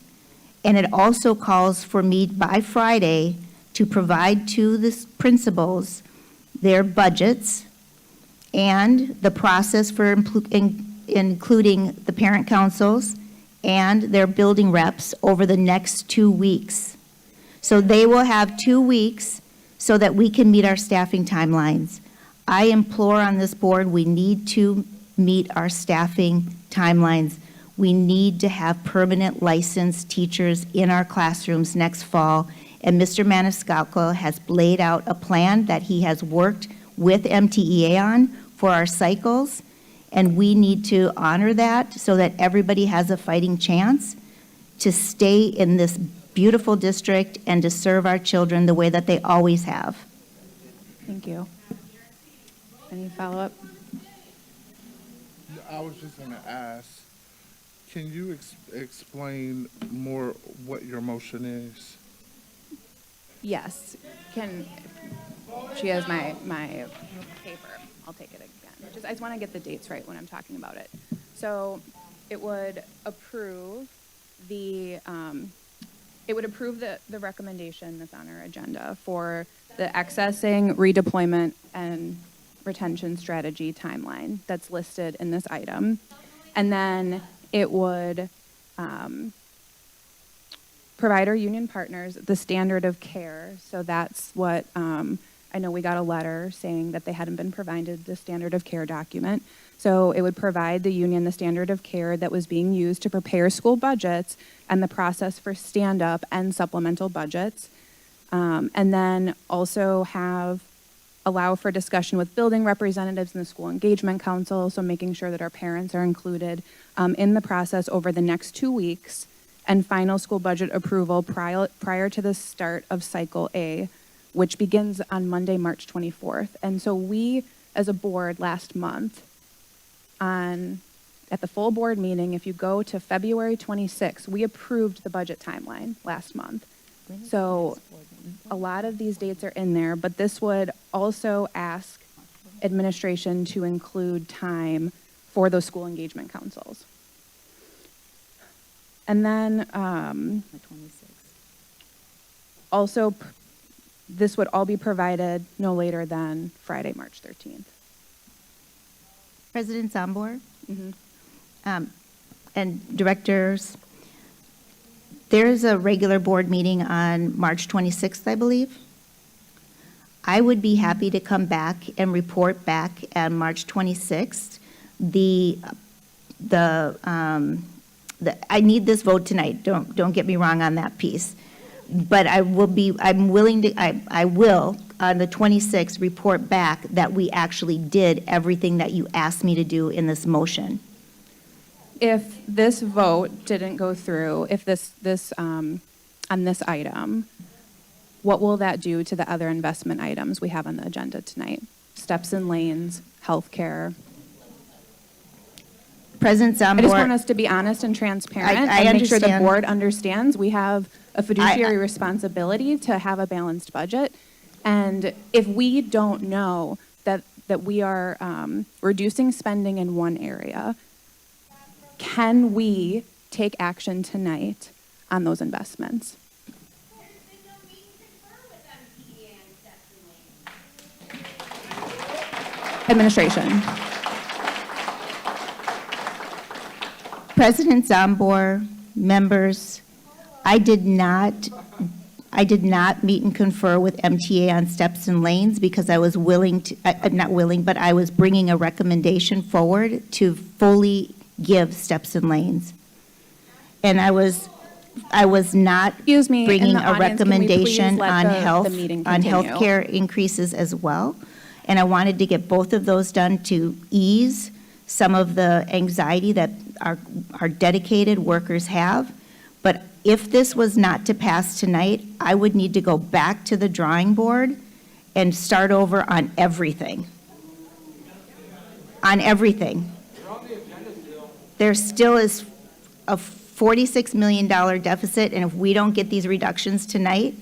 And it also calls for me by Friday to provide to the principals their budgets and the process for including the parent councils and their building reps over the next 2 weeks. So they will have 2 weeks so that we can meet our staffing timelines. I implore on this board, we need to meet our staffing timelines. We need to have permanent licensed teachers in our classrooms next fall. And Mr. Maniscalco has laid out a plan that he has worked with MTEA on for our cycles. And we need to honor that so that everybody has a fighting chance to stay in this beautiful district and to serve our children the way that they always have. Thank you. Any follow-up? I was just going to ask, can you explain more what your motion is? Yes. She has my paper. I'll take it again. I just want to get the dates right when I'm talking about it. So it would approve the recommendation that's on our agenda for the accessing, redeployment, and retention strategy timeline that's listed in this item. And then it would provide our union partners the standard of care. So that's what, I know we got a letter saying that they hadn't been provided the standard of care document. So it would provide the union the standard of care that was being used to prepare school budgets and the process for stand-up and supplemental budgets. And then also allow for discussion with building representatives in the school engagement council, so making sure that our parents are included in the process over the next 2 weeks, and final school budget approval prior to the start of cycle A, which begins on Monday, March 24th. And so we, as a board last month, at the full board meeting, if you go to February 26th, we approved the budget timeline last month. So a lot of these dates are in there, but this would also ask administration to include time for those school engagement councils. And then also, this would all be provided no later than Friday, March 13th. President Zambor, and directors, there's a regular board meeting on March 26th, I believe. I would be happy to come back and report back on March 26th. I need this vote tonight. Don't get me wrong on that piece. But I will on the 26th report back that we actually did everything that you asked me to do in this motion. If this vote didn't go through, if on this item, what will that do to the other investment items we have on the agenda tonight? Steps and lanes, healthcare. President Zambor, I just want us to be honest and transparent I and make sure the understand. board understands we have a fiduciary responsibility to have a balanced budget. And if we don't know that we are reducing spending in one area, can we take action tonight on those investments? Administration. President Zambor, members, I did not meet and confer with MTA on steps and lanes because I was willing to, not willing, but I was bringing a recommendation forward to fully give steps and lanes. And I was not bringing a recommendation on health, on healthcare increases as well. And I wanted to get both of those done to ease some of the anxiety that our dedicated workers have. But if this was not to pass tonight, I would need to go back to the drawing board and start over on everything. On everything. There still is a $46 million deficit, and if we don't get these reductions tonight,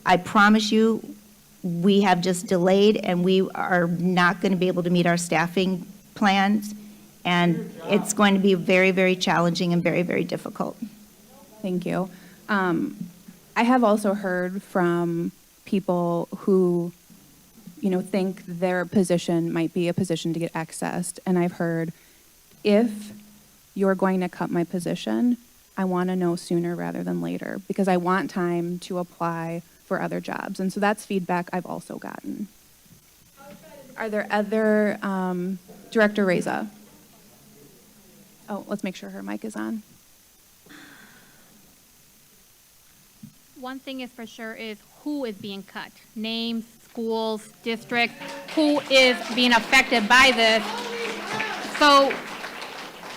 I promise you, we have just delayed, and we are not going to be able to meet our staffing plans, and it's going to be very, very challenging and very, very difficult. Thank you. I have also heard from people who, think their position might be a position to get accessed, and I've heard if you're going to cut my position, I want to know sooner rather than later, because I want time to apply for other jobs. And so that's feedback I've also gotten. Are there other, Director Reza? Oh, let's make sure her mic is on. One thing is for sure is who is being cut. Names, schools, districts, who is being affected by this. So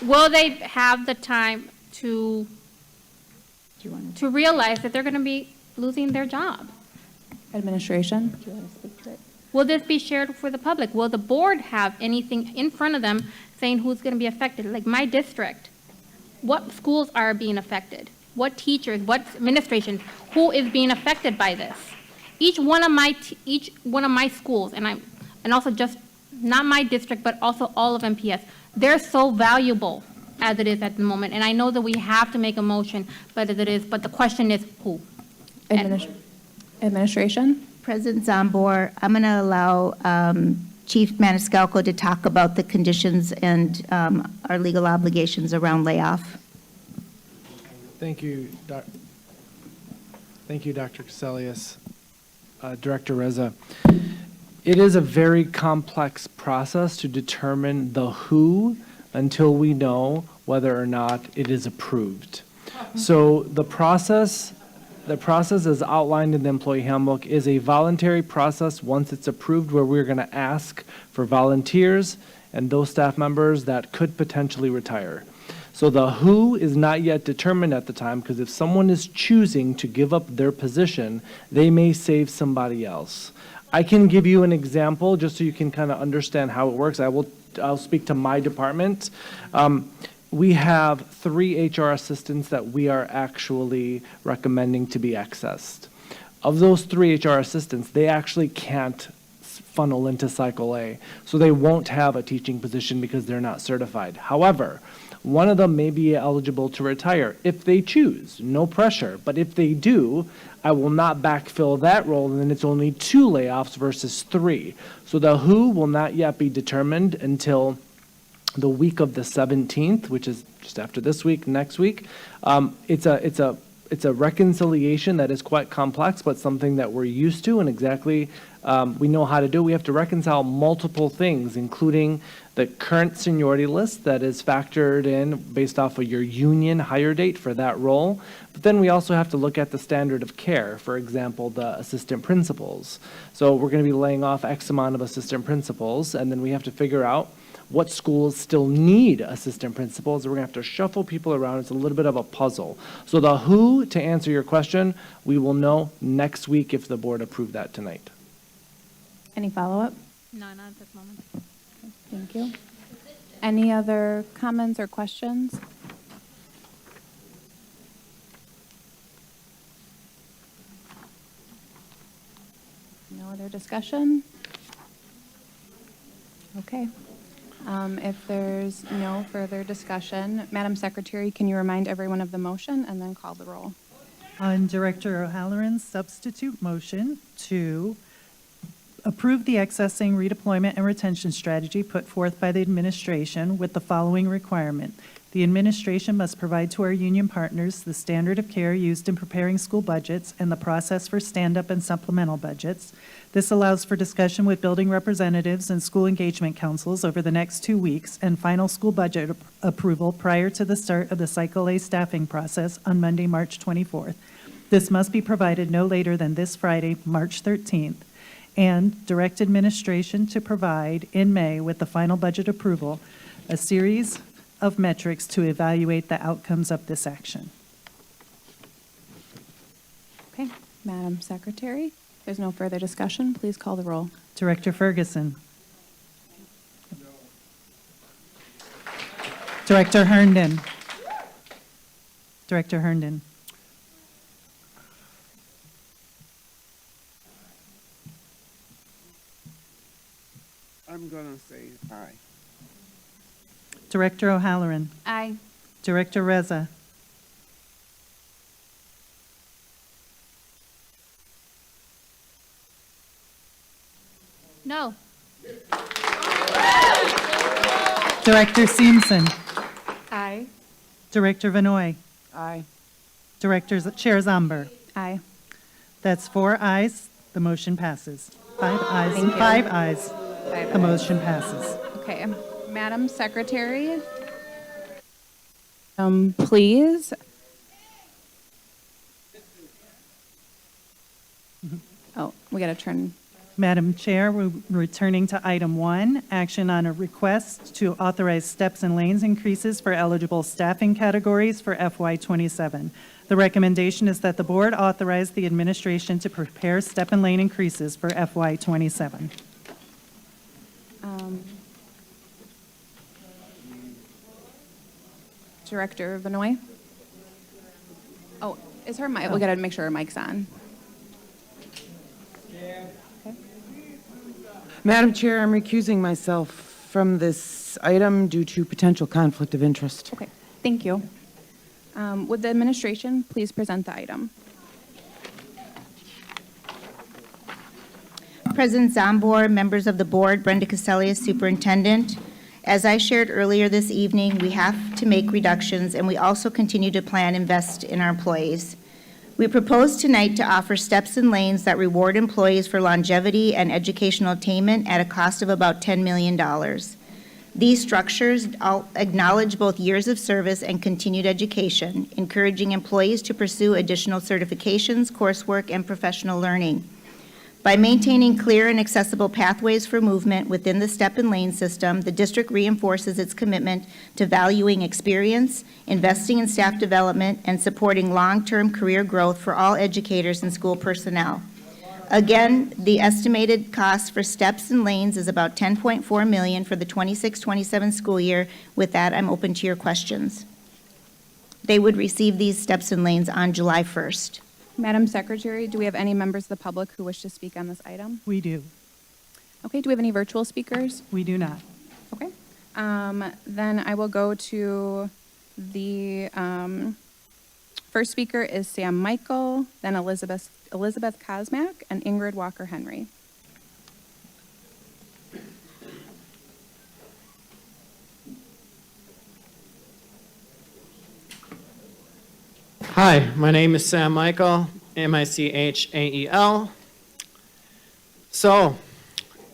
will they have the time to realize that they're going to be losing their job? Administration? Do you want to speak to it? Will this be shared for the public? Will the board have anything in front of them saying who's going to be affected? Like my district, what schools are being affected? What teachers, what administration, who is being affected by this? Each one of my schools, and also just not my district, but also all of MPS, they're so valuable as it is at the moment. And I know that we have to make a motion, but as it is, but the question is who? Administration? President Zambor, I'm going to allow Chief Maniscalco to talk about the conditions and our legal obligations around layoff. Thank you, Dr. Caselius. Director Reza. It is a very complex process to determine the who until we know whether or not it is approved. So the process as outlined in the employee handbook is a voluntary process once it's approved, where we're going to ask for volunteers and those staff members that could potentially retire. So the who is not yet determined at the time, because if someone is choosing to give up their position, they may save somebody else. I can give you an example just so you can kind of understand how it works. I'll speak to my department. We have 3 HR assistants that we are actually recommending to be accessed. Of those 3 HR assistants, they actually can't funnel into Cycle A, so they won't have a teaching position because they're not certified. However, one of them may be eligible to retire if they choose, no pressure. But if they do, I will not backfill that role, and then it's only 2 layoffs versus 3. So the who will not yet be determined until the week of the 17th, which is just after this week, next week. It's a reconciliation that is quite complex, but something that we're used to and exactly we know how to do. We have to reconcile multiple things, including the current seniority list that is factored in based off of your union hire date for that role. But then we also have to look at the standard of care, for example, the assistant principals. So we're going to be laying off X amount of assistant principals, and then we have to figure out what schools still need assistant principals. We're going to have to shuffle people around. It's a little bit of a puzzle. So the who, to answer your question, we will know next week if the board approved that tonight. Any follow-up? No, not at this moment. Thank you. Any other comments or questions? No other discussion? Okay. If there's no further discussion, Madam Secretary, can you remind everyone of the motion and then call the roll? On Director O'Halloran's substitute motion to approve the accessing, redeployment, and retention strategy put forth by the administration with the following requirement. The administration must provide to our union partners the standard of care used in preparing school budgets and the process for stand-up and supplemental budgets. This allows for discussion with building representatives and school engagement councils over the next 2 weeks and final school budget approval prior to the start of the Cycle A staffing process on Monday, March 24th. This must be provided no later than this Friday, March 13th. And direct administration to provide in May with the final budget approval a series of metrics to evaluate the outcomes of this action. Okay, Madam Secretary, if there's no further discussion, please call the roll. Director Ferguson. Director Herndon. Director Herndon. I'm going to say aye. Director O'Halloran. Aye. Director Reza. No. Director Simpson. Aye. Director Vanoy. Aye. Chair Zomber. Aye. That's 4 ayes. The motion passes. 5 ayes Thank and you. 5 ayes. Five The motion passes. Okay, Madam Secretary, please. Oh, we got to turn. Madam Chair, we're returning to item 1, action on a request to authorize steps and lanes increases for eligible staffing categories for FY27. The recommendation is that the board authorize the administration to prepare step and lane increases for FY27. Director Vanoy? Oh, is her mic, we got to make sure her mic's on. Madam Chair, I'm recusing myself from this item due to potential conflict of interest. Okay, thank you. Would the administration please present the item? President Zombor, members of the board, Brenda Cassellius, Superintendent. As I shared earlier this evening, we have to make reductions, and we also continue to plan invest in our employees. We propose tonight to offer steps and lanes that reward employees for longevity and educational attainment at a cost of about $10 million. These structures acknowledge both years of service and continued education, encouraging employees to pursue additional certifications, coursework, and professional learning. By maintaining clear and accessible pathways for movement within the step and lane system, the district reinforces its commitment to valuing experience, investing in staff development, and supporting long-term career growth for all educators and school personnel. Again, the estimated cost for steps and lanes is about $10.4 million for the 26-27 school year. With that, I'm open to your questions. They would receive these steps and lanes on July 1st. Madam Secretary, do we have any members of the public who wish to speak on this item? We do. Okay, do we have any virtual speakers? We do not. Okay. Then I will go to the first speaker is Sam Michael, then Elizabeth Kosmak, and Ingrid Walker Henry. Hi, my name is Sam Michael, Michael. So,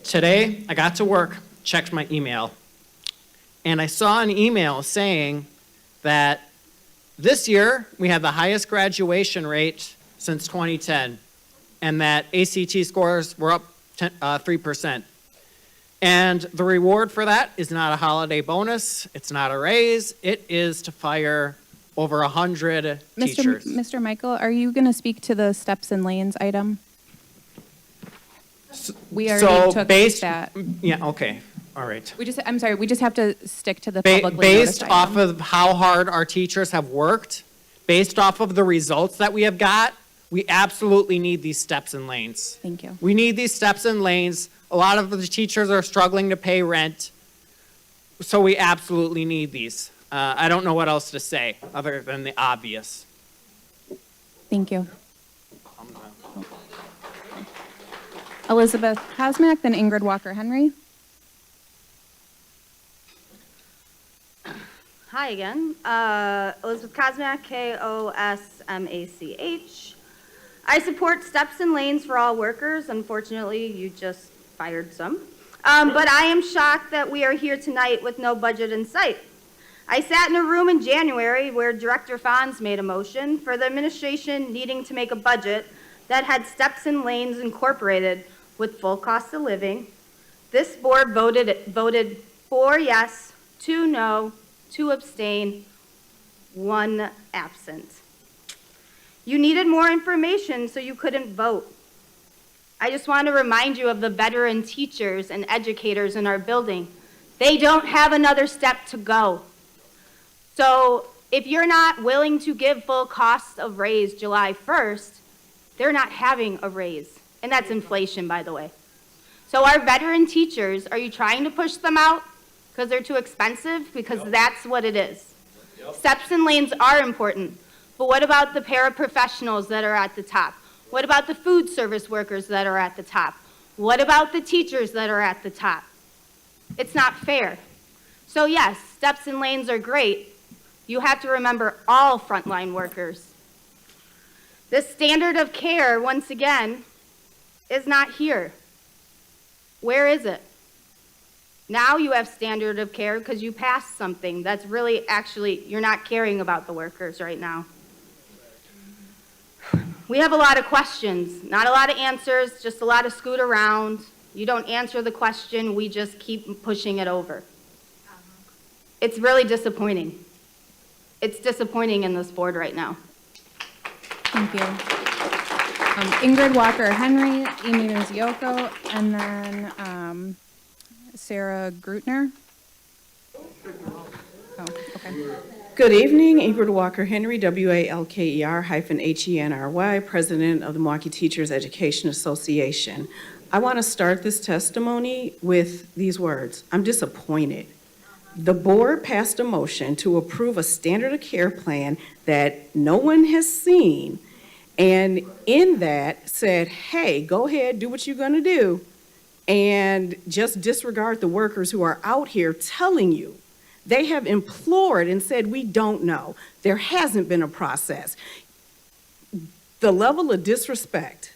today I got to work, checked my email, and I saw an email saying that this year we had the highest graduation rate since 2010, and that ACT scores were up 3%. And the reward for that is not a holiday bonus, it's not a raise, it is to fire over 100 teachers. Mr. Michael, are you going to speak to the steps and lanes item? We already took that. Yeah, okay, all right. I'm sorry, we just have to stick to the publicly noticed Based item. off of how hard our teachers have worked, based off of the results that we have got, we absolutely need these steps and lanes. Thank you. We need these steps and lanes. A lot of the teachers are struggling to pay rent, so we absolutely need these. I don't know what else to say other than the obvious. Thank you. Elizabeth Kosmak, then Ingrid Walker Henry. Hi again. Elizabeth Kosmak, Kosmach. I support steps and lanes for all workers. Unfortunately, you just fired some. But I am shocked that we are here tonight with no budget in sight. I sat in a room in January where Director Fons made a motion for the administration needing to make a budget that had steps and lanes incorporated with full cost of living. This board voted 4 yes, 2 no, 2 abstain, 1 absent. You needed more information, so you couldn't vote. I just want to remind you of the veteran teachers and educators in our building. They don't have another step to go. So if you're not willing to give full cost of raise July 1st, they're not having a raise. And that's inflation, by the way. So our veteran teachers, are you trying to push them out because they're too expensive? Because that's what it is. Steps and lanes are important. But what about the paraprofessionals that are at the top? What about the food service workers that are at the top? What about the teachers that are at the top? It's not fair. So yes, steps and lanes are great. You have to remember all frontline workers. This standard of care, once again, is not here. Where is it? Now you have standard of care because you passed something that's really actually, you're not caring about the workers right now. We have a lot of questions, not a lot of answers, just a lot of scoot around. You don't answer the question, we just keep pushing it over. It's really disappointing. It's disappointing in this board right now. Thank you. Ingrid Walker-Henry, Amy Mizioko, and then Sarah Grutner. Oh, okay. Good evening, Ingrid Walker-Henry, WALKER-HENRY, President of the Milwaukee Teachers Education Association. I want to start this testimony with these words. I'm disappointed. The board passed a motion to approve a standard of care plan that no one has seen, and in that said, hey, go ahead, do what you're going to do, and just disregard the workers who are out here telling you. They have implored and said, we don't know. There hasn't been a process. The level of disrespect.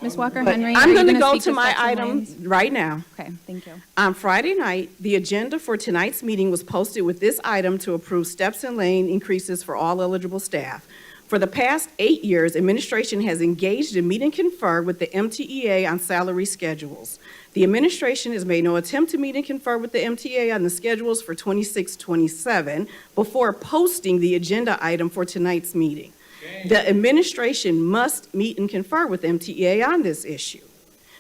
Ms. Walker-Henry, are I'm you going to gonna go speak to my steps and item lanes? right now. Okay, thank you. On Friday night, the agenda for tonight's meeting was posted with this item to approve steps and lane increases for all eligible staff. For the past 8 years, administration has engaged in meet and confer with the MTEA on salary schedules. The administration has made no attempt to meet and confer with the MTA on the schedules for 26-27 before posting the agenda item for tonight's meeting. The administration must meet and confer with MTEA on this issue.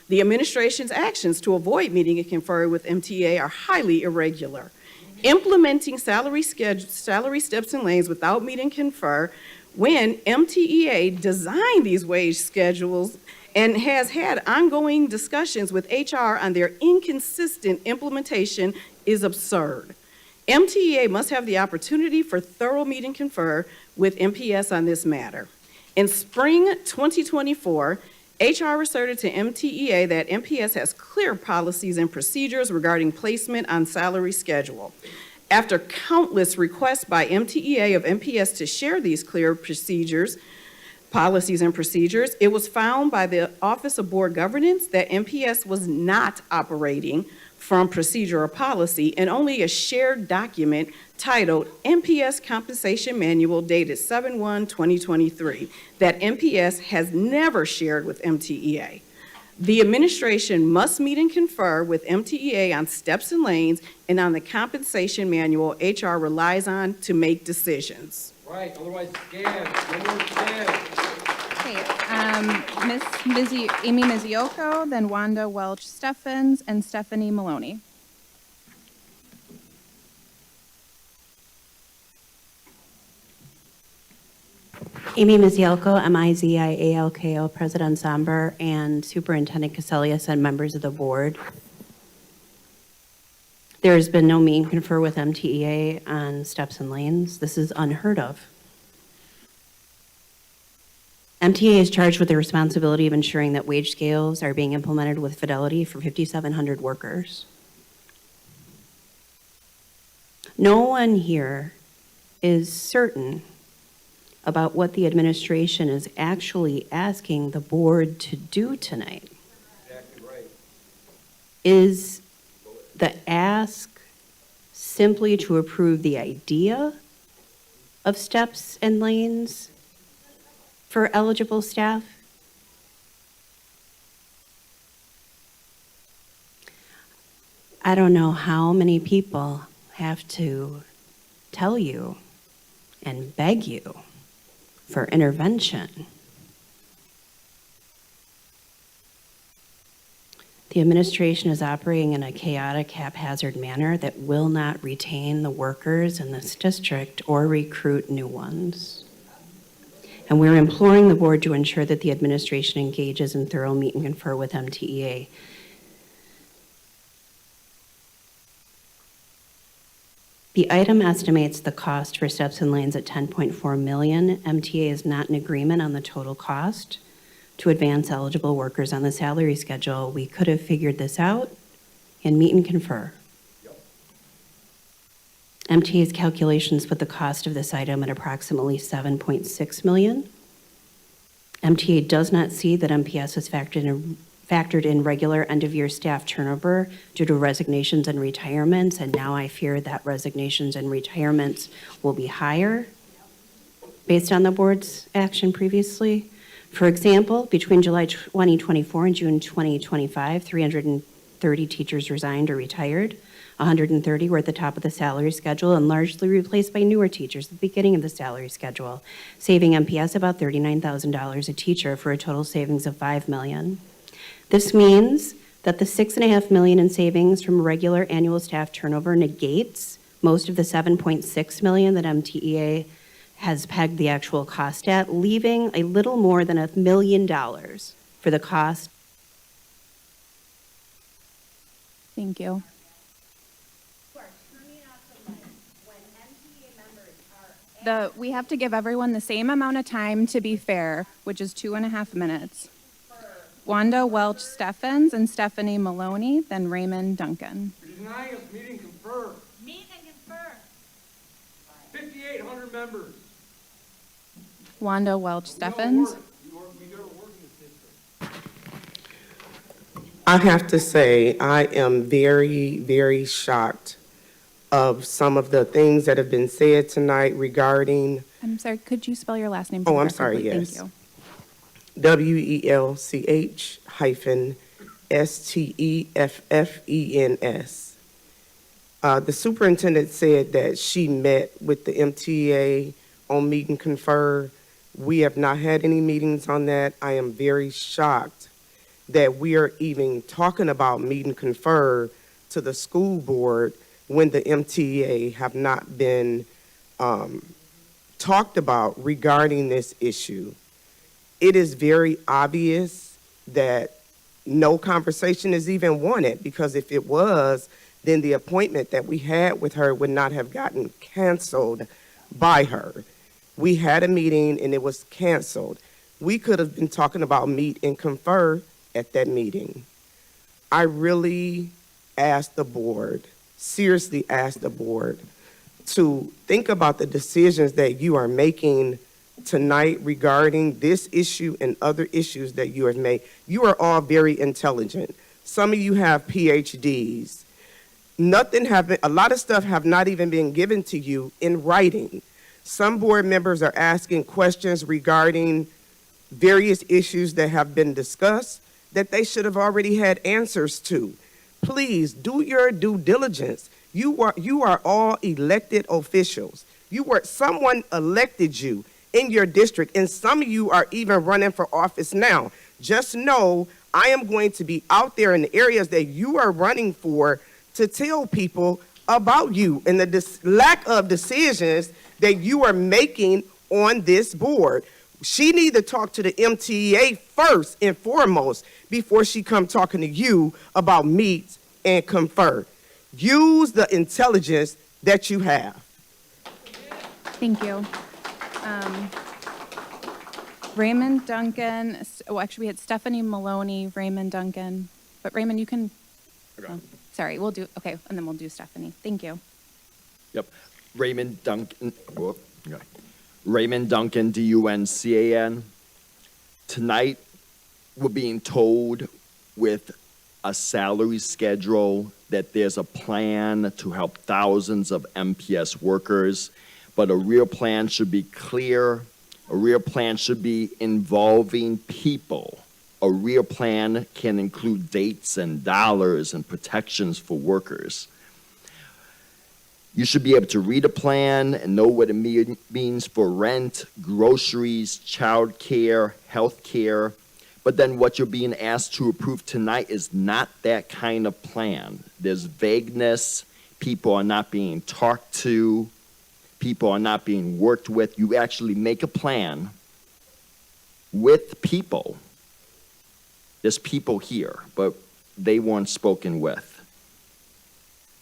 The administration's actions to avoid meeting and conferring with MTA are highly irregular. Implementing salary steps and lanes without meet and confer when MTEA designed these wage schedules and has had ongoing discussions with HR on their inconsistent implementation is absurd. MTEA must have the opportunity for thorough meet and confer with MPS on this matter. In spring 2024, HR asserted to MTEA that MPS has clear policies and procedures regarding placement on salary schedule. After countless requests by MTEA of MPS to share these clear policies and procedures, it was found by the Office of Board Governance that MPS was not operating from procedure or policy, and only a shared document titled MPS Compensation Manual dated 7/1/2023 that MPS has never shared with MTEA. The administration must meet and confer with MTEA on steps and lanes and on the compensation manual HR relies on to make decisions. Right, otherwise scam, no more scam. Okay, Amy Mizioko, then Wanda Welch-Steffens, and Stephanie Maloney. Amy Mizialko, M-I-Z-I-A-L-K-O, President Zomber, and Superintendent Caselius, and members of the board. There has been no meet and confer with MTEA on steps and lanes. This is unheard of. MTA is charged with the responsibility of ensuring that wage scales are being implemented with fidelity for 5,700 workers. No one here is certain about what the administration is actually asking the board to do tonight. Exactly right. Is the ask simply to approve the idea of steps and lanes for eligible staff? I don't know how many people have to tell you and beg you for intervention. The administration is operating in a chaotic, haphazard manner that will not retain the workers in this district or recruit new ones. And we're imploring the board to ensure that the administration engages in thorough meet and confer with MTEA. The item estimates the cost for steps and lanes at $10.4 million. MTA is not in agreement on the total cost to advance eligible workers on the salary schedule. We could have figured this out and meet and confer. MTA's calculations put the cost of this item at approximately $7.6 million. MTA does not see that MPS has factored in regular end-of-year staff turnover due to resignations and retirements, and now I fear that resignations and retirements will be higher based on the board's action previously. For example, between July 2024 and June 2025, 330 teachers resigned or retired. 130 were at the top of the salary schedule and largely replaced by newer teachers at the beginning of the salary schedule, saving MPS about $39,000 a teacher for a total savings of $5 million. This means that the $6.5 million in savings from regular annual staff turnover negates most of the $7.6 million that MTEA has pegged the actual cost at, leaving a little more than $1 million for the cost. Thank you. We have to give everyone the same amount of time to be fair, which is 2.5 minutes. Wanda Welch Steffens and Stephanie Maloney, then Raymond Duncan. Denying us meeting confirmed. Meet and confer. 5,800 members. Wanda Welch Steffens. I have to say, I am very, very shocked of some of the things that have been said tonight regarding. I'm sorry, could you spell your last name? Oh, I'm sorry, correctly? yes. Thank you. WELCH-STEFFENS. The superintendent said that she met with the MTA on Meet and Confer. We have not had any meetings on that. I am very shocked that we are even talking about Meet and Confer to the school board when the MTA have not been talked about regarding this issue. It is very obvious that no conversation is even wanted, because if it was, then the appointment that we had with her would not have gotten canceled by her. We had a meeting and it was canceled. We could have been talking about Meet and Confer at that meeting. I really asked the board, seriously asked the board, to think about the decisions that you are making tonight regarding this issue and other issues that you have made. You are all very intelligent. Some of you have PhDs. A lot of stuff have not even been given to you in writing. Some board members are asking questions regarding various issues that have been discussed that they should have already had answers to. Please do your due diligence. You are all elected officials. Someone elected you in your district, and some of you are even running for office now. Just know I am going to be out there in the areas that you are running for to tell people about you and the lack of decisions that you are making on this board. She needs to talk to the MTEA first and foremost before she come talking to you about Meet and Confer. Use the intelligence that you have. Thank you. Raymond Duncan, actually we had Stephanie Maloney, Raymond Duncan, but Raymond, you can, sorry, okay, and then we'll do Stephanie. Thank you. Yep. Raymond Duncan, Raymond Duncan, D-U-N-C-A-N. Tonight, we're being told with a salary schedule that there's a plan to help thousands of MPS workers, but a real plan should be clear. A real plan should be involving people. A real plan can include dates and dollars and protections for workers. You should be able to read a plan and know what it means for rent, groceries, child care, health care. But then what you're being asked to approve tonight is not that kind of plan. There's vagueness. People are not being talked to. People are not being worked with. You actually make a plan with people. There's people here, but they weren't spoken with.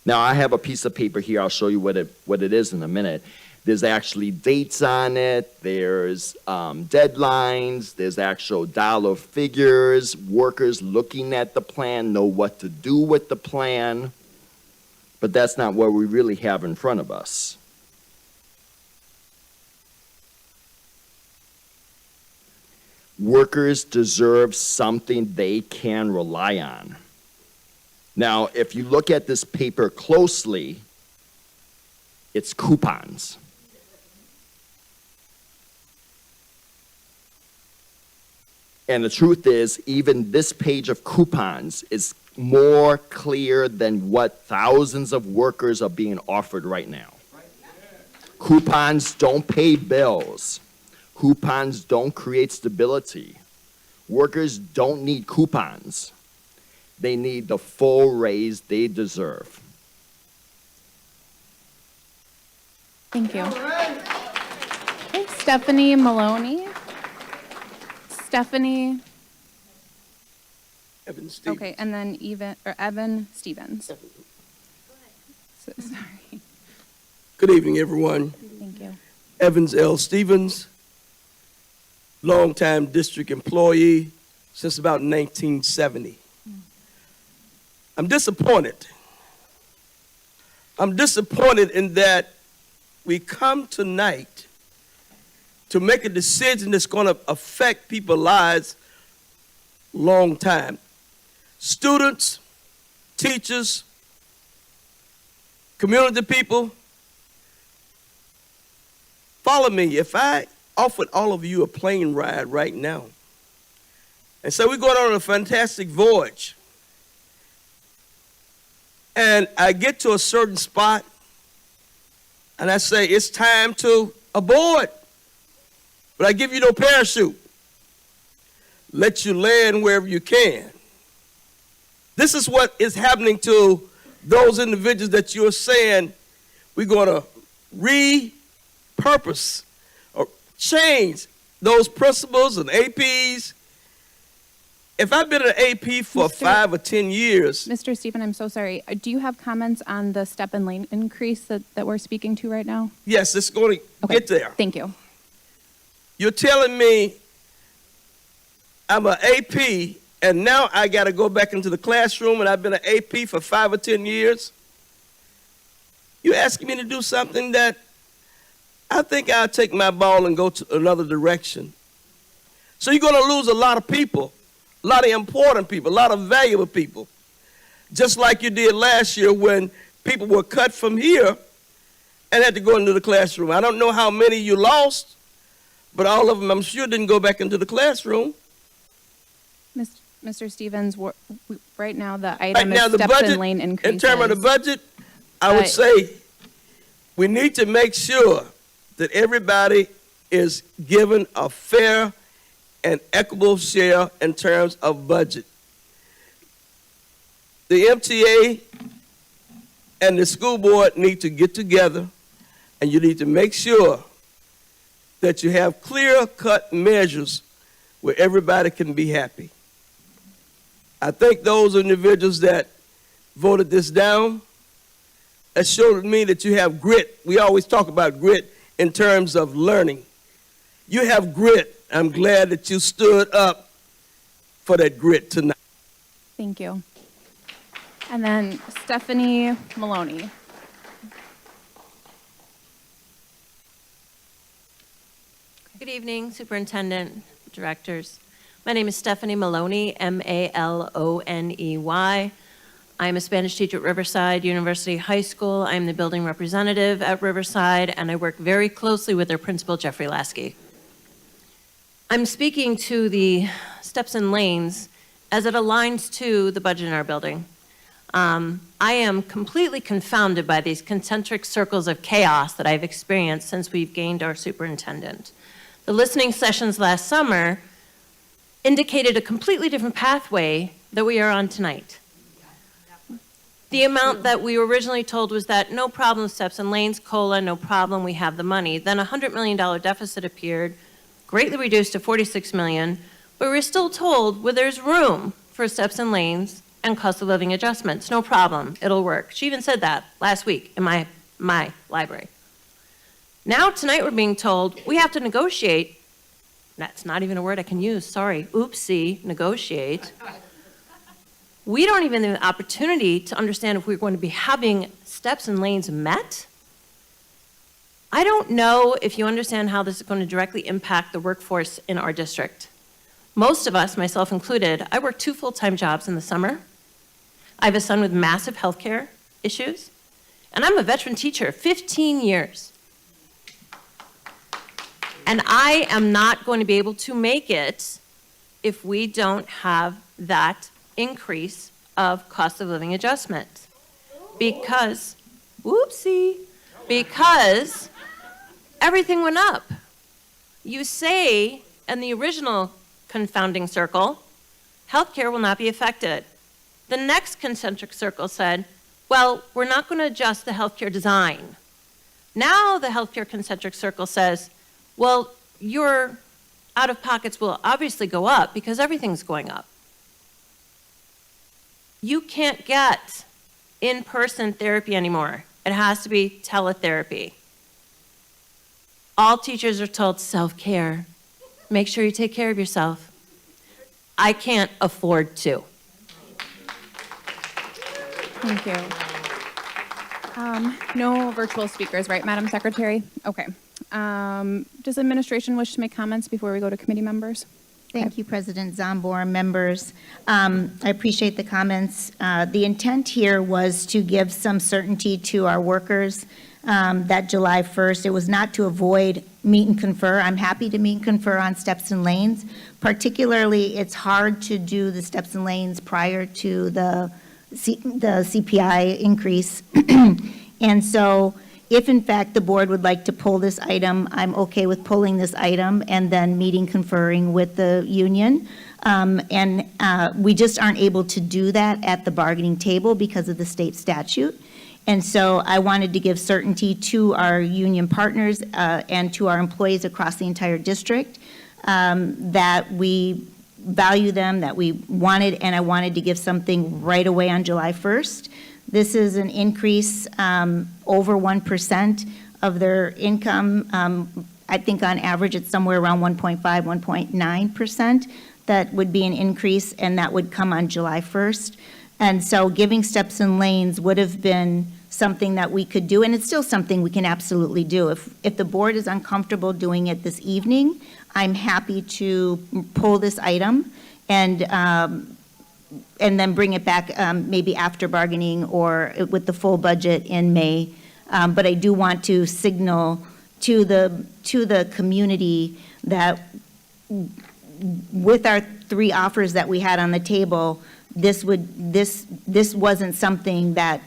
Now, I have a piece of paper here. I'll show you what it is in a minute. There's actually dates on it. There's deadlines. There's actual dollar figures. Workers looking at the plan know what to do with the plan. but that's not what we really have in front of us. Workers deserve something they can rely on. Now, if you look at this paper closely, it's coupons. And the truth is, even this page of coupons is more clear than what thousands of workers are being offered right now. Coupons don't pay bills. Coupons don't create stability. Workers don't need coupons. They need the full raise they deserve. Thank you. Okay, Stephanie Maloney. Stephanie. Evan Stevens. Okay, and then Evan Stevens. So, sorry. Good evening, everyone. Thank you. Evans L. Stevens, longtime district employee since about 1970. I'm disappointed. I'm disappointed in that we come tonight to make a decision that's going to affect people's lives long time. Students, teachers, community people, follow me. If I offered all of you a plane ride right now and say we're going on a fantastic voyage, and I get to a certain spot and I say it's time to aboard, but I give you no parachute, let you land wherever you can. This is what is happening to those individuals that you're saying we're going to repurpose or change those principles and APs. If I've been an AP for 5 or 10 years. Mr. Stephen, I'm so sorry. Do you have comments on the step and lane increase that we're speaking to right now? Yes, it's going to get there. Thank you. You're telling me I'm an AP and now I got to go back into the classroom and I've been an AP for 5 or 10 years? You're asking me to do something that I think I'll take my ball and go to another direction. So you're going to lose a lot of people, a lot of important people, a lot of valuable people, just like you did last year when people were cut from here and had to go into the classroom. I don't know how many you lost, but all of them, I'm sure, didn't go back into the classroom. Mr. Stevens, right now the item is steps and lane increases. In terms of the budget, I would say we need to make sure that everybody is given a fair and equitable share in terms of budget. The MTA and the school board need to get together, and you need to make sure that you have clear-cut measures where everybody can be happy. I think those individuals that voted this down, it showed me that you have grit. We always talk about grit in terms of learning. You have grit. I'm glad that you stood up for that grit tonight. Thank you. And then Stephanie Maloney. Good evening, Superintendent, Directors. My name is Stephanie Maloney, Maloney. I'm a Spanish teacher at Riverside University High School. I'm the building representative at Riverside, and I work very closely with their principal, Jeffrey Lasky. I'm speaking to the steps and lanes as it aligns to the budget in our building. I am completely confounded by these concentric circles of chaos that I've experienced since we've gained our superintendent. The listening sessions last summer indicated a completely different pathway that we are on tonight. The amount that we were originally told was that no problem, steps and lanes, COLA, no problem, we have the money. Then a $100 million deficit appeared, greatly reduced to $46 million, but we're still told well, there's room for steps and lanes and cost of living adjustments. No problem, it'll work. She even said that last week in my library. Now tonight we're being told we have to negotiate. That's not even a word I can use, sorry, oopsie, negotiate. We don't even have the opportunity to understand if we're going to be having steps and lanes met. I don't know if you understand how this is going to directly impact the workforce in our district. Most of us, myself included, I work 2 full-time jobs in the summer. I have a son with massive healthcare issues, and I'm a veteran teacher, 15 years. And I am not going to be able to make it if we don't have that increase of cost of living adjustment. Because, whoopsie, because everything went up. You say in the original confounding circle, healthcare will not be affected. The next concentric circle said, well, we're not going to adjust the healthcare design. Now the healthcare concentric circle says, well, your out-of-pockets will obviously go up because everything's going up. You can't get in-person therapy anymore. It has to be teletherapy. All teachers are told self-care. Make sure you take care of yourself. I can't afford to. Thank you. No virtual speakers, right, Madam Secretary? Okay. Does administration wish to make comments before we go to committee members? Thank you, President Zambor, members. I appreciate the comments. The intent here was to give some certainty to our workers that July 1st. It was not to avoid meet and confer. I'm happy to meet and confer on steps and lanes. Particularly, it's hard to do the steps and lanes prior to the CPI increase. And so if in fact the board would like to pull this item, I'm okay with pulling this item and then meeting, conferring with the union. We just aren't able to do that at the bargaining table because of the state statute. And so I wanted to give certainty to our union partners and to our employees across the entire district that we value them, that we wanted, and I wanted to give something right away on July 1st. This is an increase over 1% of their income. I think on average it's somewhere around 1.5, 1.9%. That would be an increase, and that would come on July 1st. And so giving steps and lanes would have been something that we could do, and it's still something we can absolutely do. If the board is uncomfortable doing it this evening, I'm happy to pull this item and then bring it back maybe after bargaining or with the full budget in May. But I do want to signal to the community that with our 3 offers that we had on the table, this wasn't something that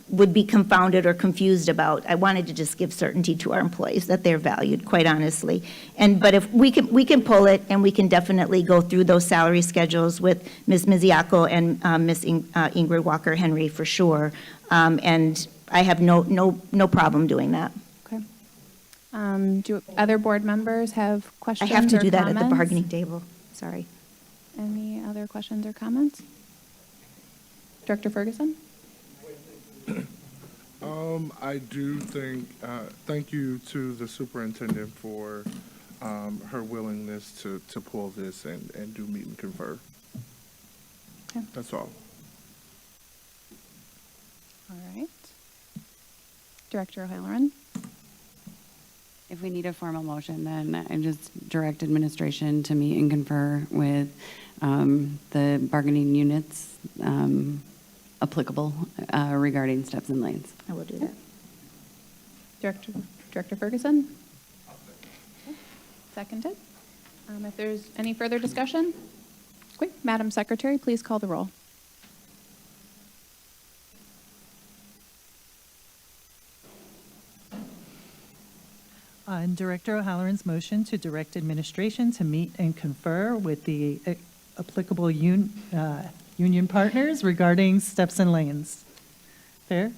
would be confounded or confused about. I wanted to just give certainty to our employees that they're valued, quite honestly. But if we can pull it, and we can definitely go through those salary schedules with Ms. Miziaco and Ms. Ingrid Walker Henry for sure. And I have no problem doing that. Okay. Do other board members have questions I have to or do that at the comments? bargaining table. Sorry. Any other questions or comments? Director Ferguson? I do think, thank you to the superintendent for her willingness to pull this and do meet and confer. Okay. That's all. All right. Director O'Halloran? If we need a formal motion, then I just direct administration to meet and confer with the bargaining units applicable regarding steps and lanes. I will do that. Director Ferguson? Okay. Seconded. If there's any further discussion, quick, Madam Secretary, please call the roll. On Director O'Halloran's motion to direct administration to meet and confer with the applicable union partners regarding steps and lanes. Fair?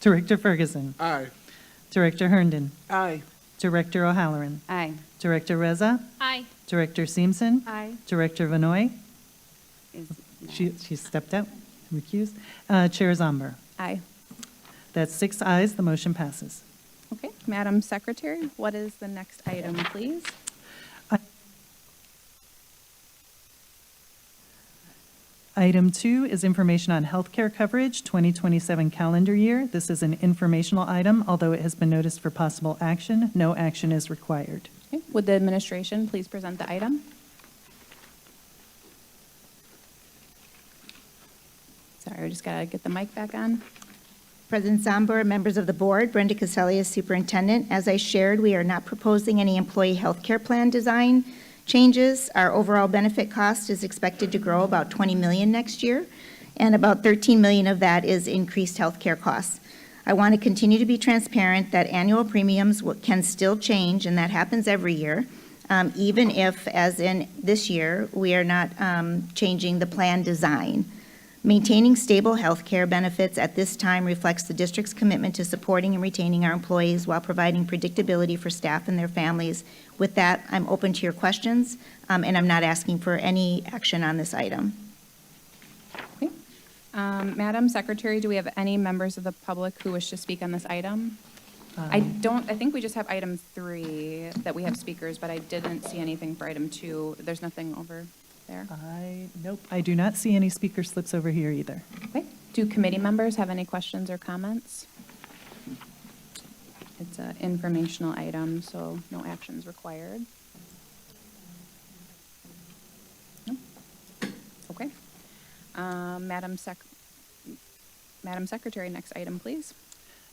Director Ferguson. Aye. Director Herndon. Aye. Director O'Halloran. Aye. Director Reza. Aye. Director Seamson. Aye. Director Vanoy. She stepped out, recused. Chair Zomber. Aye. That's 6 ayes, the motion passes. Okay. Madam Secretary, what is the next item, please? Item 2 is information on healthcare coverage 2027 calendar year. This is an informational item, although it has been noticed for possible action. No action is required. Okay. Would the administration please present the item? Sorry, we just got to get the mic back on. President Zombor, members of the board, Brenda Casselli is superintendent. As I shared, we are not proposing any employee health care plan design changes. Our overall benefit cost is expected to grow about $20 million next year, and about $13 million of that is increased health care costs. I want to continue to be transparent that annual premiums can still change, and that happens every year, even if, as in this year, we are not changing the plan design. Maintaining stable health care benefits at this time reflects the district's commitment to supporting and retaining our employees while providing predictability for staff and their families. With that, I'm open to your questions, and I'm not asking for any action on this item. Okay. Madam Secretary, do we have any members of the public who wish to speak on this item? I think we just have item 3 that we have speakers, but I didn't see anything for item 2. There's nothing over there. Nope, I do not see any speaker slips over here either. Okay. Do committee members have any questions or comments? It's an informational item, so no actions required. No? Okay. Madam Secretary, next item, please.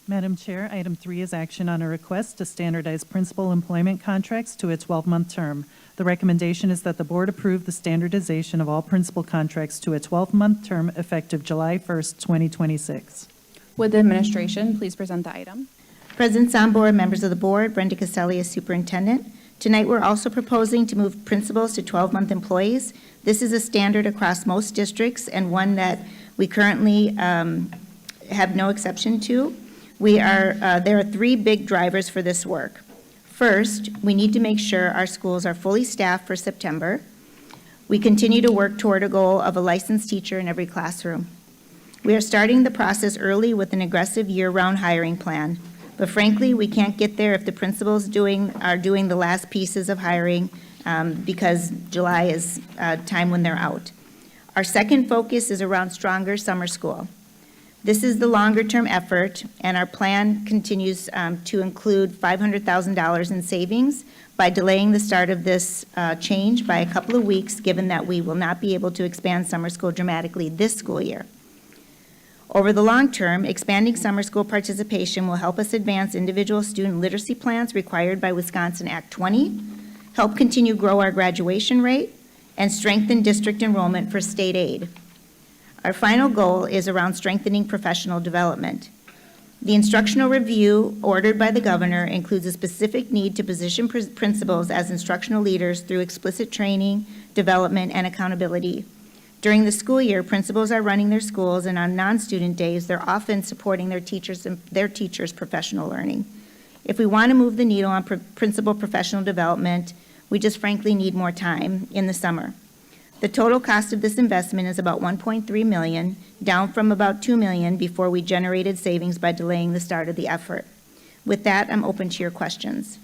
Madam Chair, item 3 is action on a request to standardize principal employment contracts to a 12-month term. The recommendation is that the board approve the standardization of all principal contracts to a 12-month term effective July 1st, 2026. Would the administration please present the item? President Zombor, members of the board, Brenda Casselli is superintendent. Tonight, we're also proposing to move principals to 12-month employees. This is a standard across most districts and one that we currently have no exception to. There are 3 big drivers for this work. First, we need to make sure our schools are fully staffed for September. We continue to work toward a goal of a licensed teacher in every classroom. We are starting the process early with an aggressive year-round hiring plan, but frankly, we can't get there if the principals are doing the last pieces of hiring because July is a time when they're out. Our second focus is around stronger summer school. This is the longer-term effort, and our plan continues to include $500,000 in savings by delaying the start of this change by a couple of weeks, given that we will not be able to expand summer school dramatically this school year. Over the long term, expanding summer school participation will help us advance individual student literacy plans required by Wisconsin Act 20, help continue grow our graduation rate, and strengthen district enrollment for state aid. Our final goal is around strengthening professional development. The instructional review ordered by the governor includes a specific need to position principals as instructional leaders through explicit training, development, and accountability. During the school year, principals are running their schools, and on non-student days, they're often supporting their teachers' professional learning. If we want to move the needle on principal professional development, we just frankly need more time in the summer. The total cost of this investment is about $1.3 million, down from about $2 million before we generated savings by delaying the start of the effort. With that, I'm open to your questions.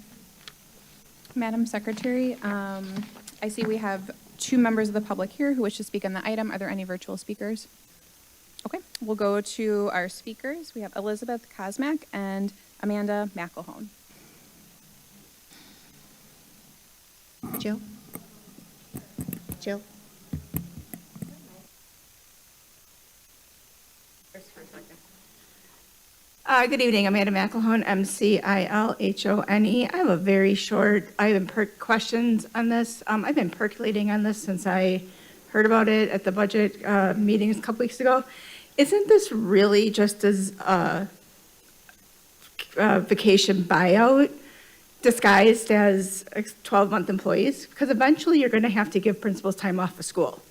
Madam Secretary, I see we have 2 members of the public here who wish to speak on the item. Are there any virtual speakers? Okay, we'll go to our speakers. We have Elizabeth Kosmak and Amanda McElhone. Jill? Good evening, Amanda McElhone, MCILHONE. I have a very short, questions on this. I've been percolating on this since I heard about it at the budget meetings a couple weeks ago. Isn't this really just as a vacation buyout disguised as 12-month employees? Because eventually you're going to have to give principals time off of school.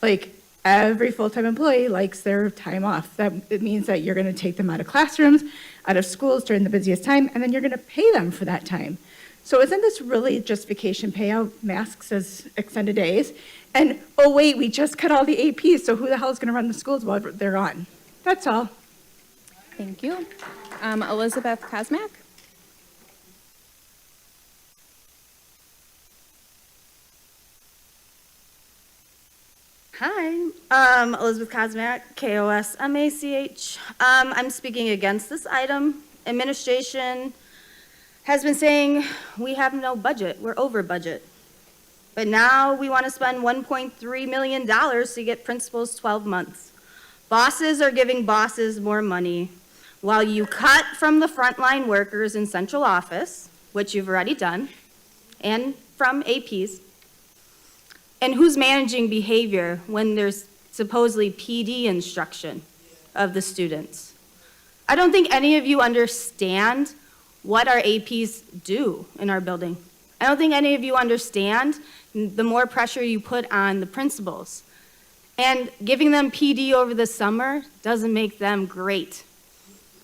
Like, every full-time employee likes their time off. It means that you're going to take them out of classrooms, out of schools during the busiest time, and then you're going to pay them for that time. So isn't this really just vacation payout, masks as extended days? And, oh wait, we just cut all the APs, so who the hell is going to run the schools while they're on? That's all. Thank you. Elizabeth Kosmak? Hi, Elizabeth Kosmak, KOSMACH. I'm speaking against this item. Administration has been saying we have no budget, we're over budget. But now we want to spend $1.3 million to get principals 12 months. Bosses are giving bosses more money while you cut from the frontline workers in central office, which you've already done, and from APs. And who's managing behavior when there's supposedly PD instruction of the students? I don't think any of you understand what our APs do in our building. I don't think any of you understand the more pressure you put on the principals. And giving them PD over the summer doesn't make them great.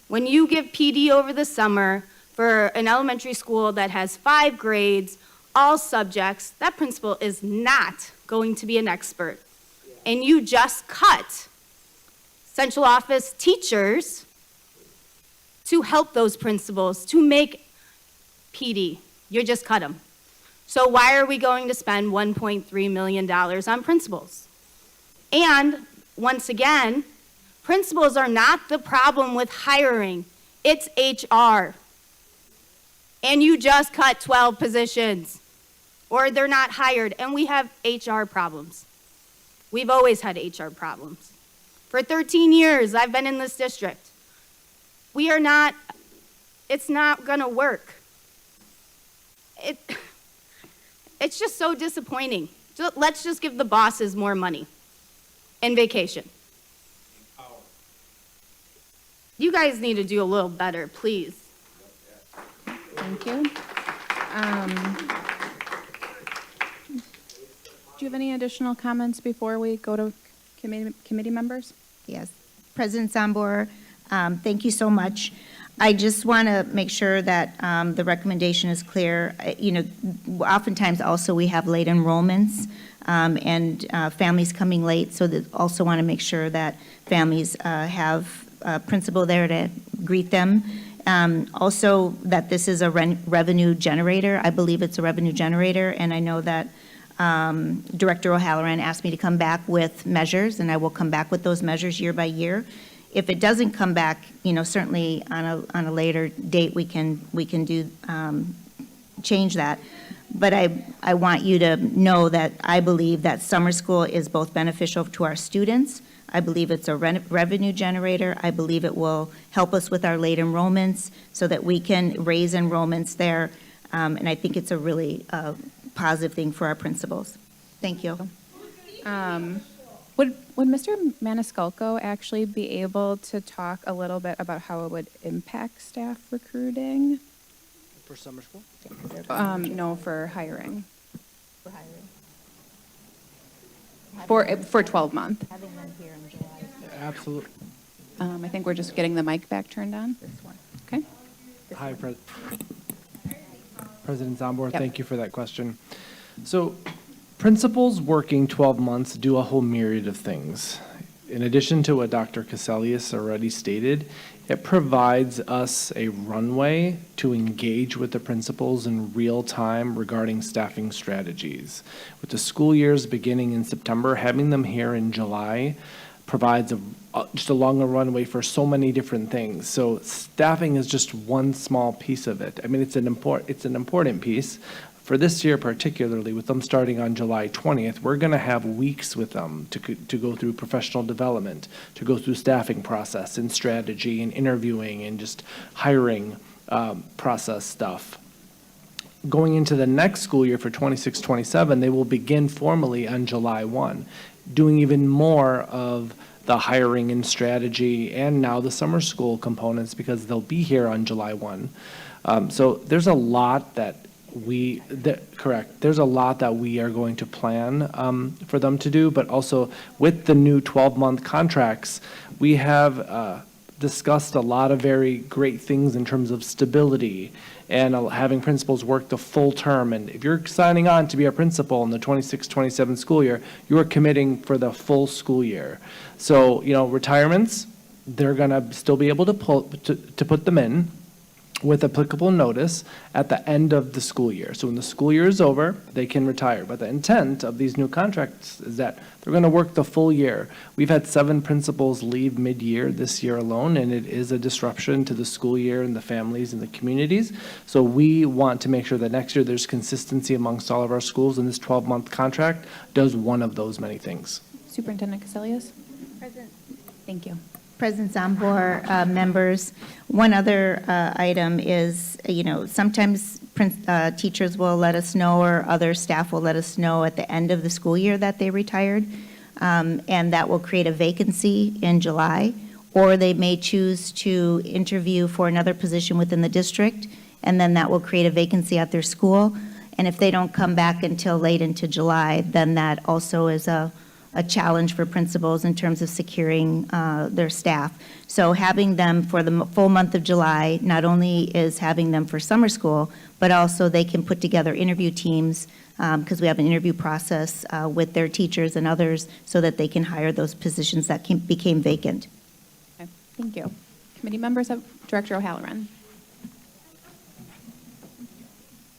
When you give PD over the summer for an elementary school that has 5 grades, all subjects, that principal is not going to be an expert. And you just cut central office teachers to help those principals to make PD. You just cut them. So why are we going to spend $1.3 million on principals? And once again, principals are not the problem with hiring. It's HR. And you just cut 12 positions, or they're not hired, and we have HR problems. We've always had HR problems. For 13 years, I've been in this district. It's not gonna work. It's just so disappointing. Let's just give the bosses more money and vacation. You guys need to do a little better, please. Thank you. Do you have any additional comments before we go to committee members? Yes. President Zambor, thank you so much. I just want to make sure that the recommendation is clear. Oftentimes also we have late enrollments and families coming late, so that also want to make sure that families have a principal there to greet them. Also, that this is a revenue generator. I believe it's a revenue generator, and I know that Director O'Halloran asked me to come back with measures, and I will come back with those measures year by year. If it doesn't come back, certainly on a later date, we can do change that. But I want you to know that I believe that summer school is both beneficial to our students. I believe it's a revenue generator. I believe it will help us with our late enrollments so that we can raise enrollments there. And I think it's a really positive thing for our principals. Thank you. Would Mr. Maniscalco actually be able to talk a little bit about how it would impact staff recruiting? For summer school? No, for hiring. For 12 month. Having them here in July. Absolutely. I think we're just getting the mic back turned on. Okay. Hi, President Zambor, Yep. thank you for that question. So principals working 12 months do a whole myriad of things. In addition to what Dr. Caselius already stated, it provides us a runway to engage with the principals in real time regarding staffing strategies. With the school years beginning in September, having them here in July provides just a longer runway for so many different things. So staffing is just one small piece of it. I mean, it's an important piece. For this year particularly, with them starting on July 20th, we're going to have weeks with them to go through professional development, to go through staffing process and strategy and interviewing and just hiring process stuff. Going into the next school year for 26-27, they will begin formally on July 1, doing even more of the hiring and strategy and now the summer school components because they'll be here on July 1. So there's a lot that there's a lot that we are going to plan for them to do, but also with the new 12-month contracts, we have discussed a lot of very great things in terms of stability and having principals work the full term. And if you're signing on to be a principal in the 26-27 school year, you are committing for the full school year. So, retirements, they're going to still be able to put them in. with applicable notice at the end of the school year. So when the school year is over, they can retire. But the intent of these new contracts is that they're going to work the full year. We've had 7 principals leave mid-year this year alone, and it is a disruption to the school year and the families and the communities. So we want to make sure that next year there's consistency amongst all of our schools, and this 12-month contract does one of those many things. Superintendent Casilius? Thank you. President Zambor, members, one other item is, sometimes teachers will let us know, or other staff will let us know at the end of the school year that they retired, and that will create a vacancy in July, or they may choose to interview for another position within the district, and then that will create a vacancy at their school. And if they don't come back until late into July, then that also is a challenge for principals in terms of securing their staff. So having them for the full month of July not only is having them for summer school, but also they can put together interview teams, because we have an interview process with their teachers and others, so that they can hire those positions that became vacant. Okay, thank you. Committee members, Director O'Halloran.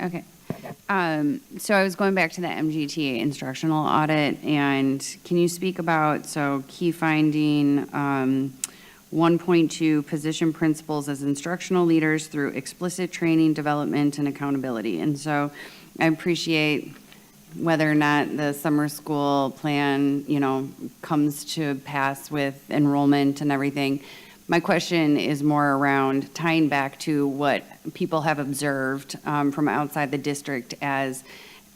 Okay. So I was going back to the MGT instructional audit, and can you speak about, so key finding 1.2, position principals as instructional leaders through explicit training, development, and accountability. And so I appreciate whether or not the summer school plan, comes to pass with enrollment and everything. My question is more around tying back to what people have observed from outside the district as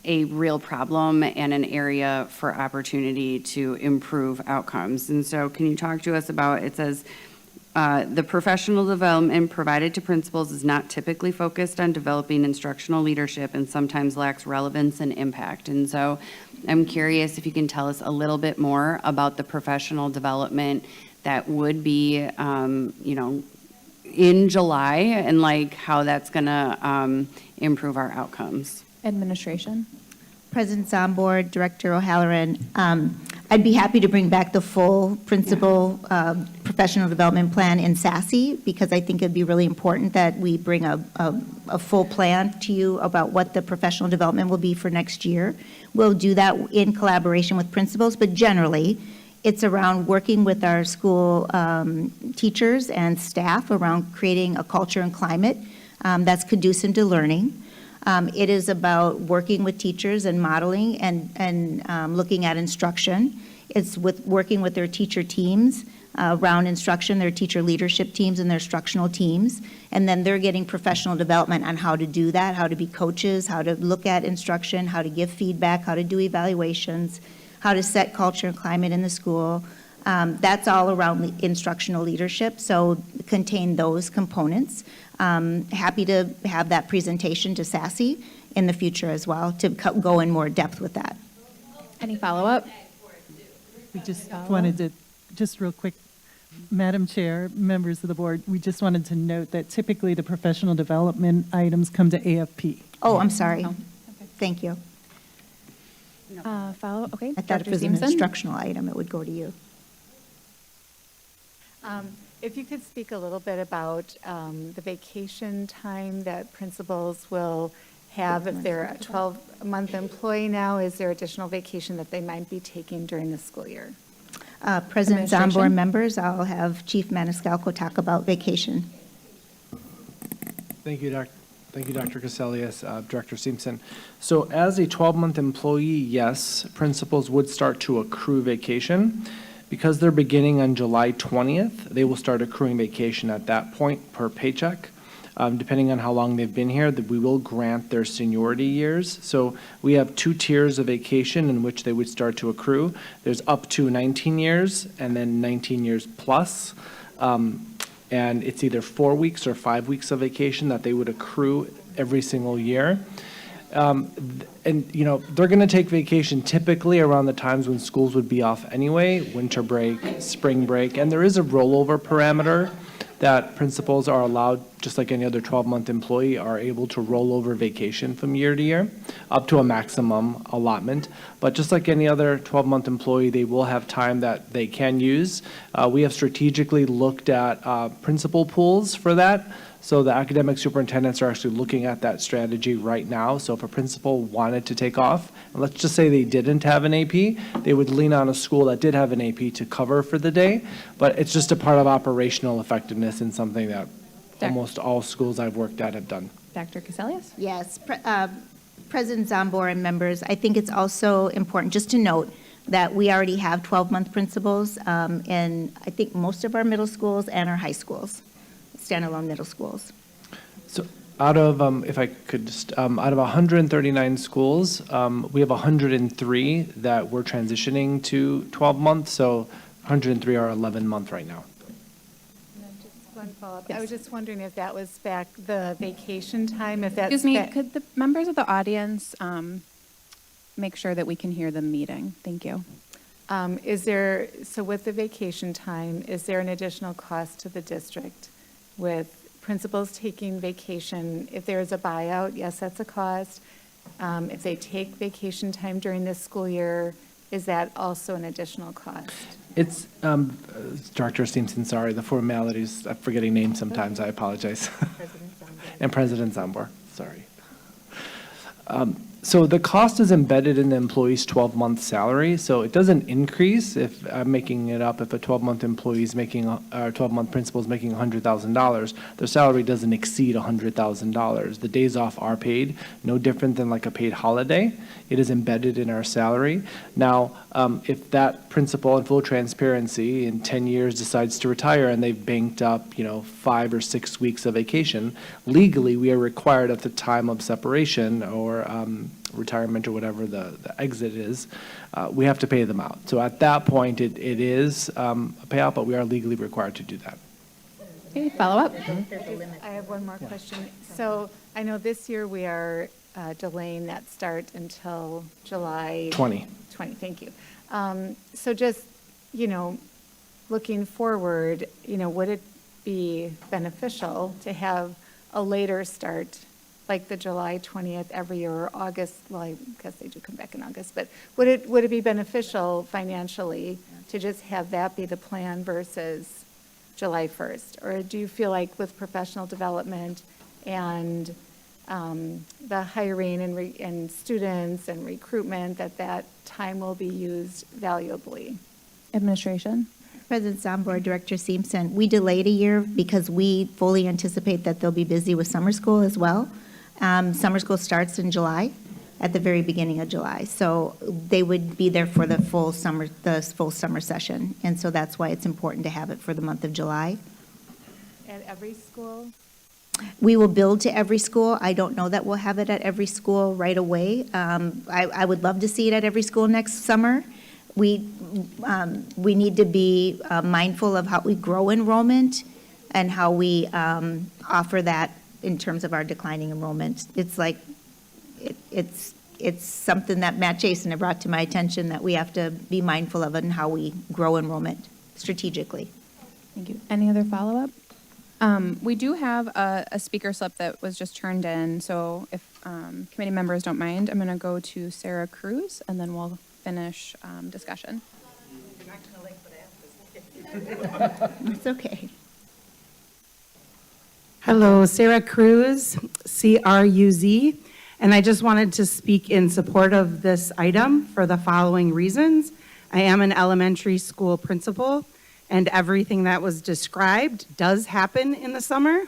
a real problem and an area for opportunity to improve outcomes. And so can you talk to us about, it says, the professional development provided to principals is not typically focused on developing instructional leadership and sometimes lacks relevance and impact. And so I'm curious if you can tell us a little bit more about the professional development that would be, in July, and like how that's going to improve our outcomes. Administration. President Zambor, Director O'Halloran, I'd be happy to bring back the full principal professional development plan in SASE, because I think it'd be really important that we bring a full plan to you about what the professional development will be for next year. We'll do that in collaboration with principals, but generally, it's around working with our school teachers and staff around creating a culture and climate that's conducive to learning. It is about working with teachers and modeling and looking at instruction. It's with working with their teacher teams around instruction, their teacher leadership teams and their instructional teams. And then they're getting professional development on how to do that, how to be coaches, how to look at instruction, how to give feedback, how to do evaluations, how to set culture and climate in the school. That's all around instructional leadership, so contain those components. Happy to have that presentation to SASE in the future as well, to go in more depth with that. Any follow-up? We just wanted to, just real quick, Madam Chair, members of the board, we just wanted to note that typically the professional development items come to AFP. Oh, I'm sorry. Oh, okay. Thank you. Follow, okay. I thought if Dr. it was an Simpson? instructional item, it would go to you. If you could speak a little bit about the vacation time that principals will have if they're a 12-month employee now, is there additional vacation that they might be taking during the school year? President Zambor, Administration? members, I'll have Chief Maniscalco talk about vacation. Thank you, Dr. Casilius, Director Simpson. So as a 12-month employee, yes, principals would start to accrue vacation. Because they're beginning on July 20th, they will start accruing vacation at that point per paycheck. Depending on how long they've been here, that we will grant their seniority years. So we have 2 tiers of vacation in which they would start to accrue. There's up to 19 years and then 19 years plus. And it's either 4 weeks or 5 weeks of vacation that they would accrue every single year. And, they're going to take vacation typically around the times when schools would be off anyway, winter break, spring break, and there is a rollover parameter that principals are allowed, just like any other 12-month employee, are able to roll over vacation from year to year, up to a maximum allotment. But just like any other 12-month employee, they will have time that they can use. We have strategically looked at principal pools for that. So the academic superintendents are actually looking at that strategy right now. So if a principal wanted to take off, and let's just say they didn't have an AP, they would lean on a school that did have an AP to cover for the day. But it's just a part of operational effectiveness and something that almost all schools I've worked at have done. Dr. Casalius? Yes, President Zombor and members, I think it's also important just to note that we already have 12-month principals in, I think, most of our middle schools and our high schools, standalone middle schools. So out of, if I could just, out of 139 schools, we have 103 that we're transitioning to 12 months. So 103 are 11-month right now. One follow-up. I was just wondering if that was back the vacation time, if that's. Excuse me, could the members of the audience make sure that we can hear the meeting? Thank you. Is there, so with the vacation time, is there an additional cost to the district with principals taking vacation? If there is a buyout, yes, that's a cost. If they take vacation time during this school year, is that also an additional cost? It's, Director Steamson, sorry, the formalities, I'm forgetting names sometimes, I apologize. And President Zombor, sorry. So the cost is embedded in the employee's 12-month salary, so it doesn't increase if I'm making it up. If a 12-month employee is making, or 12-month principal is making $100,000, their salary doesn't exceed $100,000. The days off are paid, no different than like a paid holiday. It is embedded in our salary. Now, if that principal, in full transparency, in 10 years decides to retire and they've banked up, 5 or 6 weeks of vacation, legally we are required at the time of separation or retirement or whatever the exit is, we have to pay them out. So at that point, it is a payout, but we are legally required to do that. Okay, follow up. I have one more question. So I know this year we are delaying that start until July 20. Thank you. So just, looking forward, would it be beneficial to have a later start, like the July 20th every year, or August? Well, I guess they do come back in August, but would it be beneficial financially to just have that be the plan versus July 1st? Or do you feel like with professional development and the hiring and students and recruitment, that time will be used valuably? Administration? President Zombor, Director Simpson, we delayed a year because we fully anticipate that they'll be busy with summer school as well. Summer school starts in July, at the very beginning of July. So they would be there for the full summer session. And so that's why it's important to have it for the month of July. At every school? We will build to every school. I don't know that we'll have it at every school right away. I would love to see it at every school next summer. We need to be mindful of how we grow enrollment and how we offer that in terms of our declining enrollment. It's like, it's something that Matt Jason had brought to my attention that we have to be mindful of and how we grow enrollment strategically. Thank you. Any other follow-up? We do have a speaker slip that was just turned in, so if committee members don't mind, I'm going to go to Sarah Cruz, and then we'll finish discussion. It's okay. Hello, Sarah Cruz, CRUZ, and I just wanted to speak in support of this item for the following reasons. I am an elementary school principal, and everything that was described does happen in the summer.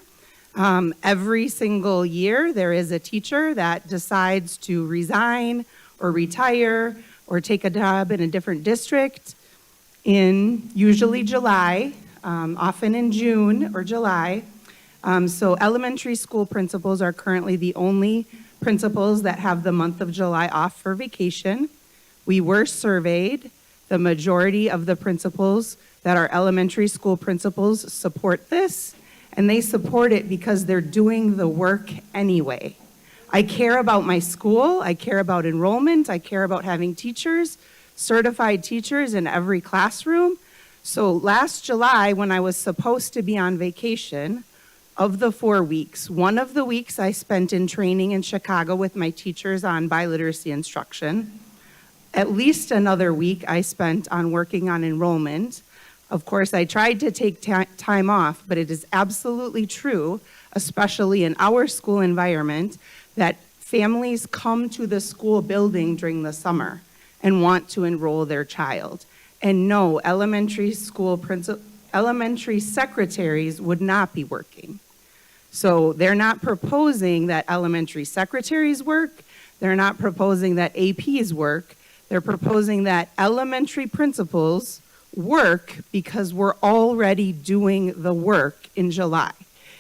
Every single year, there is a teacher that decides to resign or retire or take a job in a different district in usually July, often in June or July. So elementary school principals are currently the only principals that have the month of July off for vacation. We were surveyed. The majority of the principals that are elementary school principals support this, and they support it because they're doing the work anyway. I care about my school, I care about enrollment, I care about having teachers, certified teachers in every classroom. So last July, when I was supposed to be on vacation, of the 4 weeks, one of the weeks I spent in training in Chicago with my teachers on biliteracy instruction. At least another week I spent on working on enrollment. Of course, I tried to take time off, but it is absolutely true. especially in our school environment, that families come to the school building during the summer and want to enroll their child. And no, elementary secretaries would not be working. So they're not proposing that elementary secretaries work. They're not proposing that APs work. They're proposing that elementary principals work because we're already doing the work in July.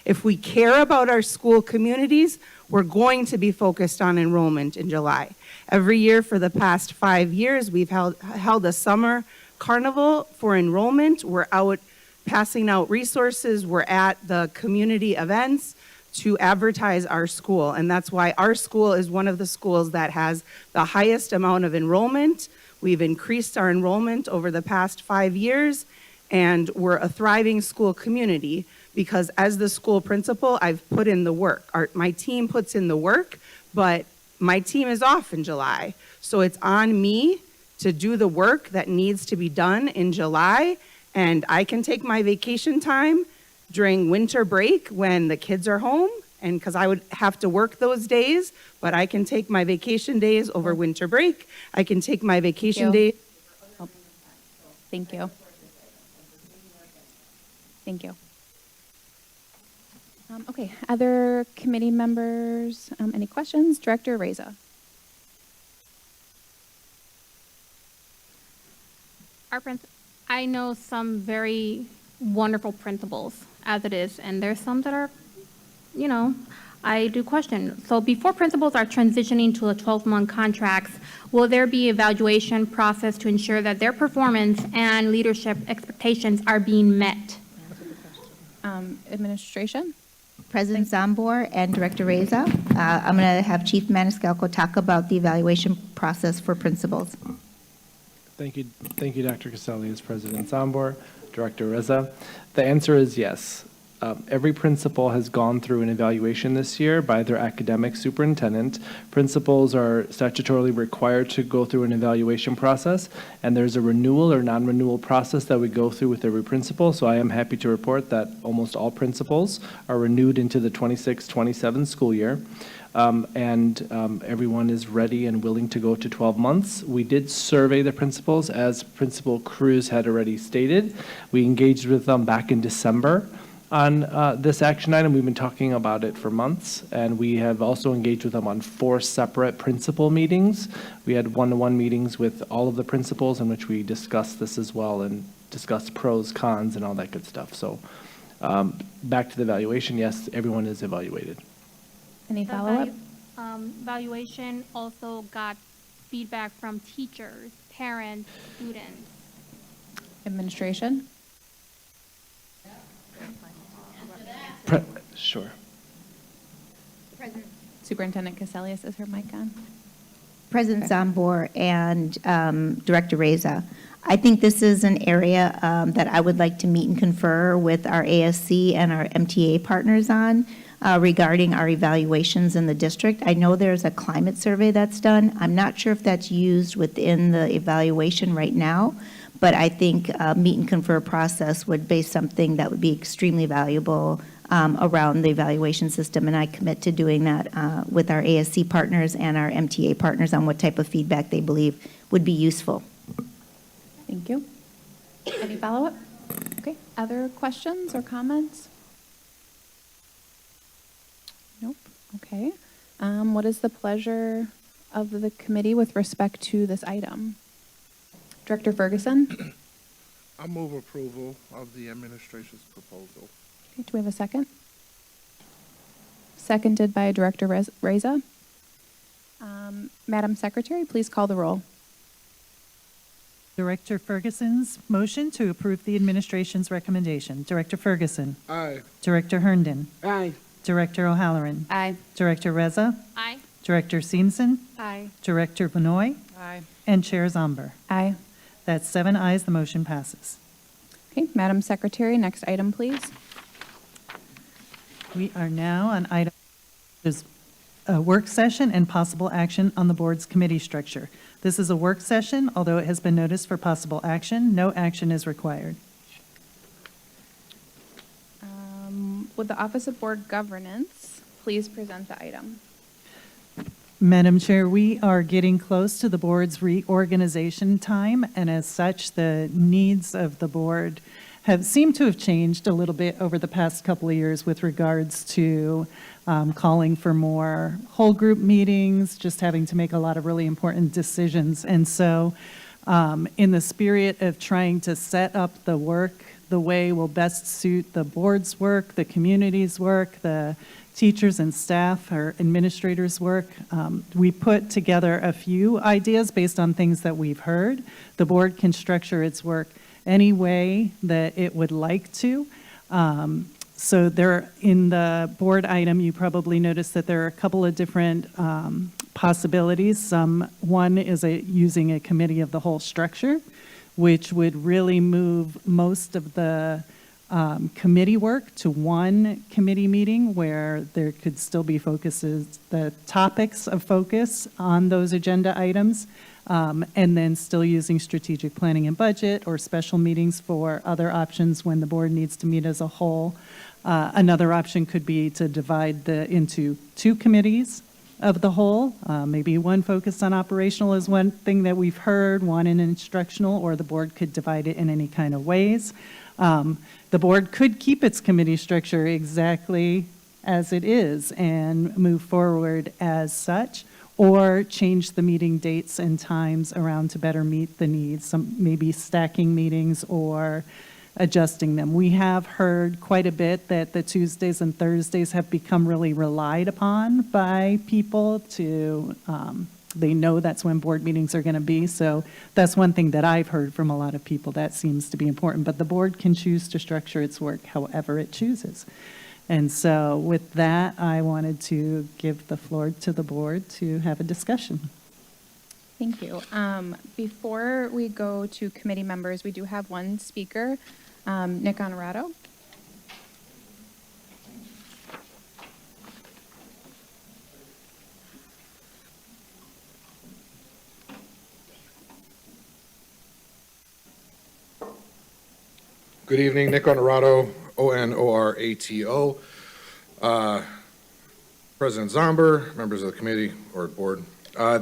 If we care about our school communities, we're going to be focused on enrollment in July. Every year for the past 5 years, we've held a summer carnival for enrollment. We're out passing out resources. We're at the community events to advertise our school. And that's why our school is one of the schools that has the highest amount of enrollment. We've increased our enrollment over the past 5 years, and we're a thriving school community because as the school principal, I've put in the work. My team puts in the work, but my team is off in July. So it's on me to do the work that needs to be done in July, and I can take my vacation time during winter break when the kids are home, and because I would have to work those days, but I can take my vacation days over winter break. I can take my vacation days. Thank you. Thank you. Okay, other committee members, any questions? Director Reza. I know some very wonderful principals as it is, and there's some that are, I do question. So before principals are transitioning to a 12-month contracts, will there be evaluation process to ensure that their performance and leadership expectations are being met? Administration? President Zambor and Director Reza. I'm going to have Chief Maniscalco talk about the evaluation process for principals. Thank you, Dr. Casalius, President Zambor, Director Reza. The answer is yes. Every principal has gone through an evaluation this year by their academic superintendent. Principals are statutorily required to go through an evaluation process, and there's a renewal or non-renewal process that we go through with every principal. So I am happy to report that almost all principals are renewed into the 26-27 school year. Everyone is ready and willing to go to 12 months. We did survey the principals, as Principal Cruz had already stated. We engaged with them back in December on this action item. We've been talking about it for months, and we have also engaged with them on 4 separate principal meetings. We had one-to-one meetings with all of the principals in which we discussed this as well and discussed pros, cons, and all that good stuff. So back to the evaluation, yes, everyone is evaluated. Any follow-up? Evaluation also got feedback from teachers, parents, students. Administration? Sure. Superintendent Casalius, is her mic on? President Zambor and Director Reza. I think this is an area that I would like to meet and confer with our ASC and our MTA partners on regarding our evaluations in the district. I know there's a climate survey that's done. I'm not sure if that's used within the evaluation right now, but I think meet and confer process would be something that would be extremely valuable around the evaluation system, and I commit to doing that with our ASC partners and our MTA partners on what type of feedback they believe would be useful. Thank you. Any follow-up? Okay, other questions or comments? Nope, okay. What is the pleasure of the committee with respect to this item? Director Ferguson? I move approval of the administration's proposal. Okay, do we have a second? Seconded by Director Reza. Madam Secretary, please call the roll. Director Ferguson's motion to approve the administration's recommendation. Director Ferguson. Aye. Director Herndon. Aye. Director O'Halloran. Aye. Director Reza. Aye. Director Seamson. Aye. Director Benoit. Aye. And Chair Zomber. Aye. That's 7 ayes, the motion passes. Okay, Madam Secretary, next item, please. We are now on item, is a work session and possible action on the board's committee structure. This is a work session, although it has been noticed for possible action, no action is required. Would the Office of Board Governance please present the item? Madam Chair, we are getting close to the board's reorganization time, and as such, the needs of the board have seemed to have changed a little bit over the past couple of years with regards to calling for more whole group meetings, just having to make a lot of really important decisions. And so in the spirit of trying to set up the work the way will best suit the board's work, the community's work, the teachers and staff or administrators' work, we put together a few ideas based on things that we've heard. The board can structure its work any way that it would like to. So there, in the board item, you probably noticed that there are a couple of different possibilities. One is using a committee of the whole structure, which would really move most of the committee work to one committee meeting where there could still be the topics of focus on those agenda items, and then still using strategic planning and budget or special meetings for other options when the board needs to meet as a whole. Another option could be to divide into two committees of the whole. Maybe one focused on operational is one thing that we've heard, one in instructional, or the board could divide it in any kind of ways. The board could keep its committee structure exactly as it is and move forward as such, or change the meeting dates and times around to better meet the needs, maybe stacking meetings or adjusting them. We have heard quite a bit that the Tuesdays and Thursdays have become really relied upon by people to, they know that's when board meetings are going to be. So that's one thing that I've heard from a lot of people that seems to be important. But the board can choose to structure its work however it chooses. And so with that, I wanted to give the floor to the board to have a discussion. Thank you. Before we go to committee members, we do have one speaker, Nick Honorato. Good evening, Nick Honorato, O-N-O-R-A-T-O. President Zomber, members of the committee or board.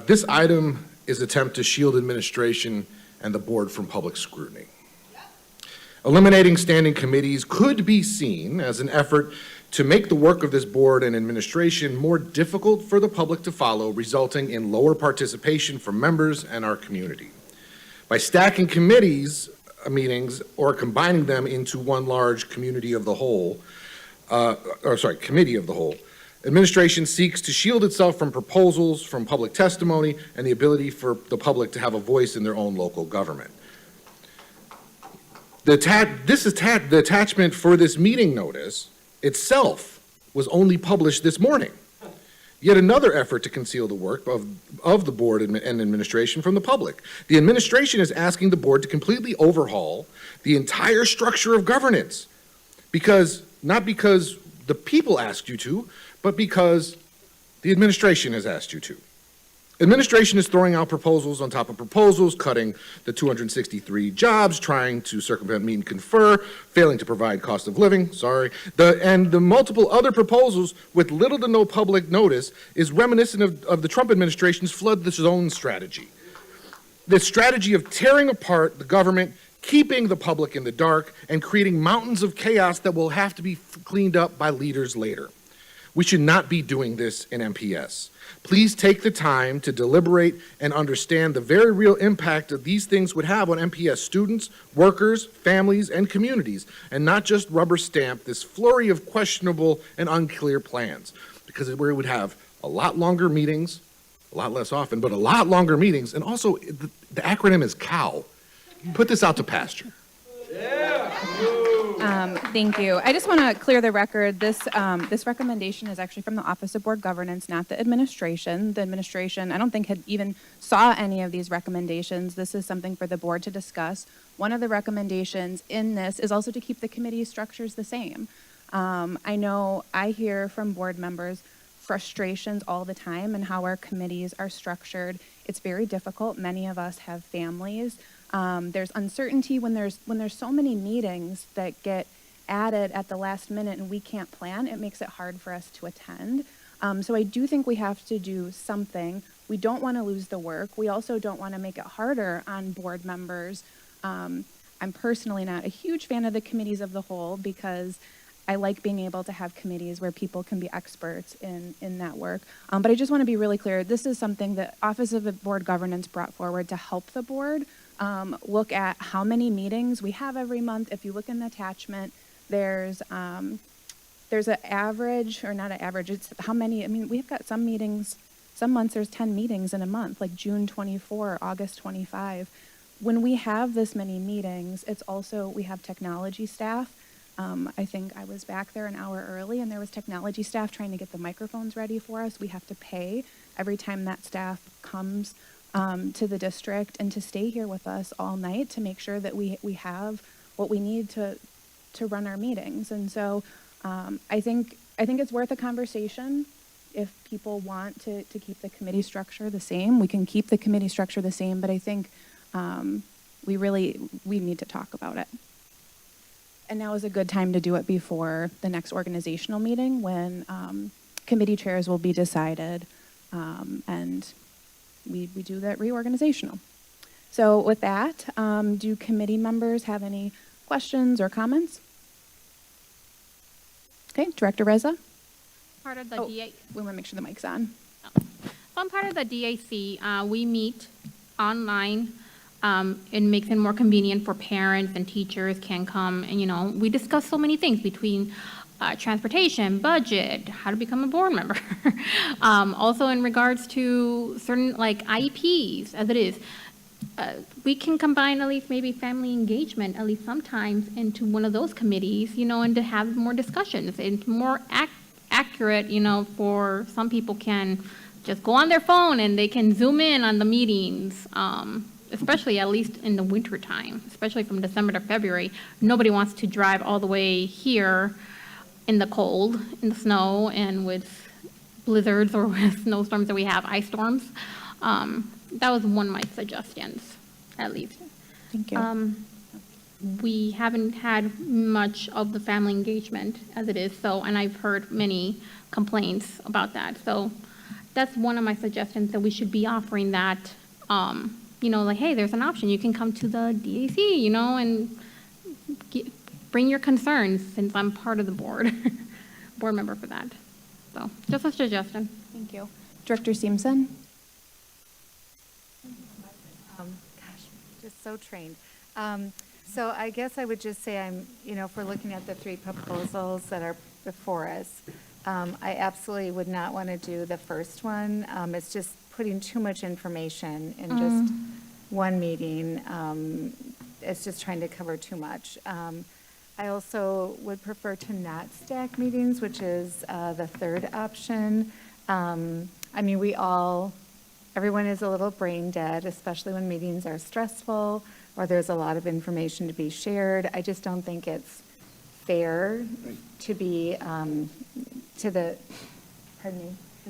This item is an attempt to shield administration and the board from public scrutiny. Eliminating standing committees could be seen as an effort to make the work of this board and administration more difficult for the public to follow, resulting in lower participation from members and our community. By stacking committees meetings or combining them into one large community of the whole, committee of the whole, administration seeks to shield itself from proposals, from public testimony, and the ability for the public to have a voice in their own local government. The attachment for this meeting notice itself was only published this morning. Yet another effort to conceal the work of the board and administration from the public. The administration is asking the board to completely overhaul the entire structure of governance, not because the people asked you to, but because the administration has asked you to. Administration is throwing out proposals on top of proposals, cutting the 263 jobs, trying to circumvent meet and confer, failing to provide cost of living, and the multiple other proposals with little to no public notice is reminiscent of the Trump administration's flood the zone strategy. The strategy of tearing apart the government, keeping the public in the dark, and creating mountains of chaos that will have to be cleaned up by leaders later. We should not be doing this in MPS. Please take the time to deliberate and understand the very real impact that these things would have on MPS students, workers, families, and communities, and not just rubber stamp this flurry of questionable and unclear plans, because we would have a lot longer meetings, a lot less often, but a lot longer meetings, and also the acronym is COW. Put this out to pasture. Thank you. I just want to clear the record. This recommendation is actually from the Office of Board Governance, not the administration. The administration, I don't think, had even saw any of these recommendations. This is something for the board to discuss. One of the recommendations in this is also to keep the committee structures the same. I know I hear from board members frustrations all the time in how our committees are structured. It's very difficult. Many of us have families. There's uncertainty when there's so many meetings that get added at the last minute and we can't plan, it makes it hard for us to attend. So I do think we have to do something. We don't want to lose the work. We also don't want to make it harder on board members. I'm personally not a huge fan of the committees of the whole because I like being able to have committees where people can be experts in that work. But I just want to be really clear. This is something that Office of Board Governance brought forward to help the board look at how many meetings we have every month. If you look in the attachment, there's an average, or not an average, it's how many, I mean, we've got some meetings, some months there's 10 meetings in a month, like June 24, August 25. When we have this many meetings, it's also, we have technology staff. I think I was back there an hour early and there was technology staff trying to get the microphones ready for us. We have to pay every time that staff comes to the district and to stay here with us all night to make sure that we have what we need to run our meetings. And so I think it's worth a conversation. If people want to keep the committee structure the same, we can keep the committee structure the same, but I think we need to talk about it. And now is a good time to do it before the next organizational meeting when committee chairs will be decided and we do that reorganizational. So with that, do committee members have any questions or comments? Okay, Director Reza? Part of the DA. We want to make sure the mic's on. I'm part of the DAC. We meet online. It makes it more convenient for parents and teachers can come and, we discuss so many things between transportation, budget, how to become a board member. Also in regards to certain like IEPs, as it is, we can combine at least maybe family engagement, at least sometimes, into one of those committees, and to have more discussions. It's more accurate, for some people can just go on their phone and they can zoom in on the meetings. Especially at least in the winter time, especially from December to February. Nobody wants to drive all the way here in the cold, in the snow, and with blizzards or with snowstorms that we have, ice storms. That was one of my suggestions, at least. Thank you. We haven't had much of the family engagement as it is, and I've heard many complaints about that. So that's one of my suggestions, that we should be offering that. Like, hey, there's an option. You can come to the DAC, and bring your concerns, since I'm part of the board member for that. So just a suggestion. Thank you. Director Simpson? Just so trained. So I guess I would just say if we're looking at the three proposals that are before us, I absolutely would not want to do the first one. It's just putting too much information in just one meeting. It's just trying to cover too much. I also would prefer to not stack meetings, which is the third option. Everyone is a little brain dead, especially when meetings are stressful or there's a lot of information to be shared. I just don't think it's fair to be the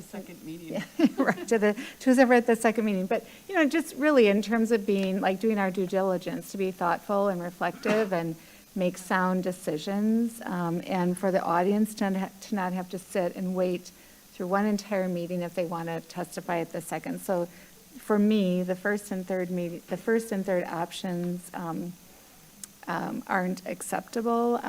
second meeting. Yeah, right, to who's ever at the second meeting. But, just really in terms of being, like, doing our due diligence, to be thoughtful and reflective and make sound decisions, and for the audience to not have to sit and wait through one entire meeting if they want to testify at the second. So for me, the first and third options aren't acceptable.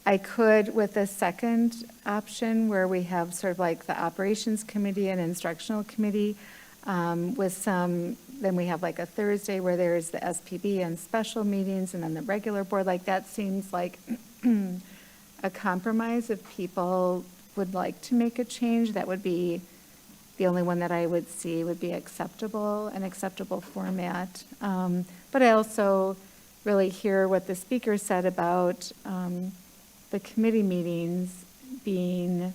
I could, with the second option, where we have sort of like the operations committee and instructional committee, then we have like a Thursday where there's the SPB and special meetings, and then the regular board. Like, that seems like a compromise. If people would like to make a change, that would be the only one that I would see would be acceptable, an acceptable format. But I also really hear what the speaker said about the committee meetings being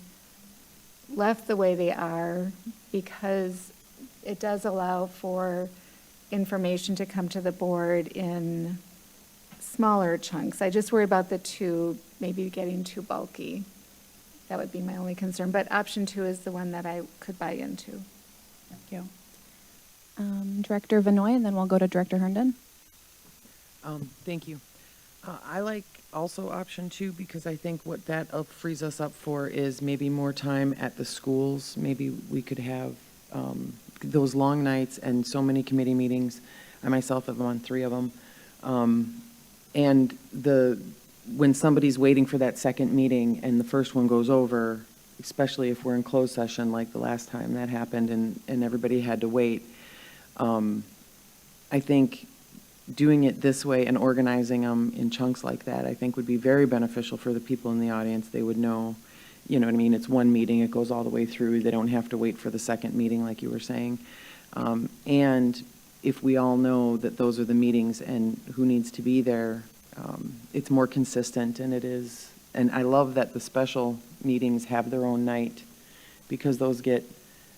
left the way they are, because it does allow for information to come to the board in smaller chunks. I just worry about the two maybe getting too bulky. That would be my only concern. But option 2 is the one that I could buy into. Thank you. Director Vanoy, and then we'll go to Director Herndon. Thank you. I like also option 2 because I think what that frees us up for is maybe more time at the schools. Maybe we could have those long nights and so many committee meetings. I myself am on 3 of them. And when somebody's waiting for that second meeting and the first one goes over, especially if we're in closed session like the last time that happened and everybody had to wait, I think doing it this way and organizing them in chunks like that, I think would be very beneficial for the people in the audience. They would know, you know what I mean, it's one meeting, it goes all the way through. They don't have to wait for the second meeting like you were saying. And if we all know that those are the meetings and who needs to be there, it's more consistent and it is, and I love that the special meetings have their own night because those get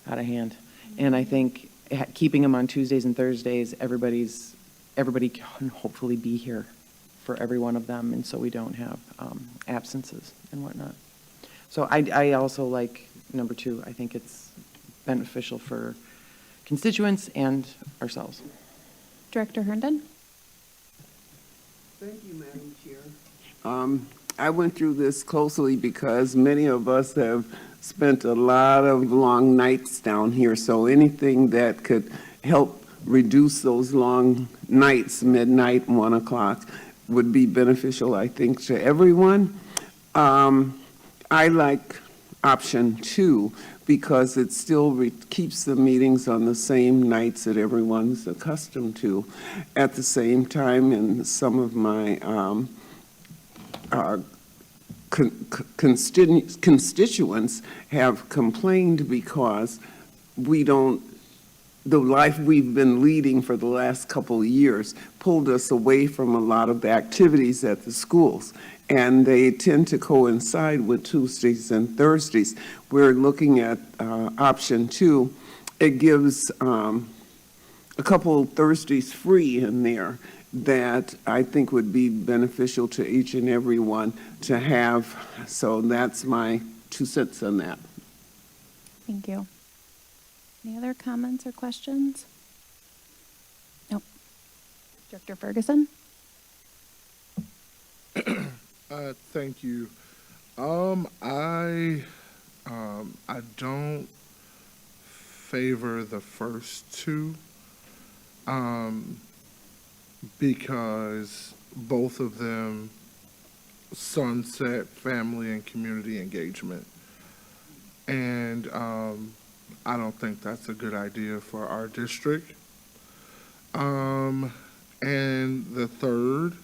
out of hand. And I think keeping them on Tuesdays and Thursdays, everybody can hopefully be here for every one of them, and so we don't have absences and whatnot. So I also like number 2. I think it's beneficial for constituents and ourselves. Director Herndon? Thank you, Madam Chair. I went through this closely because many of us have spent a lot of long nights down here, so anything that could help reduce those long nights, midnight, 1 o'clock, would be beneficial, I think, to everyone. I like option 2 because it still keeps the meetings on the same nights that everyone's accustomed to. At the same time, in some of my constituents have complained because the life we've been leading for the last couple of years pulled us away from a lot of the activities at the schools. And they tend to coincide with Tuesdays and Thursdays. We're looking at option 2. It gives a couple Thursdays free in there that I think would be beneficial to each and every one to have. So that's my 2 cents on that. Thank you. Any other comments or questions? Nope. Director Ferguson? Thank you. I don't favor the first 2 because both of them sunset family and community engagement. And I don't think that's a good idea for our district. And the third,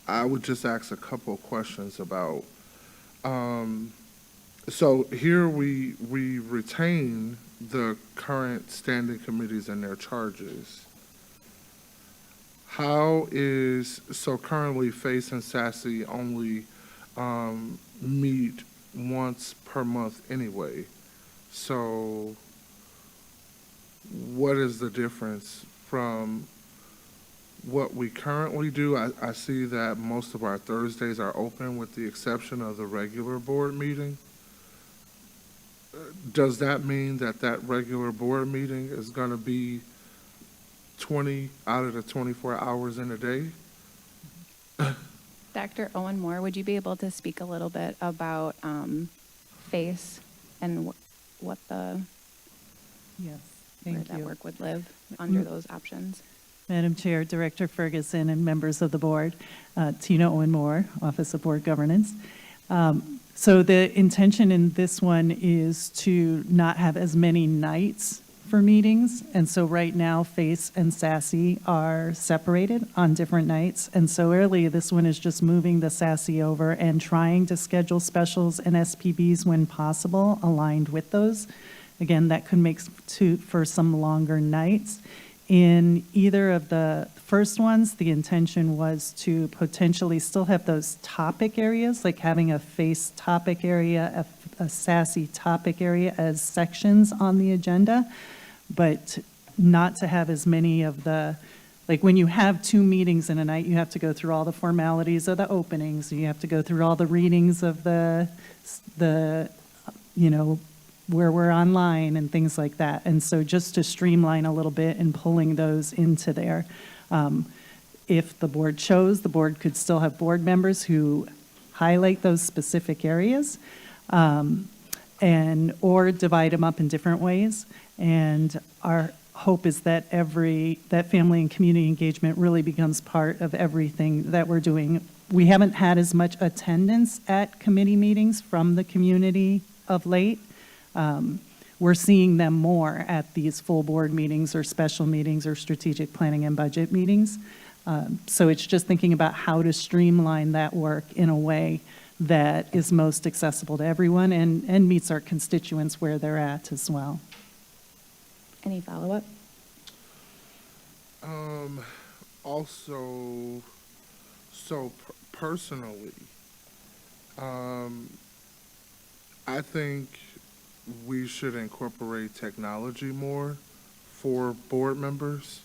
I would just ask a couple of questions about, so here we retain the current standing committees and their charges. So currently FACE and SASE only meet once per month anyway. So what is the difference from what we currently do? I see that most of our Thursdays are open with the exception of the regular board meeting. Does that mean that that regular board meeting is going to be 20 out of the 24 hours in a day? Dr. Owen Moore, would you be able to speak a little bit about FACE and what the Yes, where thank that you. work would live under those options? Madam Chair, Director Ferguson, and members of the board, Tina Owen Moore, Office of Board Governance. So the intention in this one is to not have as many nights for meetings. And so right now, FACE and SASE are separated on different nights. And so early, this one is just moving the SASE over and trying to schedule specials and SPBs when possible, aligned with those. Again, that could make for some longer nights. In either of the first ones, the intention was to potentially still have those topic areas, like having a FACE topic area, a SASE topic area as sections on the agenda, but not to have as many of the, like when you have 2 meetings in a night, you have to go through all the formalities of the openings, you have to go through all the readings of the where we're online and things like that. And so just to streamline a little bit and pulling those into there. if the board chose, the board could still have board members who highlight those specific areas, or divide them up in different ways. And our hope is that that family and community engagement really becomes part of everything that we're doing. We haven't had as much attendance at committee meetings from the community of late. We're seeing them more at these full board meetings or special meetings or strategic planning and budget meetings. So it's just thinking about how to streamline that work in a way that is most accessible to everyone and meets our constituents where they're at as well. Any follow-up? Also, personally, I think we should incorporate technology more for board members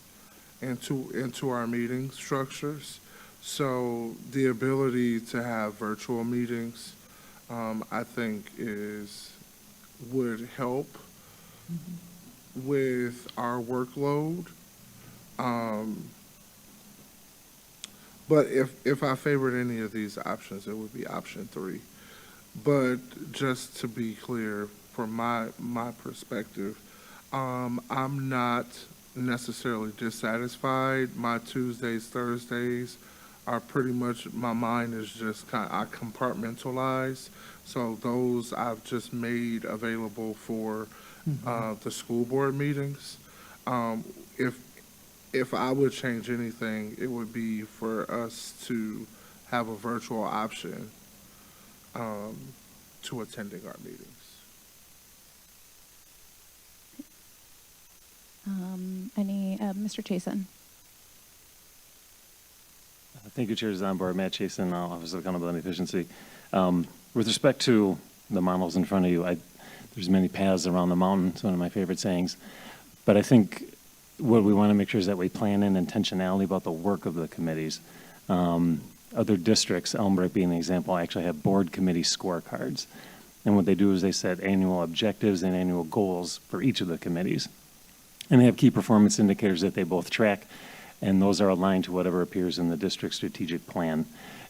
into our meeting structures. So the ability to have virtual meetings, I think would help with our workload. But if I favored any of these options, it would be option 3. But just to be clear, from my perspective, I'm not necessarily dissatisfied. My Tuesdays, Thursdays are pretty much, my mind is just I compartmentalize. So those I've just made available for the school board meetings. If I would change anything, it would be for us to have a virtual option to attending our meetings. Mr. Chason? Thank you, Chair Zonbar. Matt Chason, Office of Accountability and Efficiency. With respect to the models in front of you, there's many paths around the mountain. It's one of my favorite sayings. But I think what we want to make sure is that we plan in intentionality about the work of the committees. Other districts, Elmbrook being an example, actually have board committee scorecards. And what they do is they set annual objectives and annual goals for each of the committees. And they have key performance indicators that they both track, and those are aligned to whatever appears in the district strategic plan.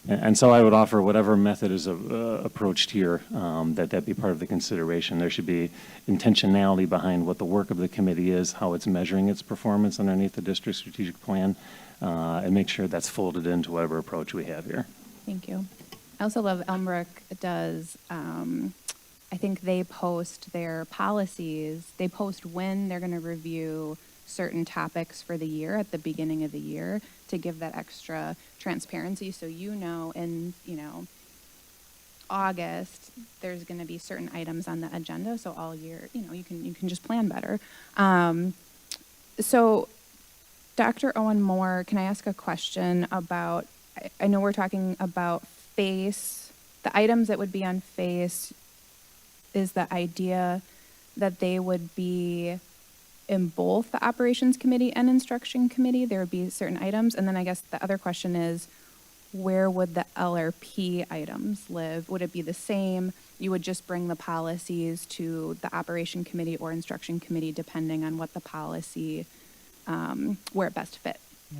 And so I would offer whatever method is approached here, that be part of the consideration. There should be intentionality behind what the work of the committee is, how it's measuring its performance underneath the district strategic plan, and make sure that's folded into whatever approach we have here. Thank you. I also love Elmbrook does, I think they post their policies, they post when they're going to review certain topics for the year at the beginning of the year to give that extra transparency. So in August, there's going to be certain items on the agenda. So all year, you can just plan better. So Dr. Owen Moore, can I ask a question about, I know we're talking about FACE, the items that would be on FACE is the idea that they would be in both the operations committee and instruction committee. There would be certain items. And then I guess the other question is, where would the LRP items live? Would it be the same? You would just bring the policies to the operation committee or instruction committee, depending on what the policy, where it best fit. Yeah,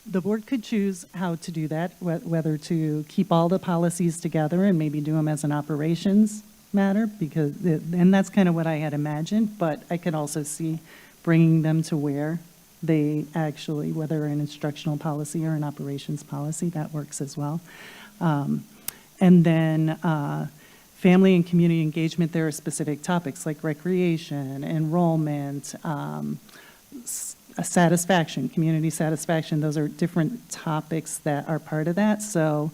the board could choose how to do that, whether to keep all the policies together and maybe do them as an operations matter, and that's kind of what I had imagined, but I could also see bringing them to where they actually, whether an instructional policy or an operations policy, that works as well. And then family and community engagement, there are specific topics like recreation, enrollment, satisfaction, community satisfaction. Those are different topics that are part of that. So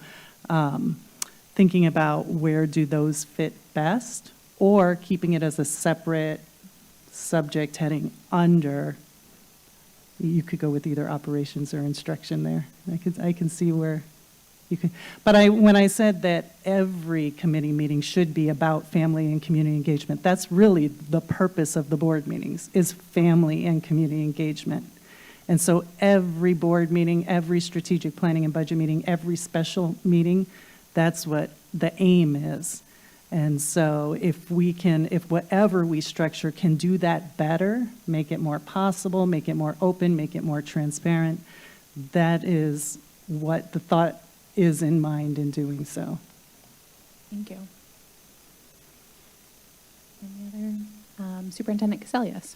thinking about where do those fit best, or keeping it as a separate subject heading under, you could go with either operations or instruction there. I can see where you could, but when I said that every committee meeting should be about family and community engagement, that's really the purpose of the board meetings, is family and community engagement. And so every board meeting, every strategic planning and budget meeting, every special meeting, that's what the aim is. And so if whatever we structure can do that better, make it more possible, make it more open, make it more transparent, that is what the thought is in mind in doing so. Thank you. Any other? Superintendent Casilius.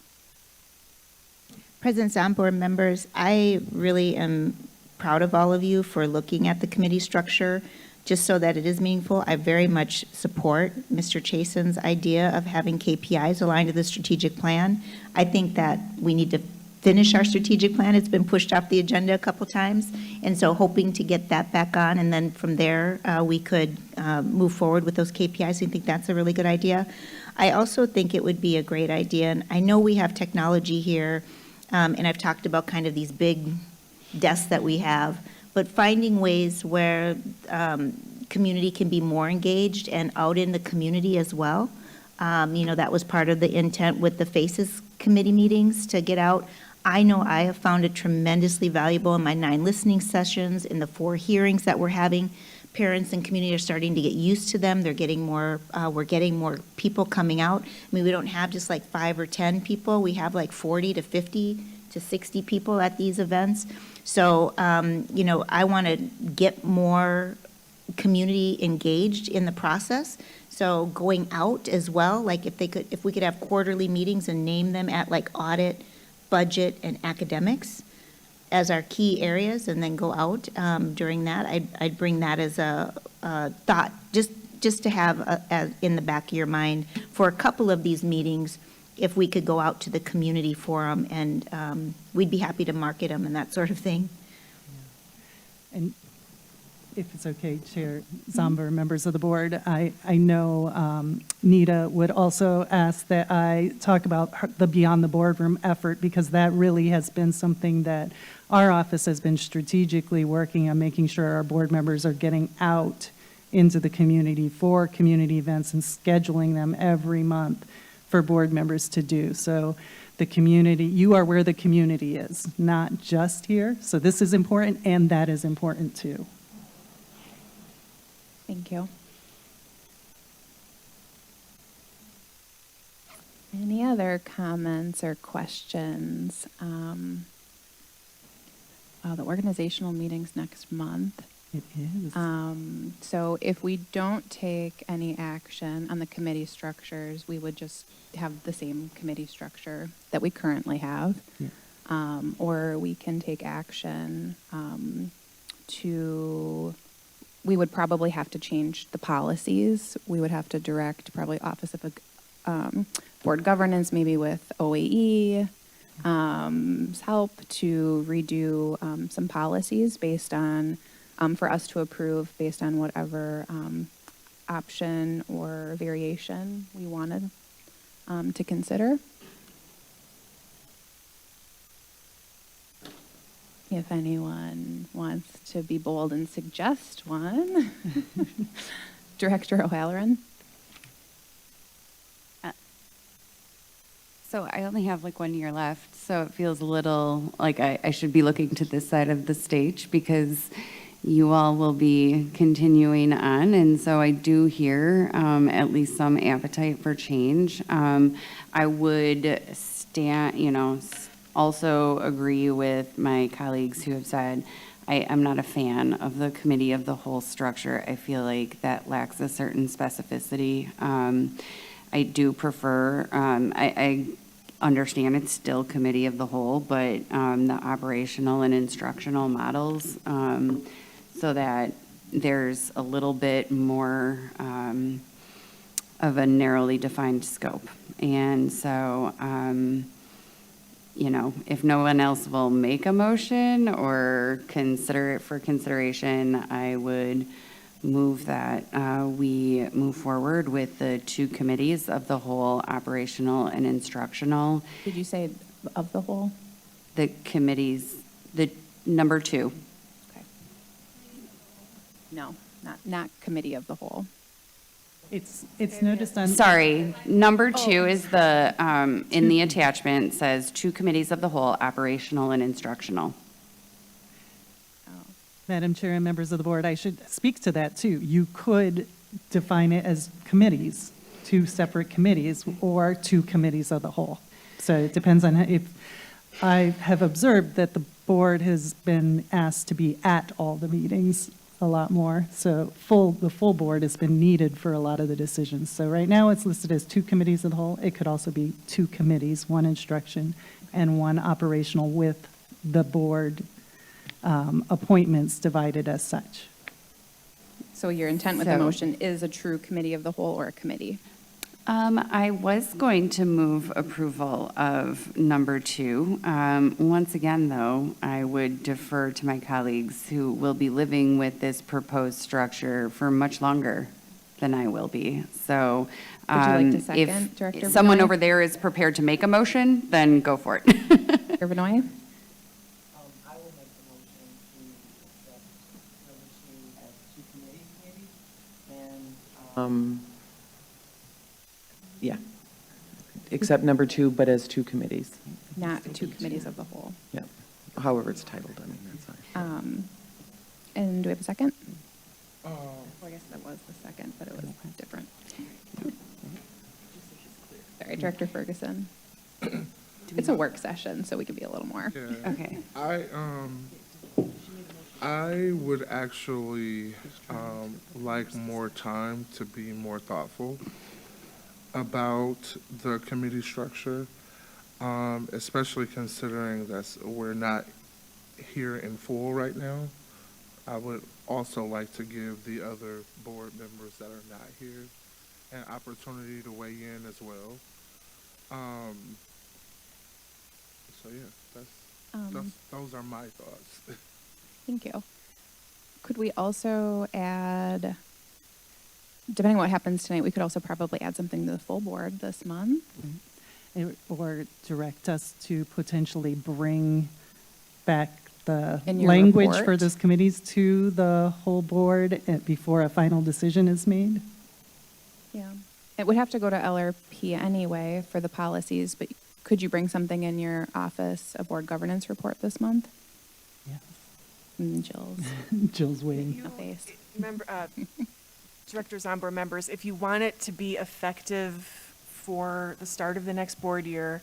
President Zahn, board members, I really am proud of all of you for looking at the committee structure just so that it is meaningful. I very much support Mr. Chasen's idea of having KPIs aligned to the strategic plan. I think that we need to finish our strategic plan. It's been pushed off the agenda a couple times, and so hoping to get that back on, and then from there, we could move forward with those KPIs. I think that's a really good idea. I also think it would be a great idea, and I know we have technology here, and I've talked about kind of these big desks that we have, but finding ways where community can be more engaged and out in the community as well. That was part of the intent with the FACES committee meetings, to get out. I know I have found it tremendously valuable in my 9 listening sessions, in the 4 hearings that we're having. Parents and community are starting to get used to them. They're getting more, we're getting more people coming out. I mean, we don't have just like 5 or 10 people. We have like 40 to 50 to 60 people at these events. So, I want to get more community engaged in the process. So going out as well, like if we could have quarterly meetings and name them at like audit, budget, and academics as our key areas, and then go out during that. I'd bring that as a thought, just to have in the back of your mind for a couple of these meetings. If we could go out to the community forum, and we'd be happy to market them and that sort of thing. And if it's okay, Chair Zomber, members of the board, I know Nita would also ask that I talk about the Beyond the Boardroom effort, because that really has been something that our office has been strategically working on, making sure our board members are getting out into the community for community events and scheduling them every month for board members to do. So the community, you are where the community is, not just here. So this is important, and that is important too. Thank you. Any other comments or questions? The organizational meeting's next month. It is. So if we don't take any action on the committee structures, we would just have the same committee structure that we currently have. Yeah. Or we can take action we would probably have to change the policies. We would have to direct probably Office of Board Governance, maybe with OAE, help to redo some policies based on, for us to approve based on whatever option or variation we wanted to consider. If anyone wants to be bold and suggest one. Director O'Halloran. So I only have like 1 year left, so it feels a little like I should be looking to this side of the stage, because you all will be continuing on, and so I do hear at least some appetite for change. I would also agree with my colleagues who have said I'm not a fan of the committee of the whole structure. I feel like that lacks a certain specificity. I do prefer, I understand it's still committee of the whole, but the operational and instructional models, so that there's a little bit more of a narrowly defined scope. And so, if no one else will make a motion or consider it for consideration, I would move that we move forward with the 2 committees of the whole, operational and instructional. Did you say of the whole? The committees, the number 2. Okay. No, not committee of the whole. It's noticed on. Sorry, number 2 is the, in the attachment says 2 committees of the whole, operational and instructional. Madam Chair and members of the board, I should speak to that too. You could define it as committees, 2 separate committees, or 2 committees of the whole. So it depends on if I have observed that the board has been asked to be at all the meetings a lot more. So the full board has been needed for a lot of the decisions. So right now it's listed as 2 committees of the whole. It could also be 2 committees, 1 instruction and 1 operational with the board appointments divided as such. So your intent with the So- motion is a true committee of the whole or a committee? I was going to move approval of number 2. Once again, though, I would defer to my colleagues who will be living with this proposed structure for much longer than I will be. So Would you like to if second, Director someone Benoit? over there is prepared to make a motion, then go for it. Director Benoit? Yeah. Except number 2, but as 2 committees. Not 2 committees of the whole. Yeah. However it's titled, I mean, that's fine. And do we have a second? Well, I guess that was the second, but it was different. Sorry, Director Ferguson. It's a work session, so we can be a little more. Yeah. Okay. I would actually like more time to be more thoughtful about the committee structure, especially considering that we're not here in full right now. I would also like to give the other board members that are not here an opportunity to weigh in as well. So yeah, those are my thoughts. Thank you. Could we also add, depending on what happens tonight, we could also probably add something to the full board this month? Or direct us to potentially bring back the In your language for report? those committees to the whole board before a final decision is made? Yeah. It would have to go to LRP anyway for the policies, but could you bring something in your office, a board governance report this month? Yes. Jill's. Jill's waiting. A face. Member, Directors, on board members, if you want it to be effective for the start of the next board year,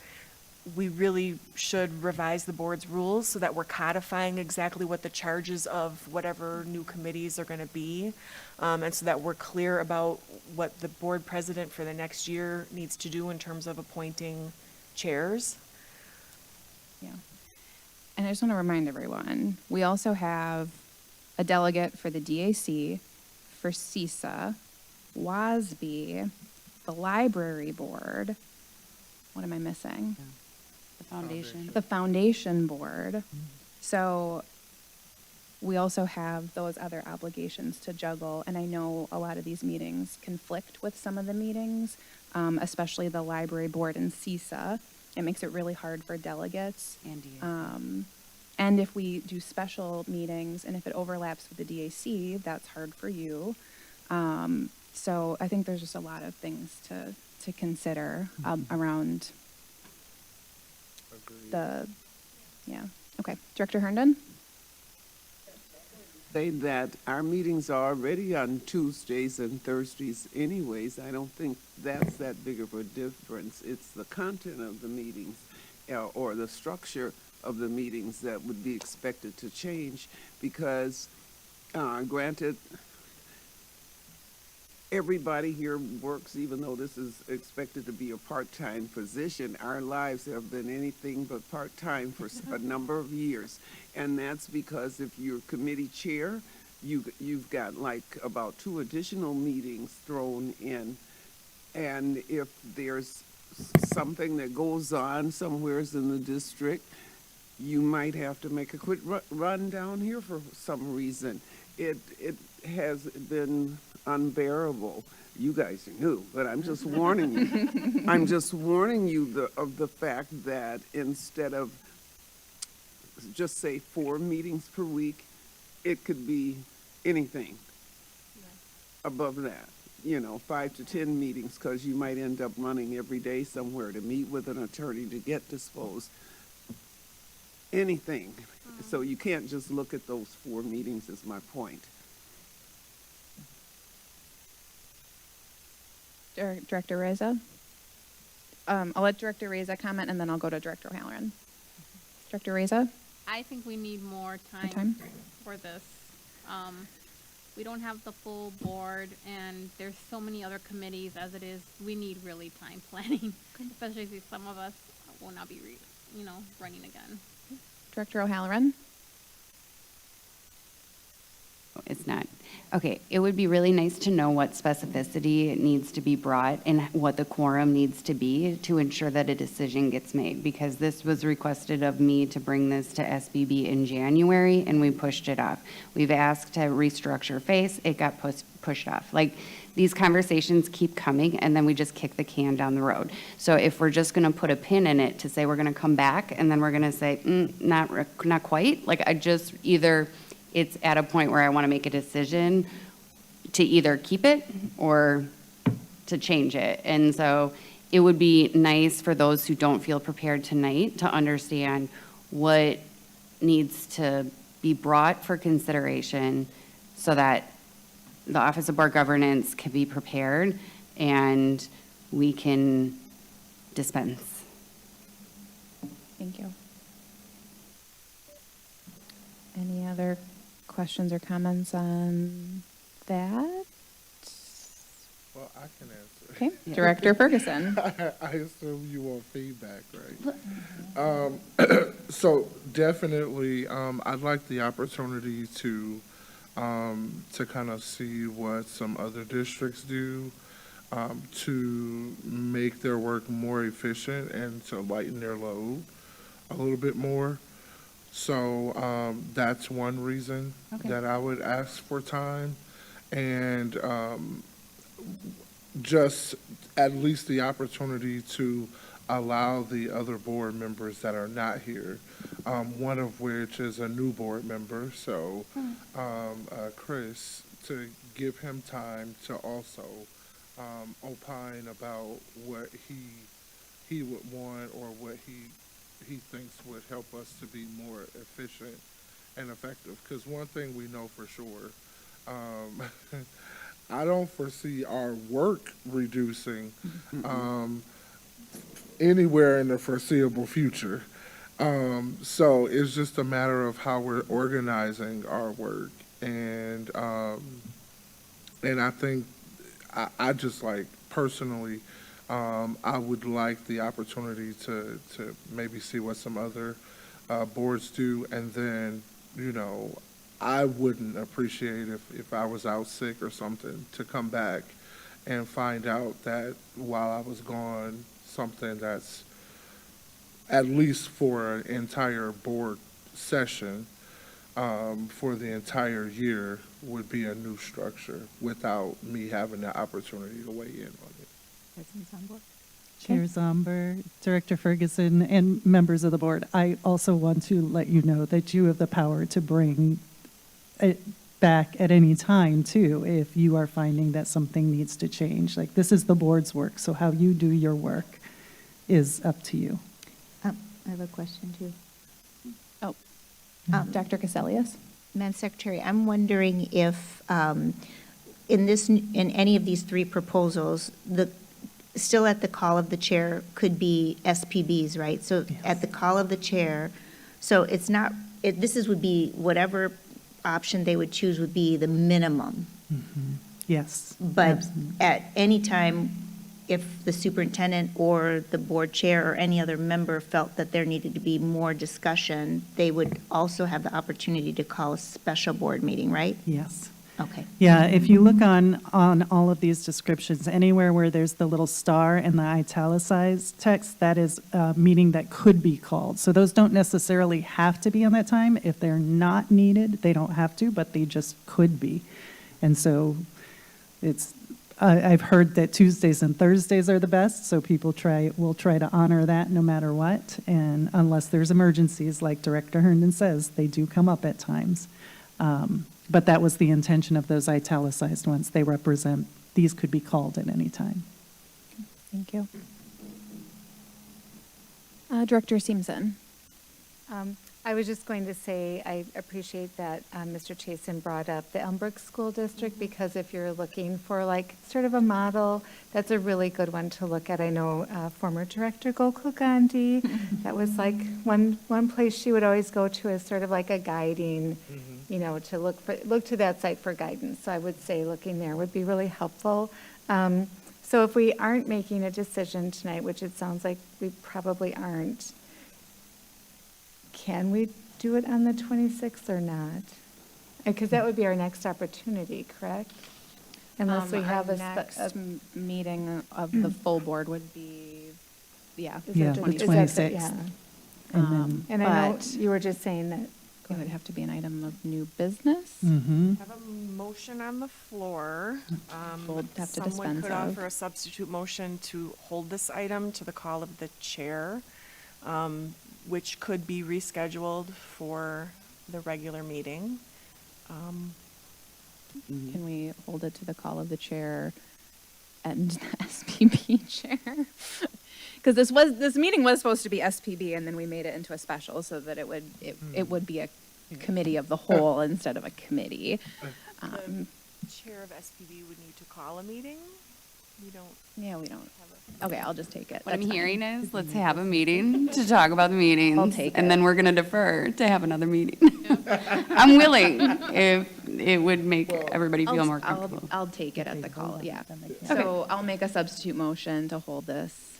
we really should revise the board's rules so that we're codifying exactly what the charges of whatever new committees are going to be. And so that we're clear about what the board president for the next year needs to do in terms of appointing chairs. Yeah. And I just want to remind everyone, we also have a delegate for the DAC, for CISA, WASB, the library board. What am I missing? The foundation. The foundation board. So we also have those other obligations to juggle. And I know a lot of these meetings conflict with some of the meetings, especially the library board and CISA. It makes it really hard for delegates. And if we do special meetings and if it overlaps with the DAC, that's hard for you. So I think there's just a lot of things to consider around yeah. Okay. Director Herndon? Say that our meetings are already on Tuesdays and Thursdays anyways. I don't think that's that big of a difference. It's the content of the meetings or the structure of the meetings that would be expected to change because, granted, everybody here works, even though this is expected to be a part-time position. Our lives have been anything but part-time for a number of years. And that's because if you're committee chair, you've got like about 2 additional meetings thrown in. And if there's something that goes on somewheres in the district, you might have to make a quick run down here for some reason. It has been unbearable. You guys knew, but I'm just warning you. I'm just warning you of the fact that instead of just say 4 meetings per week, it could be anything above that. 5 to 10 meetings, because you might end up running every day somewhere to meet with an attorney to get disposed. Anything. So you can't just look at those 4 meetings is my point. Director Reza? I'll let Director Reza comment and then I'll go to Director O'Halloran. Director Reza? I think we need more time? time for this. We don't have the full board, and there's so many other committees as it is. We need really time planning, especially since some of us will not be, running again. Director O'Halloran? It's not. Okay, it would be really nice to know what specificity needs to be brought and what the quorum needs to be to ensure that a decision gets made, because this was requested of me to bring this to SBB in January, and we pushed it off. We've asked to restructure FACE, it got pushed off. Like, these conversations keep coming, and then we just kick the can down the road. So if we're just gonna put a pin in it to say we're gonna come back, and then we're gonna say, not quite, like, I just either, it's at a point where I want to make a decision to either keep it or to change it. And so it would be nice for those who don't feel prepared tonight to understand what needs to be brought for consideration so that the Office of Board Governance can be prepared and we can dispense. Thank you. Any other questions or comments on that? Well, I can answer. Okay, Director Ferguson. I assume you want feedback, right? So definitely, I'd like the opportunity to kind of see what some other districts do, to make their work more efficient and to lighten their load a little bit more. So that's one reason that I would ask for time, and just at least the opportunity to allow the other board members that are not here, one of which is a new board member, so Chris, to give him time to also opine about what he would want or what he thinks would help us to be more efficient and effective. Because one thing we know for sure, I don't foresee our work reducing anywhere in the foreseeable future. So it's just a matter of how we're organizing our work. And I think I just like personally, I would like the opportunity to maybe see what some other boards do, and then, I wouldn't appreciate if I was out sick or something to come back and find out that while I was gone, something that's at least for an entire board session for the entire year would be a new structure without me having the opportunity to weigh in on it. Chair Zomber, Director Ferguson, and members of the board, I also want to let you know that you have the power to bring it back at any time, too, if you are finding that something needs to change. Like, this is the board's work, so how you do your work is up to you. I have a question, too. Dr. Caselius? Madam Secretary, I'm wondering if in any of these three proposals, still at the call of the chair could be SPBs, right? So at the call of the chair, so it's not, would be whatever option they would choose would be the minimum. Yes. But at any time, if the superintendent or the board chair or any other member felt that there needed to be more discussion, they would also have the opportunity to call a special board meeting, right? Yes. Okay. Yeah, if you look on all of these descriptions, anywhere where there's the little star and the italicized text, that is a meeting that could be called. So those don't necessarily have to be on that time. If they're not needed, they don't have to, but they just could be. And so I've heard that Tuesdays and Thursdays are the best, so people will try to honor that no matter what. And unless there's emergencies, like Director Herndon says, they do come up at times. But that was the intention of those italicized ones. They represent, these could be called at any time. Thank you. Director Simpson? I was just going to say, I appreciate that Mr. Chasen brought up the Elmbrook School District, because if you're looking for like sort of a model, that's a really good one to look at. I know former Director Gokul Gandhi, that was like one place she would always go to as sort of like a guiding, you know, to look to that site for guidance. So I would say looking there would be really helpful. So if we aren't making a decision tonight, which it sounds like we probably aren't, can we do it on the 26th or not? Because that would be our next opportunity, correct? Unless we have Our a next meeting of the full board would be, yeah. Yeah, the 26th. Yeah. And And I know but you were just saying that. it would have to be an item of new business. Mhm. Have a motion on the floor. We'll have to Someone dispense could of. offer a substitute motion to hold this item to the call of the chair, which could be rescheduled for the regular meeting. Can we hold it to the call of the chair and the SPB chair? Because this meeting was supposed to be SPB, and then we made it into a special so that it would be a committee of the whole instead of a committee. The chair of SPB would need to call a meeting. We don't. Yeah, we don't. Okay, I'll just take it. What I'm That's fine. hearing is, let's have a meeting to talk about the meetings. I'll take And it. then we're going to defer to have another meeting. I'm willing, if it would make everybody feel more comfortable. I'll take it at the call, yeah. So I'll make a substitute motion to hold this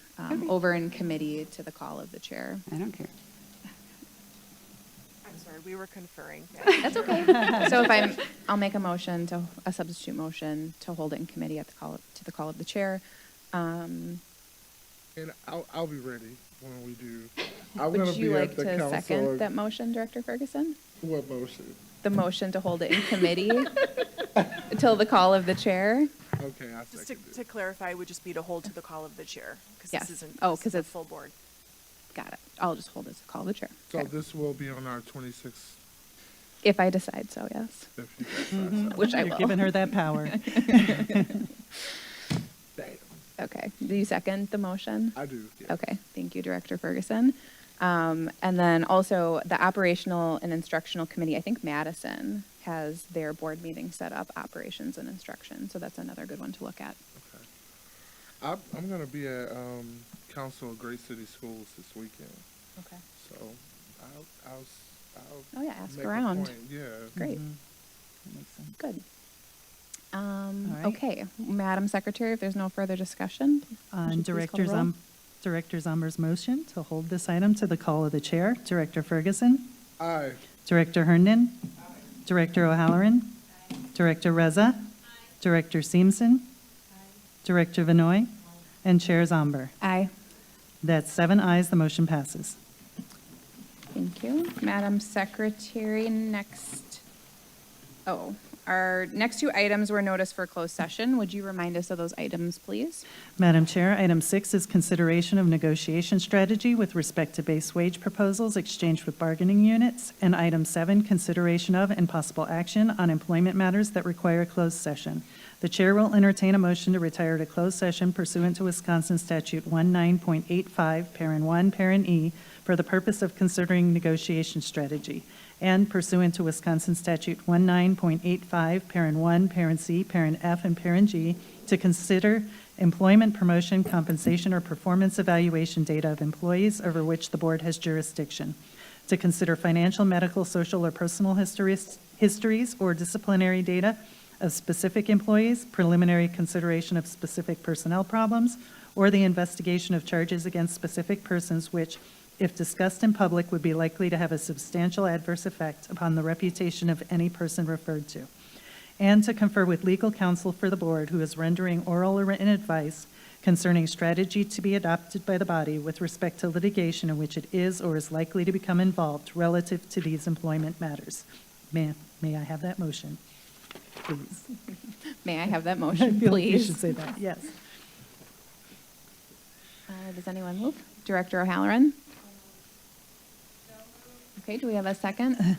over in committee to the call of the chair. I don't care. I'm sorry, we were conferring. That's okay. So I'll make a substitute motion to hold it in committee at the call of the chair. And I'll be ready when we do. I'm gonna Would you be like at the to council. second that motion, Director Ferguson? What motion? The motion to hold it in committee until the call of the chair? Okay, I Just second to clarify, it would just be to hold to the call of the chair, because Yes. this isn't. Oh, this 'cause is a it's- full board. Got it. I'll just hold it to the call of the chair. So this will be on our 26th. If I decide so, yes. If you decide so. Which I You're will. giving her that power. Okay. Do you second the motion? I do. Yes. Okay. Thank you, Director Ferguson. And then also the Operational and Instructional Committee, I think Madison has their board meeting set up, operations and instruction. So that's another good one to look at. I'm gonna be at Council of Great City Schools this weekend. Okay. So I'll Oh, yeah, ask make a around. point. Yeah. Great. Mm-hmm. Good. right. Okay, Madam Secretary, if there's no further discussion. On would you please call the roll? Director Zomber's motion to hold this item to the call of the chair, Director Ferguson, Aye. Director Herndon, Director O'Halloran, Director Reza, Director Seamson, Director Vinoy, and Chair Zomber. Aye. That's 7 ayes, the motion passes. Thank you. Madam Secretary, our next two items were noticed for closed session. Would you remind us of those items, please? Madam Chair, item 6 is consideration of negotiation strategy with respect to base wage proposals exchanged with bargaining units, and item 7, consideration of and possible action on employment matters that require closed session. The chair will entertain a motion to retire to closed session pursuant to Wisconsin Statute 19.85, parent 1, parent E, for the purpose of considering negotiation strategy, and pursuant to Wisconsin Statute 19.85, parent 1, parent C, parent F, and parent G, to consider employment, promotion, compensation, or performance evaluation data of employees over which the board has jurisdiction, to consider financial, medical, social, or personal histories or disciplinary data of specific employees, preliminary consideration of specific personnel problems, or the investigation of charges against specific persons which, if discussed in public, would be likely to have a substantial adverse effect upon the reputation of any person referred to, and to confer with legal counsel for the board who is rendering oral or written advice concerning strategy to be adopted by the body with respect to litigation in which it is or is likely to become involved relative to these employment matters. May I have that motion, please? May I have that I motion, feel like you please? should say that, yes. Does anyone move? Director O'Halloran? Okay, do we have a second?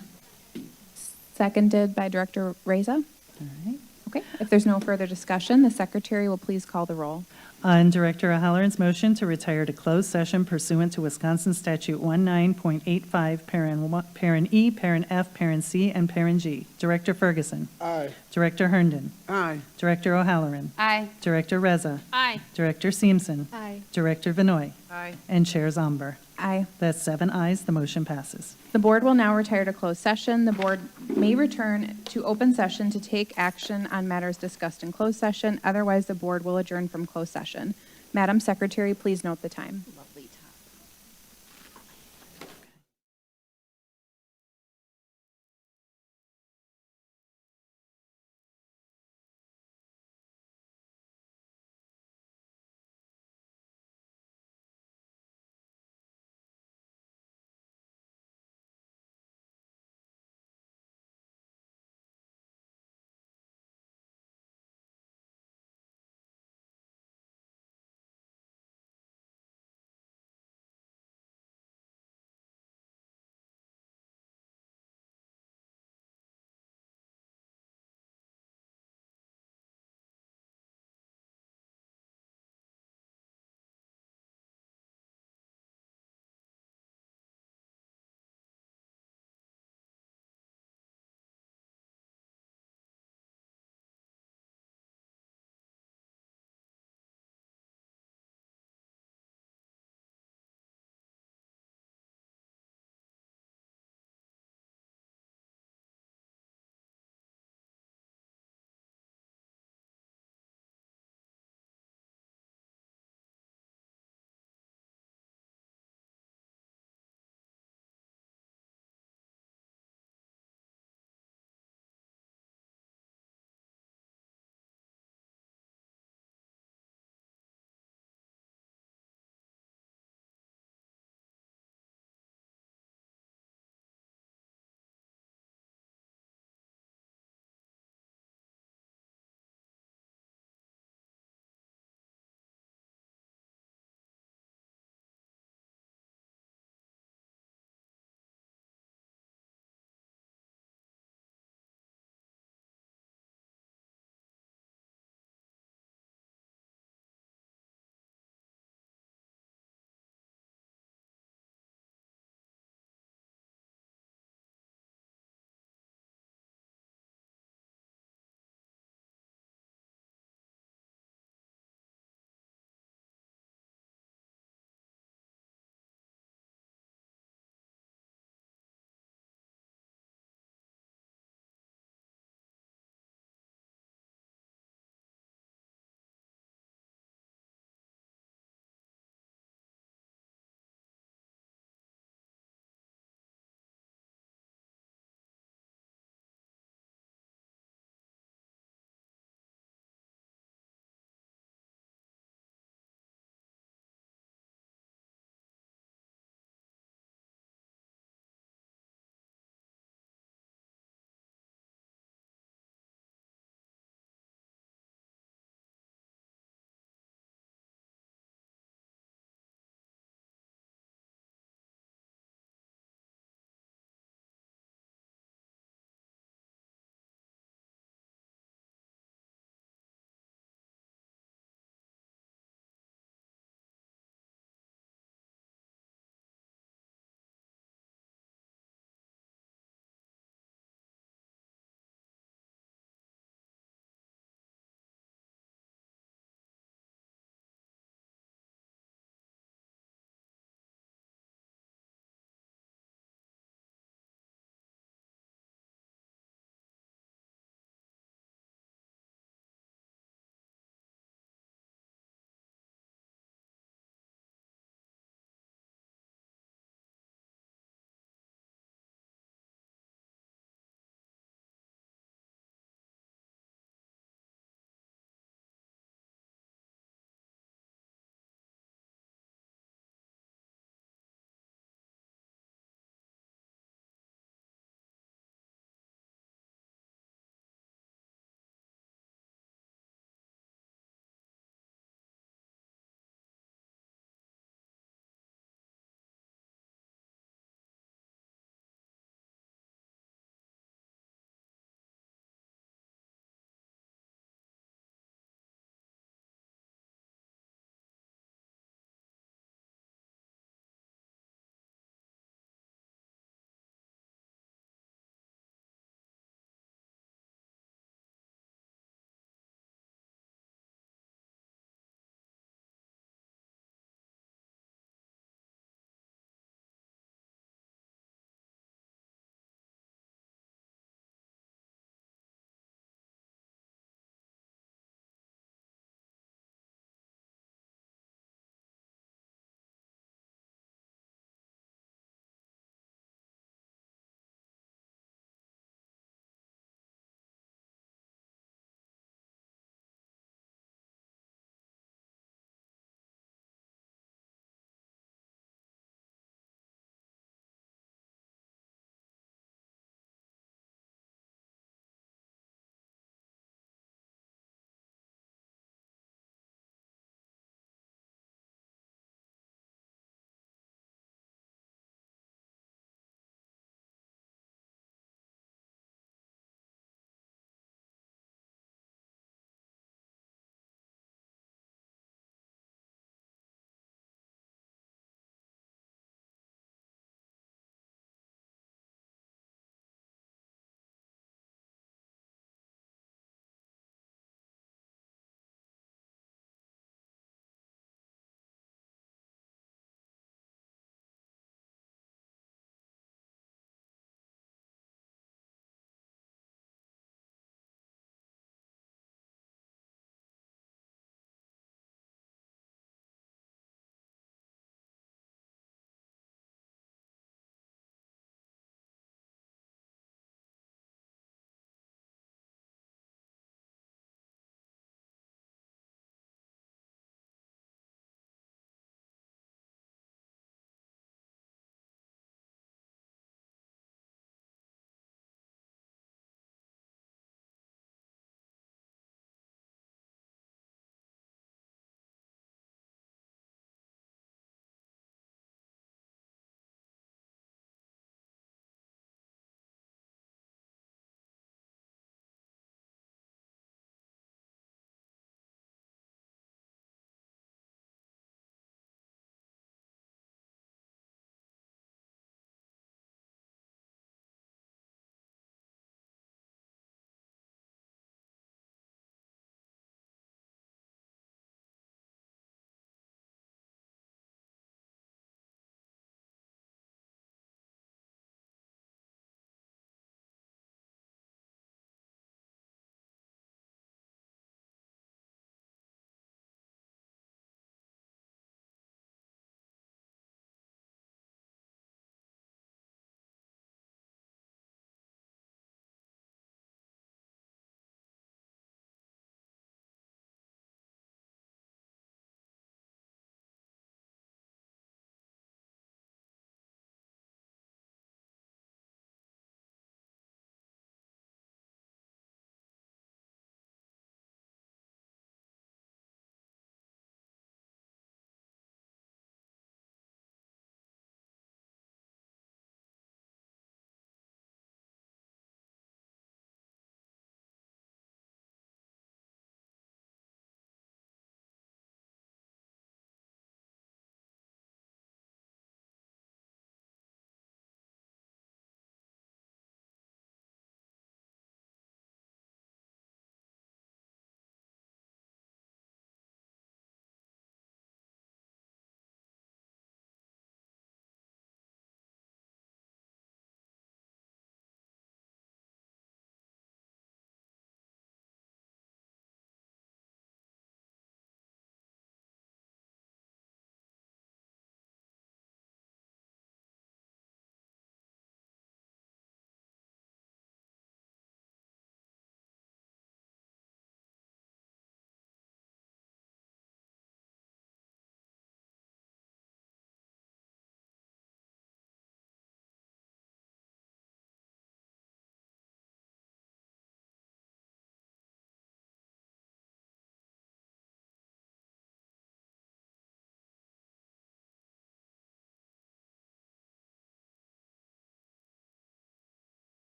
Seconded by Director Reza. All right, Okay, if there's no further discussion, the secretary will please call the roll. On Director O'Halloran's motion to retire to closed session pursuant to Wisconsin Statute 19.85, Parent E, Parent F, Parent C, and Parent G. Director Ferguson. Aye. Director Herndon. Aye. Director O'Halloran. Aye. Director Reza. Aye. Director Seamson. Aye. Director Vinoy. Aye. And Chair Zomber. Aye. That's 7 ayes, the motion passes. The board will now retire to closed session. The board may return to open session to take action on matters discussed in closed session. Otherwise, the board will adjourn from closed session. Madam Secretary, please note the time.